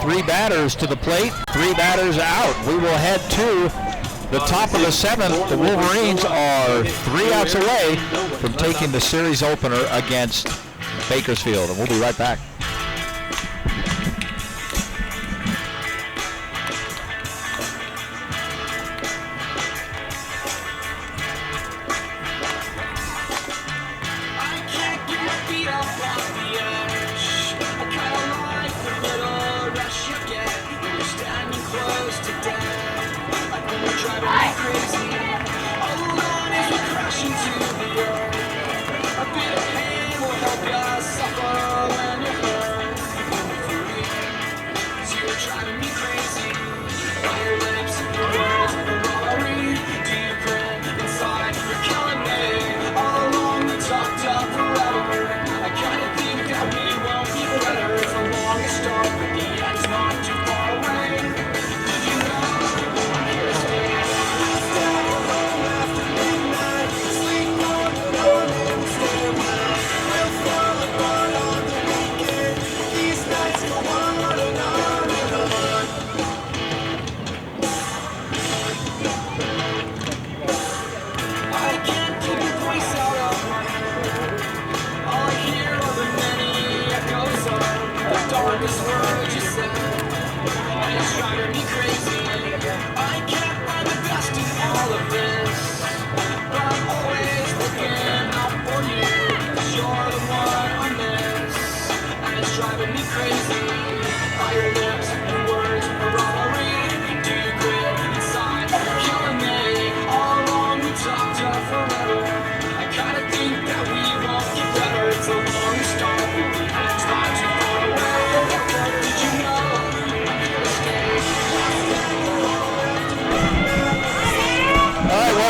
[SPEAKER 1] 3 batters to the plate, 3 batters out. We will head to the top of the 7th. The Wolverines are 3 outs away from taking the series opener against Bakersfield, and we'll be right back.
[SPEAKER 10] Crazy.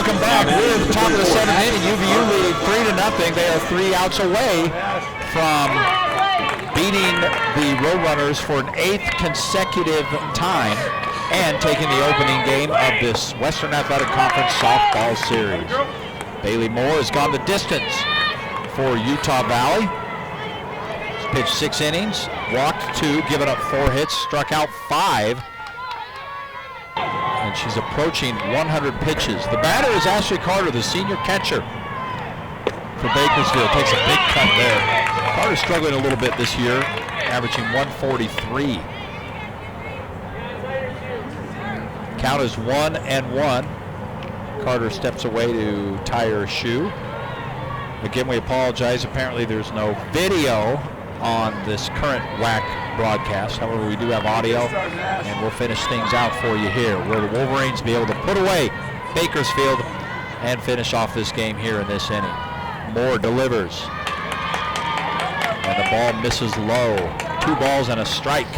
[SPEAKER 1] Welcome back. We're at the top of the 7th inning. UVU leading 3-0. They are 3 outs away from beating the Roadrunners for an 8th consecutive time and taking the opening game of this Western Athletic Conference softball series. Bailey Moore has gone the distance for Utah Valley. She's pitched 6 innings, walked 2, given up 4 hits, struck out 5. And she's approaching 100 pitches. The batter is Ashley Carter, the senior catcher for Bakersfield. Takes a big cut there. Carter's struggling a little bit this year, averaging 143. Count is 1-1. Carter steps away to tie her shoe. Again, we apologize. Apparently there's no video on this current WAC broadcast. However, we do have audio, and we'll finish things out for you here. Will the Wolverines be able to put away Bakersfield and finish off this game here in this inning? Moore delivers, and the ball misses low. 2 balls and a strike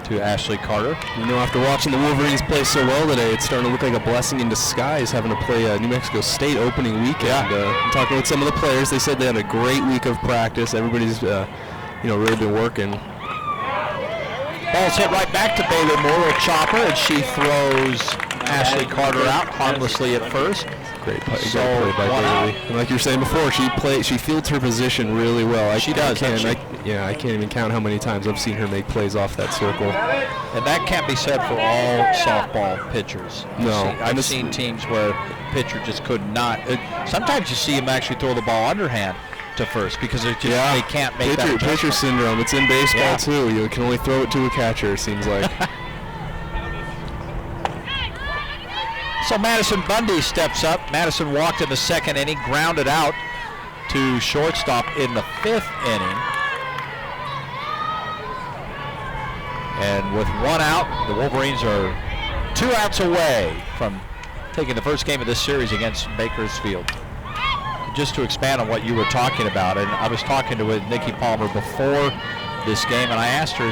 [SPEAKER 1] to Ashley Carter.
[SPEAKER 3] You know, after watching the Wolverines play so well today, it's starting to look like a blessing in disguise having to play New Mexico State opening weekend. Talking with some of the players, they said they had a great week of practice. Everybody's really been working.
[SPEAKER 1] Ball's hit right back to Bailey Moore, a chopper, and she throws Ashley Carter out harmlessly at first.
[SPEAKER 3] Great play by Bailey. And like you were saying before, she fields her position really well. I can't even count how many times I've seen her make plays off that circle.
[SPEAKER 1] And that can't be said for all softball pitchers.
[SPEAKER 3] No.
[SPEAKER 1] I've seen teams where the pitcher just could not. Sometimes you see him actually throw the ball underhand to first because they can't make that adjustment.
[SPEAKER 3] Pitcher syndrome. It's in baseball too. You can only throw it to a catcher, it seems like.
[SPEAKER 1] So Madison Bundy steps up. Madison walked in the 2nd inning, grounded out to shortstop in the 5th inning. And with 1 out, the Wolverines are 2 outs away from taking the first game of this series against Bakersfield. Just to expand on what you were talking about, and I was talking with Nikki Palmer before this game, and I asked her,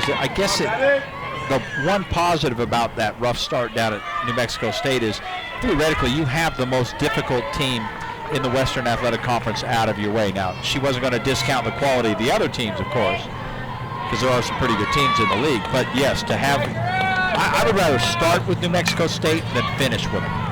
[SPEAKER 1] the one positive about that rough start down at New Mexico State is theoretically you have the most difficult team in the Western Athletic Conference out of your way. Now, she wasn't going to discount the quality of the other teams, of course, because there are some pretty good teams in the league. But yes, I would rather start with New Mexico State than finish with them.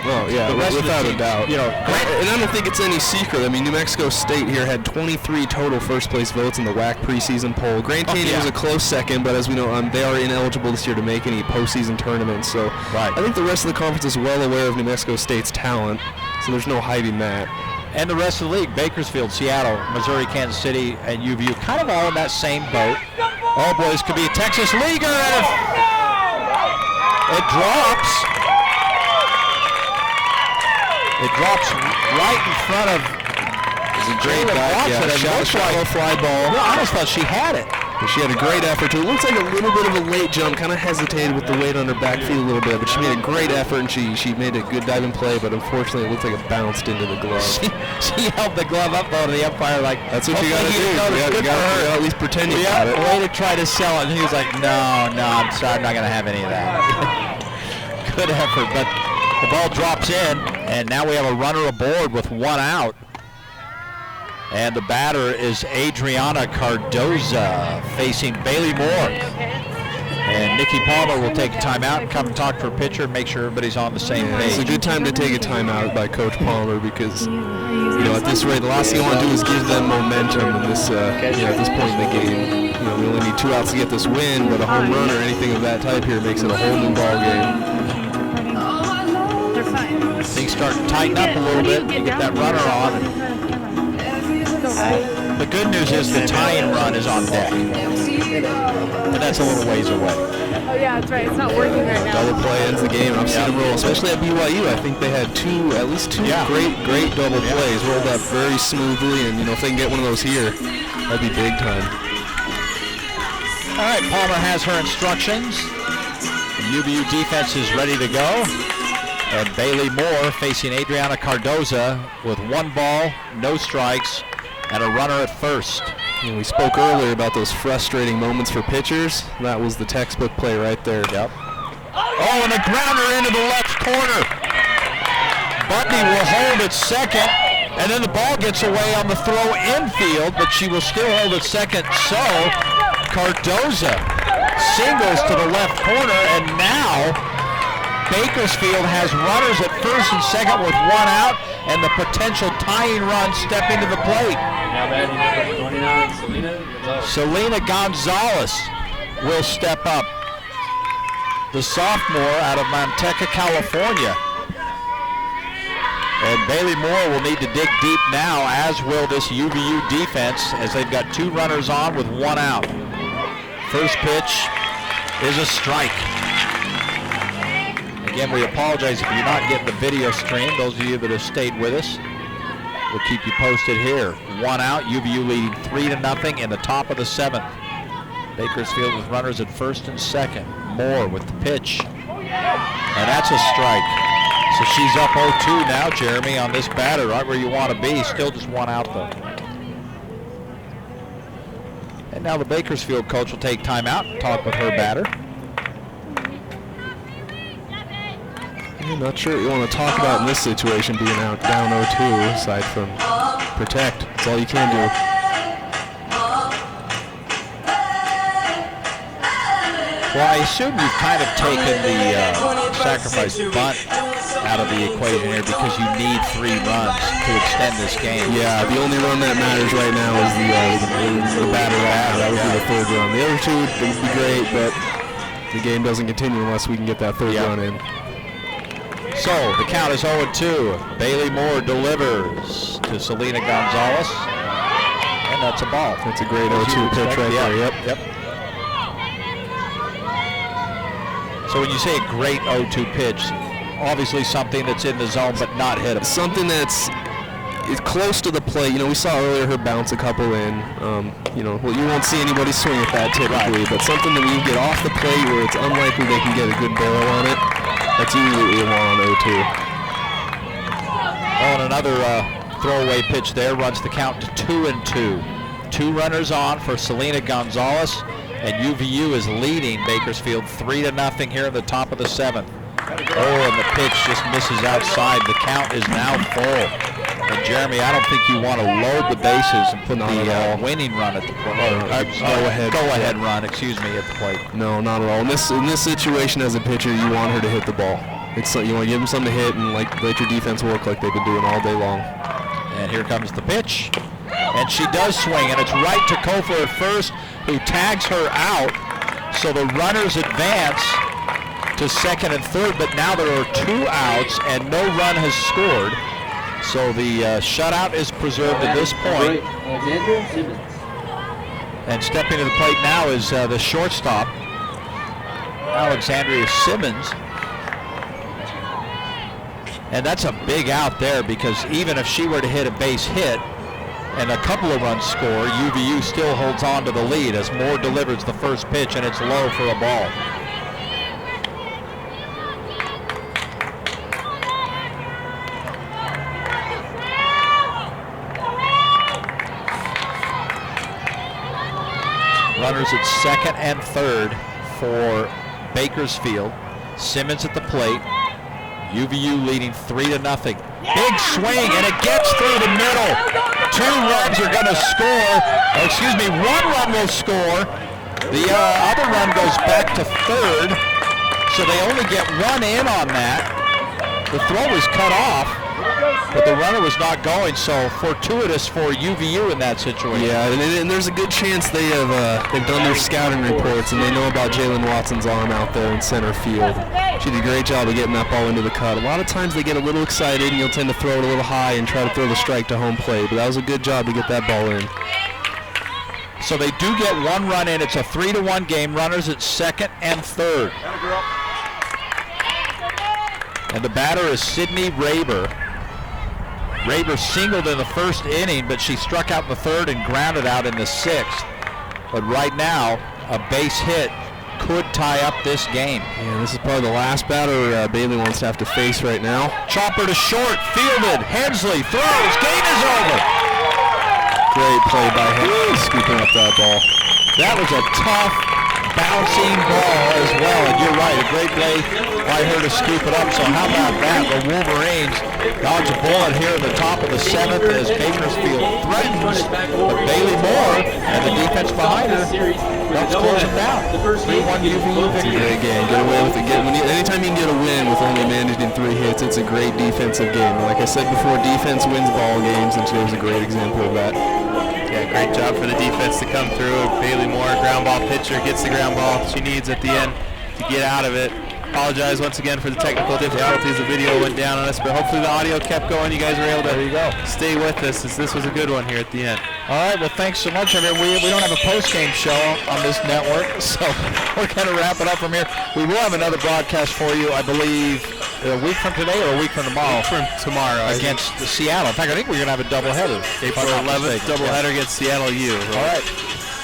[SPEAKER 3] Well, yeah, without a doubt. And I don't think it's any secret. I mean, New Mexico State here had 23 total first-place votes in the WAC preseason poll. Grand Canyon was a close second, but as we know, they are ineligible this year to make any postseason tournaments. So I think the rest of the conference is well aware of New Mexico State's talent, so there's no hiding that.
[SPEAKER 1] And the rest of the league, Bakersfield, Seattle, Missouri, Kansas City, and UVU, kind of all in that same boat. Oh, boy, this could be a Texas leaguer. It drops. It drops right in front of
[SPEAKER 3] Great back,
[SPEAKER 1] Watson. It looks like a fly ball. Well, I almost thought she had it.
[SPEAKER 3] She had a great effort too. It looks like a little bit of a late jump, kind of hesitated with the weight on her back feet a little bit, but she made a great effort and she made a good diving play, but unfortunately it looks like it bounced into the glove.
[SPEAKER 1] She held the glove up though to the umpire like,
[SPEAKER 3] that's what you got to do. You got to at least pretend you got it.
[SPEAKER 1] Way to try to sell it, and he was like, no, I'm sorry, I'm not going to have any of that. Good effort, but the ball drops in, and now we have a runner aboard with 1 out. And the batter is Adriana Cardoza facing Bailey Moore. And Nikki Palmer will take a timeout and come and talk to her pitcher and make sure everybody's on the same page.
[SPEAKER 3] It's a good time to take a timeout by Coach Palmer because, at this rate, the last thing you want to do is give them momentum in this, at this point in the game. We only need 2 outs to get this win, but a home run or anything of that type here makes it a whole new ball game.
[SPEAKER 1] Things start to tighten up a little bit. You get that runner on. The good news is the tying run is on deck. And that's a little ways away.
[SPEAKER 16] Oh yeah, that's right. It's not working right now.
[SPEAKER 3] Double play ends the game. I've seen them roll, especially at BYU. I think they had at least two great double plays rolled up very smoothly. And if they can get one of those here, that'd be big time.
[SPEAKER 1] All right, Palmer has her instructions. The UVU defense is ready to go. And Bailey Moore facing Adriana Cardoza with 1 ball, no strikes, and a runner at first.
[SPEAKER 3] And we spoke earlier about those frustrating moments for pitchers. That was the textbook play right there.
[SPEAKER 1] Yep. Oh, and a grounder into the left corner. Butney will hold at second, and then the ball gets away on the throw infield, but she will still hold at second. So Cardoza singles to the left corner, and now Bakersfield has runners at first and second with 1 out, and the potential tying run stepping to the plate. Selena Gonzalez will step up. The sophomore out of Manteca, California. And Bailey Moore will need to dig deep now, as will this UVU defense, as they've got 2 runners on with 1 out. First pitch is a strike. Again, we apologize if you're not getting the video stream. Those of you that have stayed with us, we'll keep you posted here. 1 out, UVU leading 3-0 in the top of the 7th. Bakersfield with runners at first and second. Moore with the pitch. And that's a strike. So she's up 0-2 now, Jeremy, on this batter, right where you want to be. Still just 1 out, though. And now the Bakersfield coach will take time out and talk with her batter.
[SPEAKER 3] I'm not sure what you want to talk about in this situation, being out down 0-2, aside from protect. That's all you can do.
[SPEAKER 1] Well, I assume you've kind of taken the sacrifice bunt out of the equation here because you need 3 runs to extend this game.
[SPEAKER 3] Yeah, the only run that matters right now is the batter out. That would be the 3rd run. The other 2 would be great, but the game doesn't continue unless we can get that 3rd run in.
[SPEAKER 1] So the count is 0-2. Bailey Moore delivers to Selena Gonzalez, and that's a ball.
[SPEAKER 3] That's a great 0-2 pitch right there. Yep.
[SPEAKER 1] So when you say a great 0-2 pitch, obviously something that's in the zone but not hittable.
[SPEAKER 3] Something that's close to the plate. We saw earlier her bounce a couple in. You won't see anybody swing at that typically, but something that when you get off the plate where it's unlikely they can get a good barrel on it. That's usually what you want on 0-2.
[SPEAKER 1] Oh, and another throwaway pitch there runs the count to 2-2. 2 runners on for Selena Gonzalez, and UVU is leading Bakersfield 3-0 here in the top of the 7th. Oh, and the pitch just misses outside. The count is now full. And Jeremy, I don't think you want to load the bases and put the winning run at the plate. Go ahead run, excuse me, at the plate.
[SPEAKER 3] No, not at all. In this situation as a pitcher, you want her to hit the ball. You want to give them something to hit and let your defense work like they've been doing all day long.
[SPEAKER 1] And here comes the pitch. And she does swing, and it's right to Kofler at first, who tags her out. So the runners advance to second and third, but now there are 2 outs and no run has scored. So the shutout is preserved at this point. And stepping to the plate now is the shortstop, Alexandria Simmons. And that's a big out there because even if she were to hit a base hit, and a couple of runs score, UVU still holds on to the lead as Moore delivers the first pitch, and it's low for a ball. Runners at second and third for Bakersfield. Simmons at the plate. UVU leading 3-0. Big swing, and it gets through the middle. 2 runs are going to score. One run will score. The other run goes back to third, so they only get 1 in on that. The throw was cut off, but the runner was not going, so fortuitous for UVU in that situation.
[SPEAKER 3] Yeah, and there's a good chance they've done their scouting reports and they know about Jalen Watson's arm out there in center field. She did a great job of getting that ball into the cut. A lot of times they get a little excited and you'll tend to throw it a little high and try to throw the strike to home plate, but that was a good job to get that ball in.
[SPEAKER 1] So they do get 1 run in. It's a 3-1 game. Runners at second and third. And the batter is Sydney Raber. Raber singled in the first inning, but she struck out in the third and grounded out in the 6th. But right now, a base hit could tie up this game.
[SPEAKER 3] Yeah, this is probably the last batter Bailey wants to have to face right now.
[SPEAKER 1] Chopper to short, fielded. Hensley throws. Game is over.
[SPEAKER 3] Great play by Hensley, scooping up that ball.
[SPEAKER 1] That was a tough, bouncing ball as well. And you're right, a great play by her to scoop it up. So how about that? The Wolverines dodge a bullet here in the top of the 7th as Bakersfield threatens. But Bailey Moore and the defense behind her helps close it down. 3-1 UVU victory.
[SPEAKER 3] Great game. Get away with it. Anytime you can get a win with only managing 3 hits, it's a great defensive game. Like I said before, defense wins ball games, and today was a great example of that.
[SPEAKER 2] Yeah, great job for the defense to come through. Bailey Moore, ground ball pitcher, gets the ground ball she needs at the end to get out of it. Apologize once again for the technical difficulties. The video went down on us, but hopefully the audio kept going. You guys were able to stay with us, as this was a good one here at the end.
[SPEAKER 1] All right, well, thanks so much. I mean, we don't have a post-game show on this network, so we're going to wrap it up from here. We will have another broadcast for you, I believe, a week from today or a week from tomorrow.
[SPEAKER 2] From tomorrow.
[SPEAKER 1] Against Seattle. In fact, I think we're going to have a doubleheader.
[SPEAKER 2] April 11th, doubleheader against Seattle U. Right?
[SPEAKER 1] All right.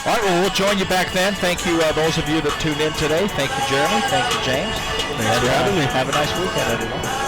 [SPEAKER 1] All right, well, we'll join you back then. Thank you, those of you that tuned in today. Thank you, Jeremy. Thank you, James.
[SPEAKER 3] Thanks for having me.
[SPEAKER 1] Have a nice weekend, everyone.